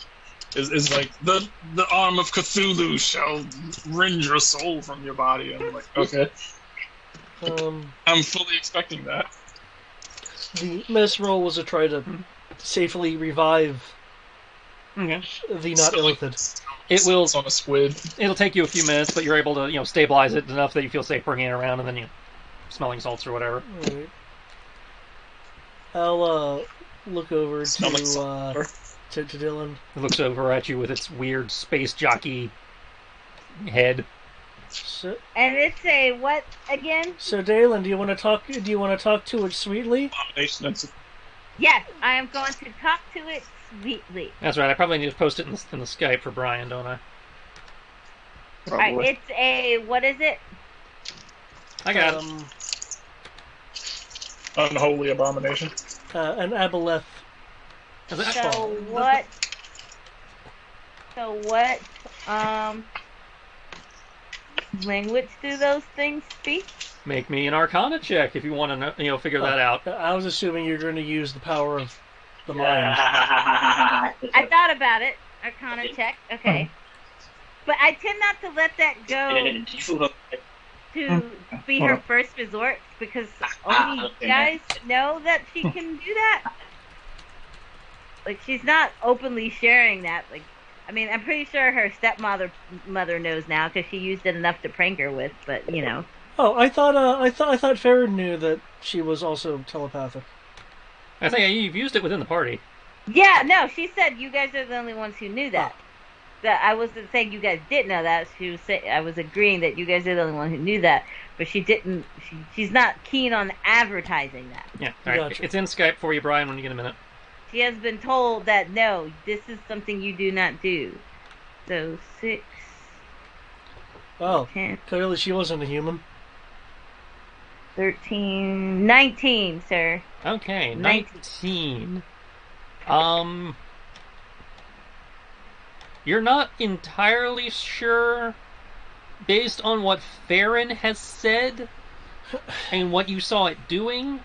is like the arm of Cthulhu shall rend your soul from your body. I'm like, okay, I'm fully expecting that. The mess roll was to try to safely revive Okay. the not illithid. It will. It's on a squid. It'll take you a few minutes, but you're able to, stabilize it enough that you feel safe bringing it around, and then smelling salts or whatever. Right. I'll look over Smell like to Dylan. It looks over at you with its weird space jockey head. So, And it's a what again? so Dylan, do you want to talk? Do you want to talk to it sweetly? Abomination. That's Yes, I am going to talk to it sweetly. That's right. I probably need to post it in the Skype for Brian, don't I? probably. Alright, it's a what is it? I got it. Unholy abomination. An aboleth. Is it- So what? Language do those things speak? Make me an Arcana check if you want to, figure that out. I was assuming you're going to use the power of the mind. I thought about it. Arcana check. Okay. But I tend not to let that go to be her first resort because only you guys know that she can do that. Like, she's not openly sharing that. Like, I mean, I'm pretty sure her stepmother knows now because she used it enough to prank her with. But Oh, I thought Farron knew that she was also telepathic. I think you've used it within the party. Yeah, no, she said you guys are the only ones who knew that. That I wasn't saying you guys didn't know that. She was I was agreeing that you guys are the only one who knew that, but she didn't. She's not keen on advertising that. Yeah, all right. Gotcha. It's in Skype for you, Brian, when you get a minute. She has been told that no, this is something you do not do. So 6, Oh, 10, clearly she wasn't a human. 13, 19, sir. Okay, 19. 19. You're not entirely sure, based on what Farron has said and what you saw it doing.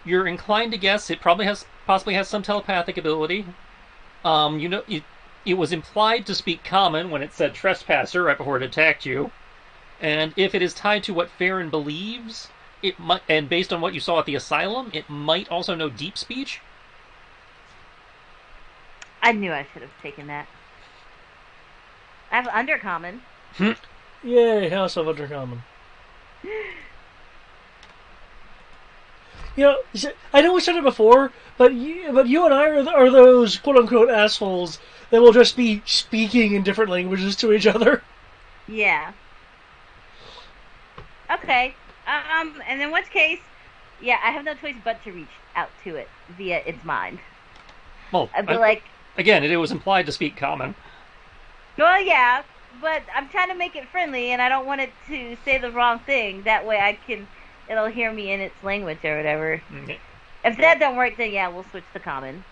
You're inclined to guess it possibly has some telepathic ability. It was implied to speak common when it said trespasser right before it attacked you. And if it is tied to what Farron believes, it might, and based on what you saw at the asylum, it might also know deep speech. I knew I should have taken that. I have undercommon. Yay, House of Undercommon. I know we said it before, but you and I are those quote-unquote assholes that will just be speaking in different languages to each other. Yeah. Okay. And in which case, yeah, I have no choice but to reach out to it via its mind. Well, I'd be like, again, it was implied to speak common. well, yeah, but I'm trying to make it friendly, and I don't want it to say the wrong thing. That way it'll hear me in its language or whatever. Okay. If that don't work, then yeah, we'll switch to common.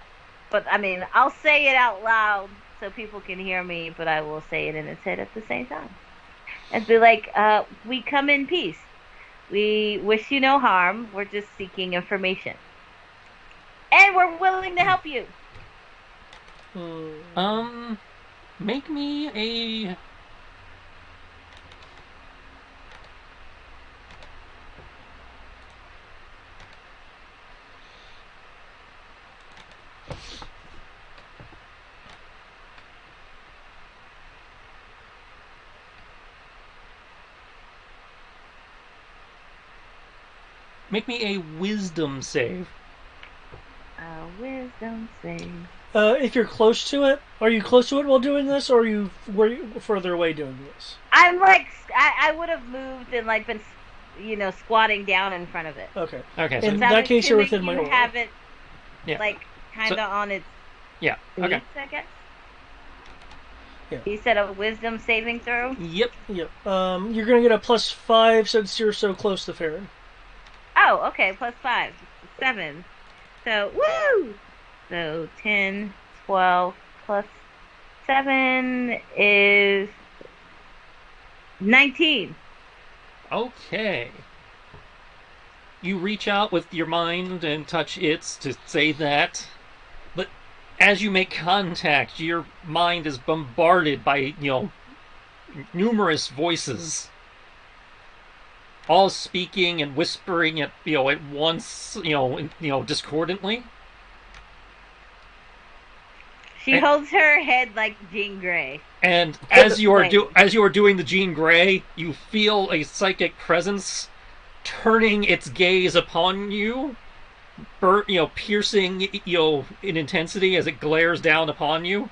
But, I mean, I'll say it out loud so people can hear me, but I will say it in its head at the same time. And be like, we come in peace. We wish you no harm. We're just seeking information. And we're willing to help you. Make me a... Make me a wisdom save. Wisdom save. If you're close to it, are you close to it while doing this, or were you further away doing this? I'm like, I would have moved and like been, squatting down in front of it. Okay. Okay, so In that case, you're within my you order. have it, yeah. like, kind of on its Yeah, okay. feet, I guess. Yeah. You said a wisdom saving throw? Yep. Yep. You're gonna get a +5 since you're so close to Farron. Oh, okay, +5. 7. So, woo! So, 10, 12, plus 7 is 19. Okay. You reach out with your mind and touch its to say that, but as you make contact, your mind is bombarded by, numerous voices, all speaking and whispering at once, discordantly. She holds her head like Jean Grey. And as you are doing the Jean Grey, you feel a psychic presence turning its gaze upon you, piercing, in intensity as it glares down upon you.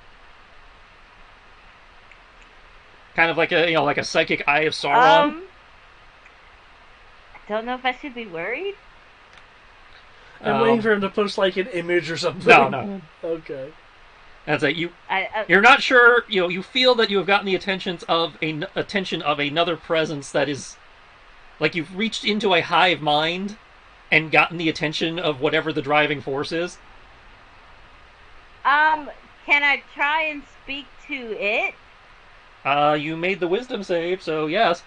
Kind of like a psychic eye of Sauron. I don't know if I should be worried. I'm waiting for him to post like an image or something. No. Okay. That's like you're not sure. You feel that you have gotten the attention of another presence that is, like, you've reached into a hive mind and gotten the attention of whatever the driving force is. Can I try and speak to it? You made the wisdom save, so yes.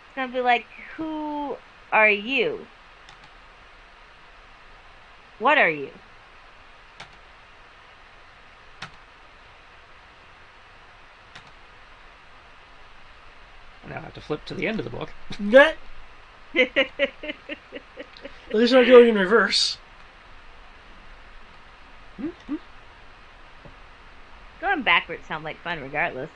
It's gonna be like, who are you? What are you? Now I have to flip to the end of the book. At least I'm going in reverse. Going backwards sounds like fun regardless.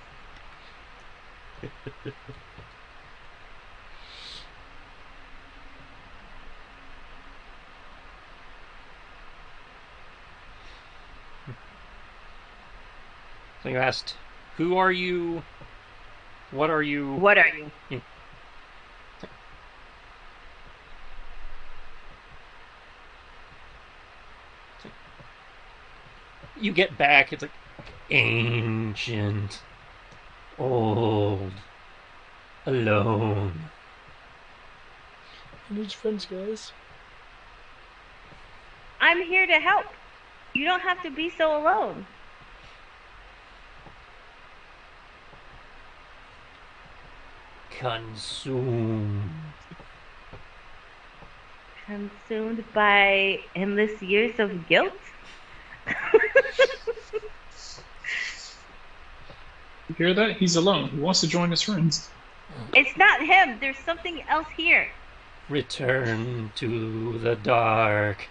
So you asked, who are you? What are you? What are you? You get back, it's like ancient, old, alone. He needs friends, guys. I'm here to help. You don't have to be so alone. Consumed. Consumed by endless years of guilt? You hear that? He's alone. He wants to join his friends. It's not him. There's something else here. Return to the dark.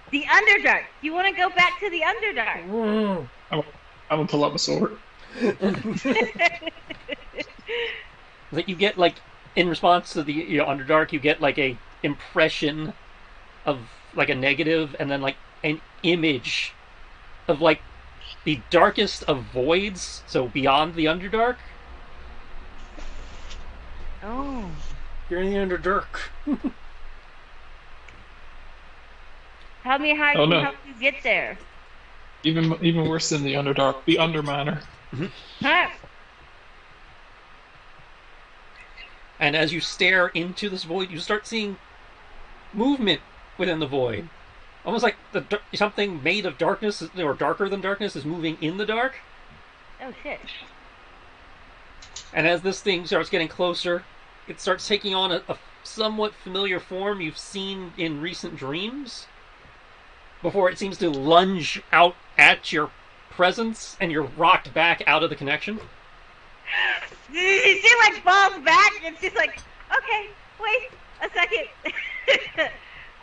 The Underdark. You want to go back to the Underdark? I'm gonna pull out my sword. That you get, like, in response to the Underdark, you get like a impression of like a negative, and then like an image of like the darkest of voids, so beyond the Underdark. Oh. You're in the Underdark. Tell me how I Oh, can no. help you get there. Even worse than the Underdark, the Underminer. Huh? And as you stare into this void, you start seeing movement within the void. Almost like something made of darkness, or darker than darkness, is moving in the dark. Oh shit. And as this thing starts getting closer, it starts taking on a somewhat familiar form you've seen in recent dreams, before it seems to lunge out at your presence, and you're rocked back out of the connection. She like falls back and she's like, okay, wait a second.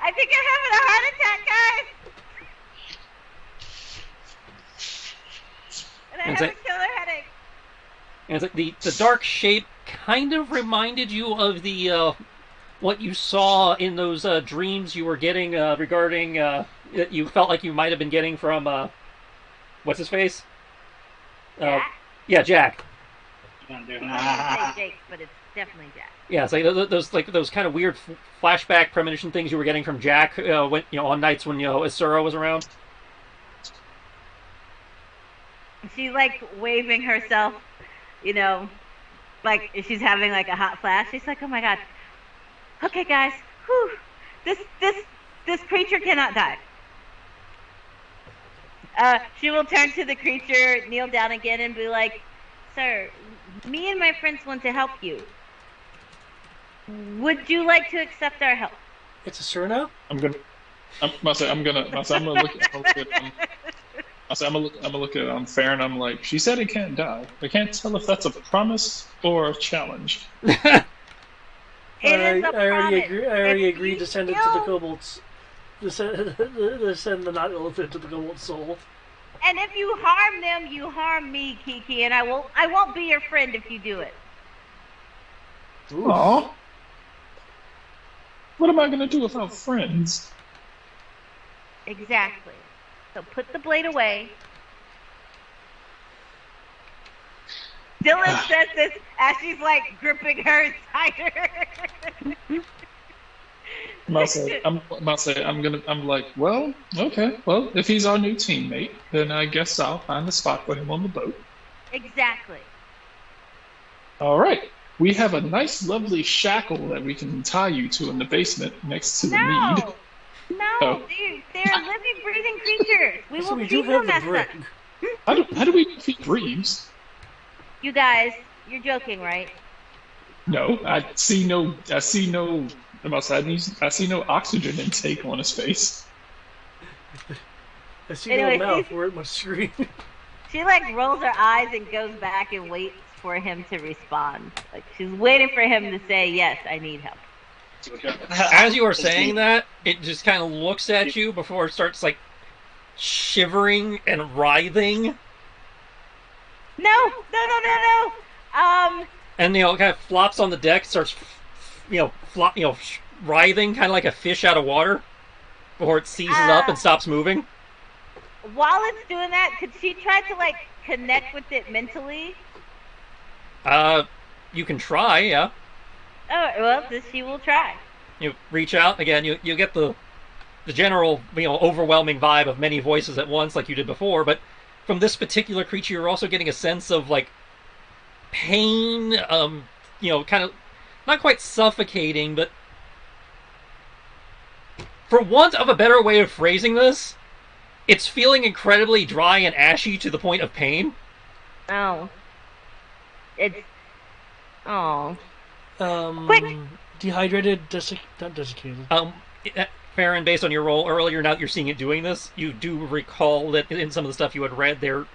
I think I'm having a heart attack, guys. And I And have it's a killer headache. And it's like the dark shape kind of reminded you of the what you saw in those dreams you were getting regarding you felt like you might have been getting from what's his face? Jack? Yeah, Jack. I didn't say Jake, but it's definitely Jack. Yeah, it's like those kind of weird flashback premonition things you were getting from Jack when on nights when Asura was around. She's like waving herself, like she's having like a hot flash. She's like, oh my god. Okay, guys, whew, this creature cannot die. She will turn to the creature, kneel down again, and be like, Sir, me and my friends want to help you. Would you like to accept our help? It's a sir now? I'm gonna look at I'm gonna look at Fair, and I'm like, she said it can't die. I can't tell if that's a promise or a challenge. It is a I already promise. agreed If to send it you to the kill- kobolds. To send the not elephant to the kobold soul. And if you harm them, you harm me, Kiki, and I won't be your friend if you do it. Aw. What am I gonna do without friends? Exactly. So put the blade away. Dylan says this as she's like gripping hers tighter. I'm like, well, okay, well, if he's our new teammate, then I guess I'll find a spot for him on the boat. Exactly. All right. We have a nice, lovely shackle that we can tie you to in the basement next to the mead. No, Oh. they're living, breathing creatures. We So will we do feed have them the as brick. such. How do we defeat Reeves? You guys, you're joking, right? No, I see no oxygen intake on his face. I see Anyway, no mouth where it must scream. She like rolls her eyes and goes back and waits for him to respond. Like she's waiting for him to say, "Yes, I need help." As you are saying that, it just kind of looks at you before it starts like shivering and writhing, No. and kind of flops on the deck, starts writhing, kind of like a fish out of water, before it seizes up and stops moving. While it's doing that, could she try to like connect with it mentally? You can try, yeah. Oh well, she will try. You reach out again. You get the general overwhelming vibe of many voices at once, like you did before. But from this particular creature, you're also getting a sense of like pain. Kind of not quite suffocating, but for want of a better way of phrasing this, it's feeling incredibly dry and ashy to the point of pain. Oh. It's. Oh. Quick! Dehydrated, not desiccated. Farron, based on your role earlier, now that you're seeing it doing this, you do recall that in some of the stuff you had read there,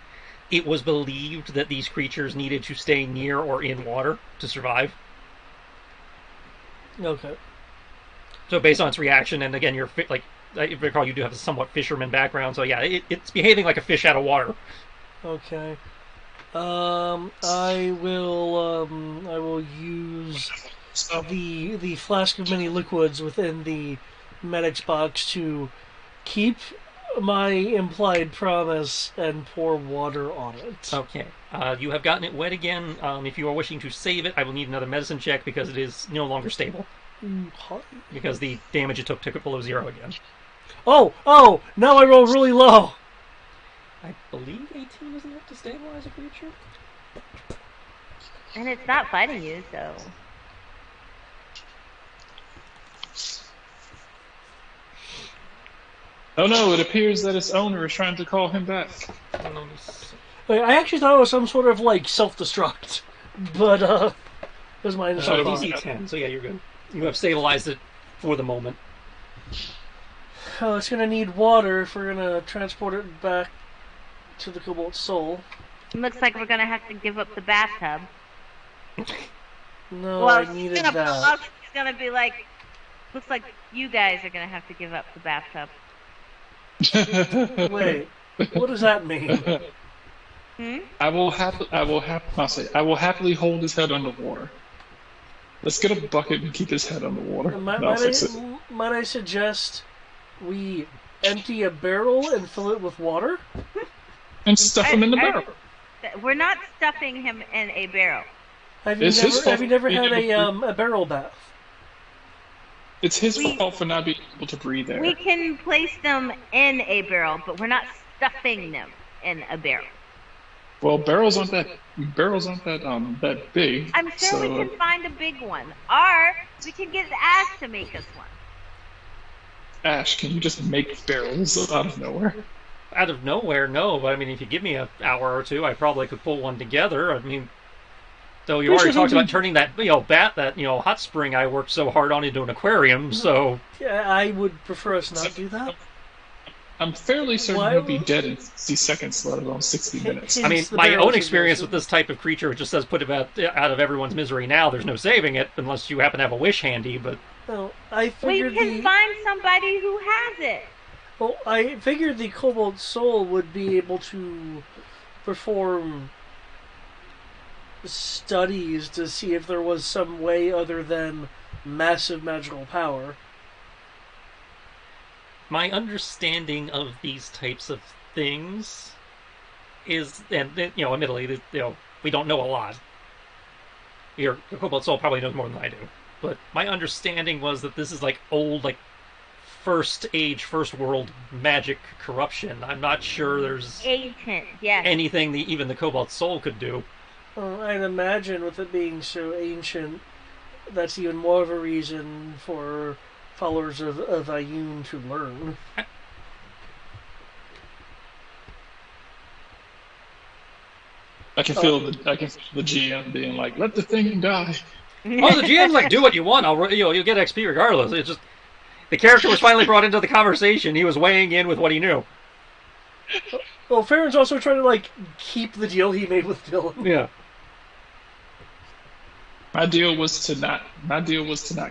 it was believed that these creatures needed to stay near or in water to survive. Okay. So based on its reaction, and again, I recall you do have a somewhat fisherman background, so yeah, it's behaving like a fish out of water. Okay. I will use the flask of many liquids within the medic's box to keep my implied promise and pour water on it. Okay. You have gotten it wet again. If you are wishing to save it, I will need another medicine check because it is no longer stable. Because the damage it took it below 0 again. Oh! Now I roll really low! I believe 18 is enough to stabilize a creature. And it's not fighting you, so. Oh no, it appears that its owner is trying to call him back. Wait, I actually thought it was some sort of like self-destruct, but it was my initial So thought. DC 10, so yeah, you're good. You have stabilized it for the moment. Oh, it's gonna need water if we're gonna transport it back to the Cobalt Soul. Looks like we're gonna have to give up the bathtub. No, Well, I needed she's gonna pull that. up, she's gonna be like, looks like you guys are gonna have to give up the bathtub. Wait, what does that mean? I will happily hold his head underwater. Let's get a bucket and keep his head underwater. I'll fix it. Might I suggest we empty a barrel and fill it with water? And stuff him in the barrel. We're not stuffing him in a barrel. Have you never had a barrel bath? It's his fault for not being able to breathe air. We can place them in a barrel, but we're not stuffing them in a barrel. Well, barrels aren't that big. I'm sure we can find a big one, or we can get Ash to make us one. Ash, can you just make barrels out of nowhere? out of nowhere, no. But I mean, if you give me an hour or two, I probably could pull one together. I mean, though you already talked about turning that hot spring I worked so hard on into an aquarium. So Yeah, I would prefer us not do that. I'm fairly certain he'll be dead in 60 seconds, let alone 60 minutes. I mean, my own experience with this type of creature, it just says put it out of everyone's misery now. There's no saving it unless you happen to have a wish handy. But No, I We figured can find somebody who has it. Well, I figured the Cobalt Soul would be able to perform studies to see if there was some way other than massive magical power. my understanding of these types of things is, and admittedly, we don't know a lot. Your Cobalt Soul probably knows more than I do, but my understanding was that this is like old, like first age, first world magic corruption. I'm not sure there's Ancient, yes. anything even the Cobalt Soul could do. I'd imagine with it being so ancient, that's even more of a reason for followers of Ayun to learn. I can feel the GM being like, "Let the thing die." Oh, the GM's like, do what you want. You'll get XP regardless. It's just the character was finally brought into the conversation. He was weighing in with what he knew. Well, Farron's also trying to keep the deal he made with Dylan. Yeah. My deal was to not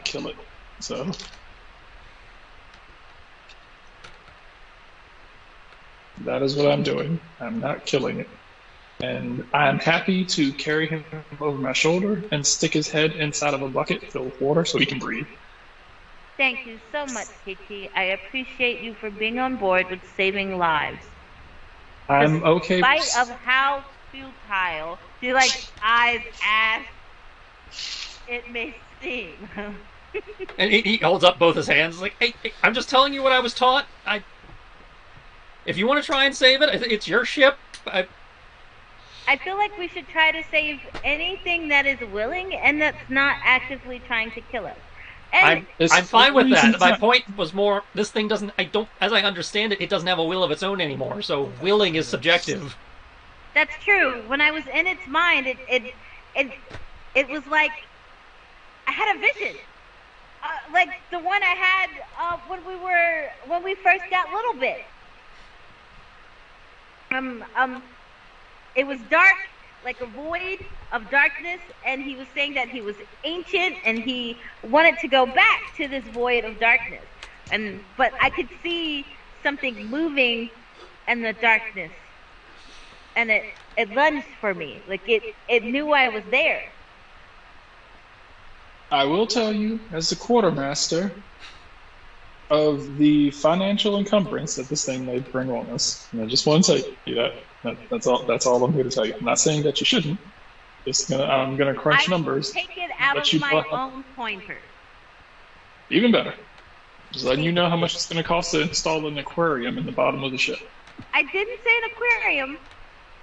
kill it. So that is what I'm doing. I'm not killing it. And I'm happy to carry him over my shoulder and stick his head inside of a bucket filled with water so he can breathe. Thank you so much, Kiki. I appreciate you for being on board with saving lives. I'm okay. In spite of how futile, you eyes, ass, it may seem. And he holds up both his hands like, hey, I'm just telling you what I was taught. If you want to try and save it, it's your ship. I feel like we should try to save anything that is willing and that's not actively trying to kill us. And I'm fine with that. My point was more, this thing doesn't, as I understand it, it doesn't have a will of its own anymore, so willing is subjective. That's true. When I was in its mind, it was like I had a vision. Like the one I had when we first got Little Bit. It was dark, like a void of darkness, and he was saying that he was ancient and he wanted to go back to this void of darkness. But I could see something moving in the darkness, and it lunged for me, like it knew I was there. I will tell you, as the quartermaster, of the financial encumbrance that this thing may bring on us. And I just want to tell you that. That's all I'm here to tell you. I'm not saying that you shouldn't. I'm gonna crunch numbers. Take it out of my own pointer. Even better. Just letting you know how much it's gonna cost to install an aquarium in the bottom of the ship. I didn't say an aquarium.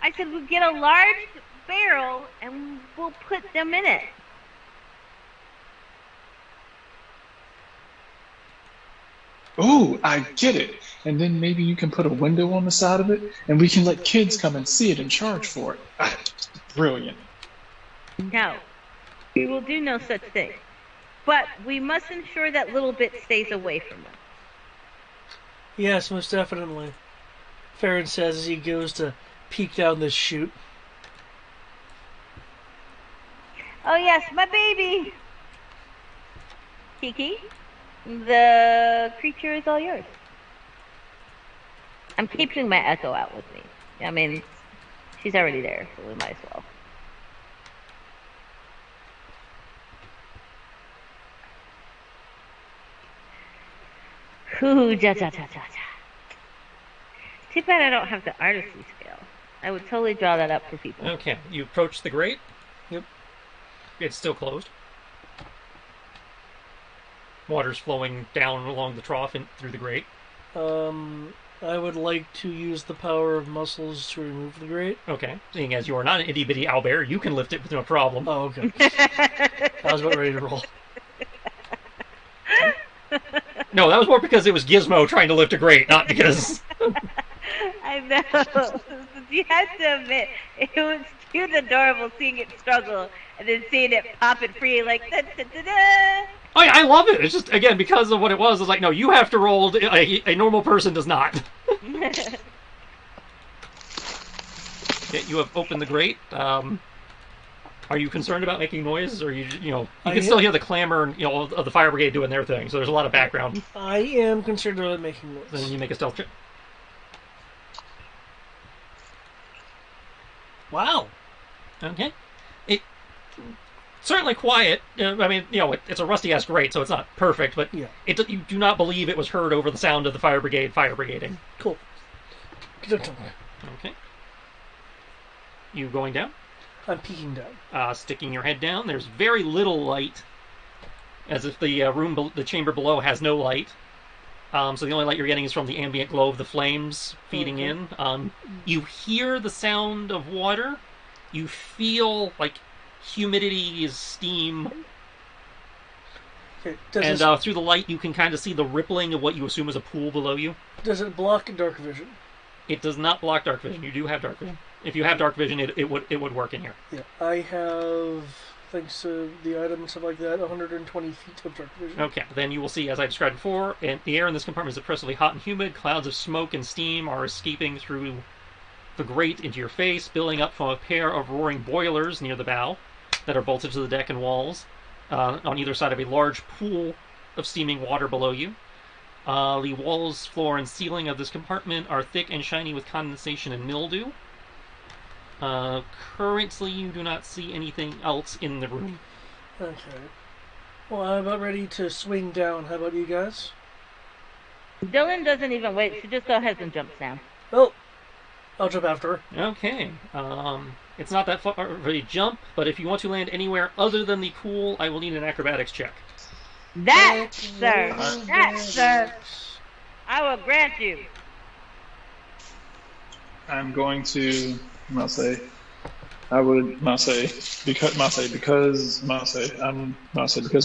I said we'll get a large barrel and we'll put them in it. Oh, I get it. And then maybe you can put a window on the side of it, and we can let kids come and see it and charge for it. Brilliant. No, we will do no such thing. But we must ensure that Little Bit stays away from us. Yes, most definitely. Farron says as he goes to peek down this chute. Oh yes, my baby! Kiki, the creature is all yours. I'm keeping my Echo out with me. I mean, she's already there, so we might as well. Ooh, ja ja ja ja ja. Too bad I don't have the artistry scale. I would totally draw that up for people. Okay, you approach the grate. Yep. It's still closed. Water's flowing down along the trough and through the grate. I would like to use the power of muscles to remove the grate. Okay. Seeing as you are not an itty bitty owlbear, you can lift it with no problem. Oh, okay. I was about ready to roll. No, that was more because it was Gizmo trying to lift a grate, not because... I No, you have to admit, it was cute and adorable seeing it struggle and then seeing it pop it free like da da da da. Oh yeah, I love it. It's just, again, because of what it was, it's like, no, you have to roll. A normal person does not. Okay, you have opened the grate. Are you concerned about making noise, or you can still hear the clamor, of the fire brigade doing their thing? So there's a lot of background. I am concerned about making noise. Then you make a stealth check. Wow. Okay. It certainly quiet. I mean, it's a rusty ass grate, so it's not perfect, but Yeah. you do not believe it was heard over the sound of the fire brigading. Cool. Okay. You going down? I'm peeking down. Sticking your head down. There's very little light, as if the the chamber below has no light. So the only light you're getting is from the ambient glow of the flames feeding in. You hear the sound of water. You feel like humidity is steam. Okay. And through the light, you can kind of see the rippling of what you assume is a pool below you. Does it block dark vision? It does not block dark vision. You do have dark vision. If you have dark vision, it would work in here. Yeah. I have, thanks to the item and stuff like that, 120 feet of dark vision. Okay, then you will see, as I described before, the air in this compartment is oppressively hot and humid. Clouds of smoke and steam are escaping through the grate into your face, building up from a pair of roaring boilers near the bow that are bolted to the deck and walls, on either side of a large pool of steaming water below you. The walls, floor, and ceiling of this compartment are thick and shiny with condensation and mildew. Currently, you do not see anything else in the room. Okay. Well, I'm about ready to swing down. How about you guys? Dylan doesn't even wait. She just goes ahead and jumps down. Oh, I'll jump after her. Okay. It's not that far of a jump, but if you want to land anywhere other than the pool, I will need an acrobatics check. That, sir, I will grant you. I'm going to because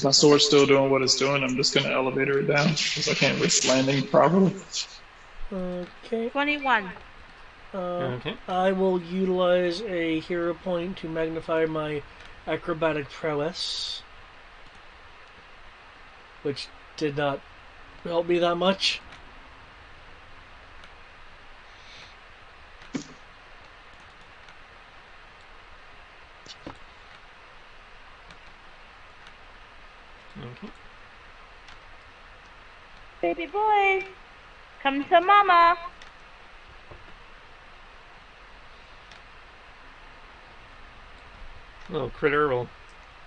my sword's still doing what it's doing. I'm just gonna elevator it down because I can't risk landing properly. Okay. 21. Okay. I will utilize a hero point to magnify my acrobatic prowess, which did not help me that much. Okay. Baby boy, come to mama. Little critter will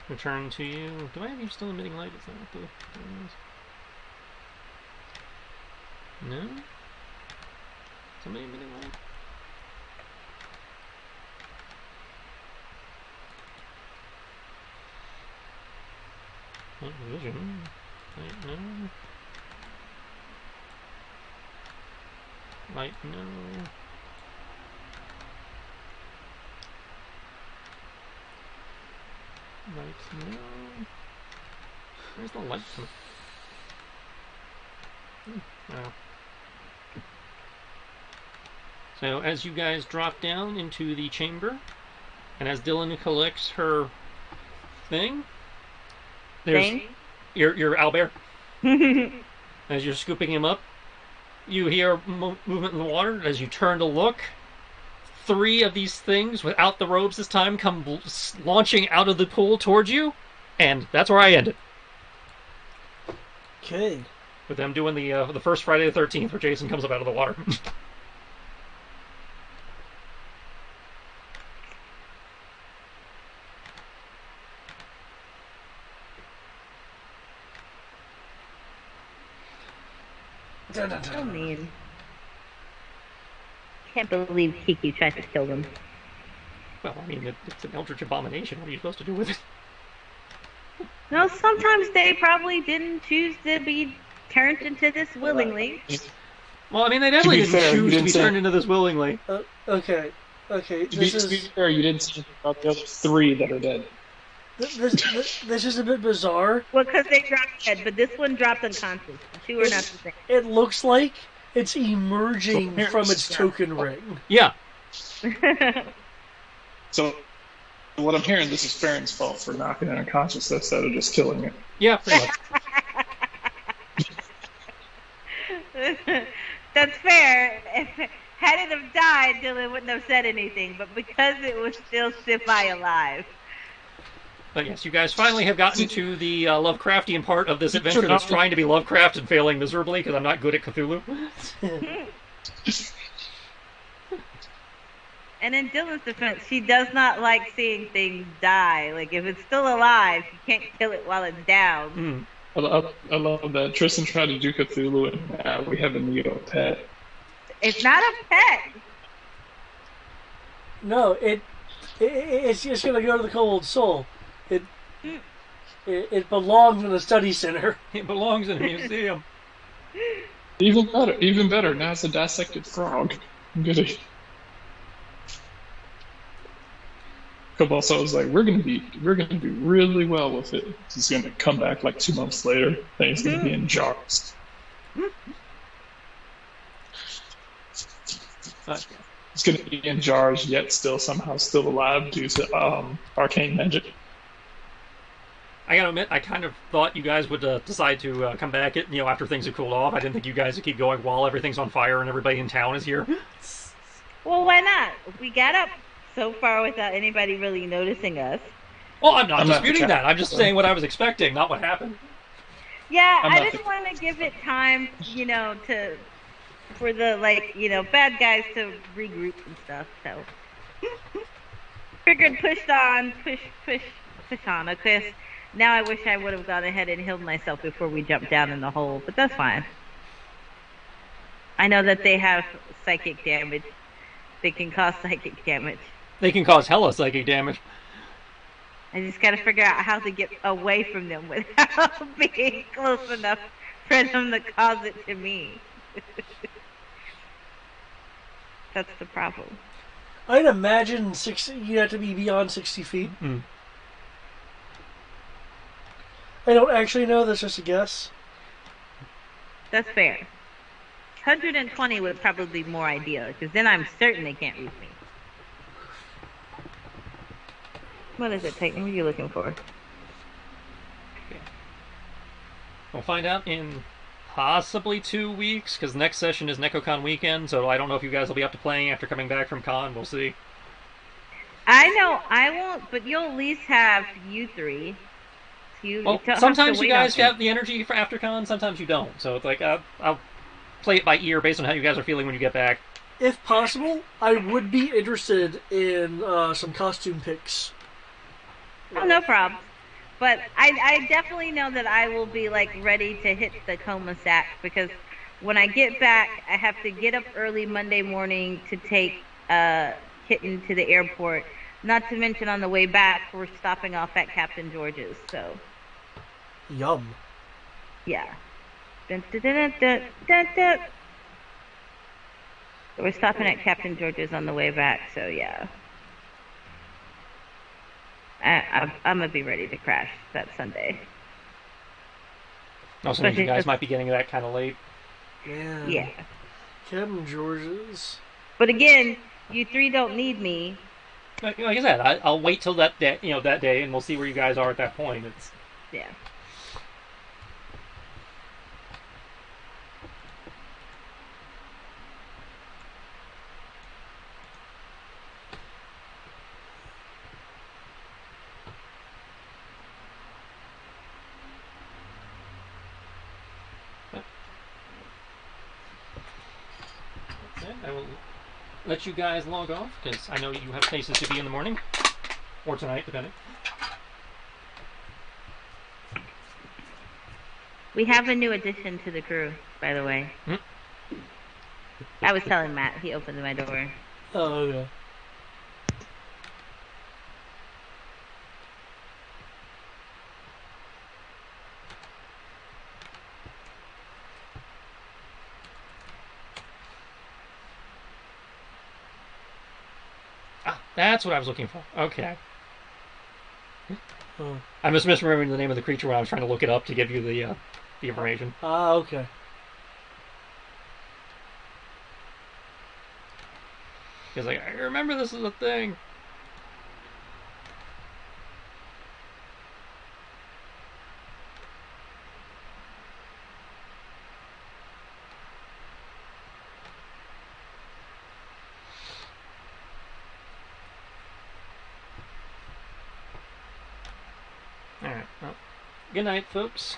return to you. Do I have you still emitting light? Is that what the thing is? No? Somebody emitting light? Light vision. Light no. Light no. Light no. Where's the light from? Wow. So as you guys drop down into the chamber, and as Dylan collects her thing, there's your owlbear. As you're scooping him up, you hear movement in the water. As you turn to look, 3 of these things, without the robes this time, come launching out of the pool towards you, and that's where I ended. Okay. With them doing the first Friday the 13th, where Jason comes up out of the water. So mean. Can't believe Kiki tried to kill them. Well, I mean, it's an eldritch abomination. What are you supposed to do with it? No, sometimes they probably didn't choose to be turned into this willingly. Well, I mean, they definitely didn't fair, choose to be say- turned into this willingly. Okay. Okay. To be fair, you didn't say about the other 3 that are dead. This is a bit bizarre. Well, because they dropped dead, but this one dropped unconscious. The 2 are not the same. It looks like It's emerging from its token ring. Yeah. So what I'm hearing, this is Farron's fault for knocking it unconscious instead of just killing it. Yeah, pretty much. That's fair. Had it have died, Dylan wouldn't have said anything, but because it was still semi-alive. But yes, you guys finally have gotten to the Lovecraftian part of this adventure that's trying to be Lovecraft and failing miserably because I'm not good at Cthulhu. And in Dylan's defense, she does not like seeing things die. Like, if it's still alive, you can't kill it while it's down. I love that. Tristan tried to do Cthulhu, and now we have a Neopet. It's not a pet. No, it's just gonna go to the cold soul. It belongs in a study center. It belongs in a museum. Even better. Now it's a dissected frog. Goody. Cobalt was like, we're gonna do really well with it. He's gonna come back like 2 months later, and he's gonna be in jars. He's gonna be in jars, yet somehow still alive due to arcane magic. I gotta admit, I kind of thought you guys would decide to come back, after things have cooled off. I didn't think you guys would keep going while everything's on fire and everybody in town is here. Well, why not? We got up so far without anybody really noticing us. Well, I'm not disputing that. I'm just saying what I was expecting, not what happened. Yeah, I just want to give it time, for the, bad guys to regroup and stuff, so. Figured push on, because now I wish I would have gone ahead and healed myself before we jumped down in the hole, but that's fine. I know that they have psychic damage. They can cause psychic damage. They can cause hella psychic damage. I just gotta figure out how to get away from them without being close enough for them to cause it to me. That's the problem. I'd imagine you have to be beyond 60 feet. Mm. I don't actually know. That's just a guess. That's fair. 120 would probably be more ideal, because then I'm certain they can't reach me. What does it take? What are you looking for? Okay. We'll find out in possibly 2 weeks, because the next session is NecoCon weekend, so I don't know if you guys will be up to playing after coming back from con. We'll see. I know I won't, but you'll at least have you three. Well, sometimes you guys have the energy for after con, sometimes you don't. So it's like, I'll play it by ear based on how you guys are feeling when you get back. If possible, I would be interested in some costume picks. Oh, no problem. But I definitely know that I will be ready to hit the coma sack, because when I get back, I have to get up early Monday morning to take Kitten to the airport. Not to mention on the way back, we're stopping off at Captain George's. So. Yum. Yeah. Dun, dun, dun, dun, dun, dun. We're stopping at Captain George's on the way back, so yeah. I'm gonna be ready to crash that Sunday. Also means you guys might be getting that kind of late. Yeah. Captain George's. But again, you three don't need me. Like I said, I'll wait till that day, that day, and we'll see where you guys are at that point. Yeah. I will let you guys log off, because I know you have places to be in the morning, or tonight, depending. We have a new addition to the crew, by the way. I was telling Matt, he opened my door. Oh, okay. That's what I was looking for. Okay. Oh. I was misremembering the name of the creature when I was trying to look it up to give you the information. Ah, okay. He's like, I remember this is a thing. Alright, well, good night, folks.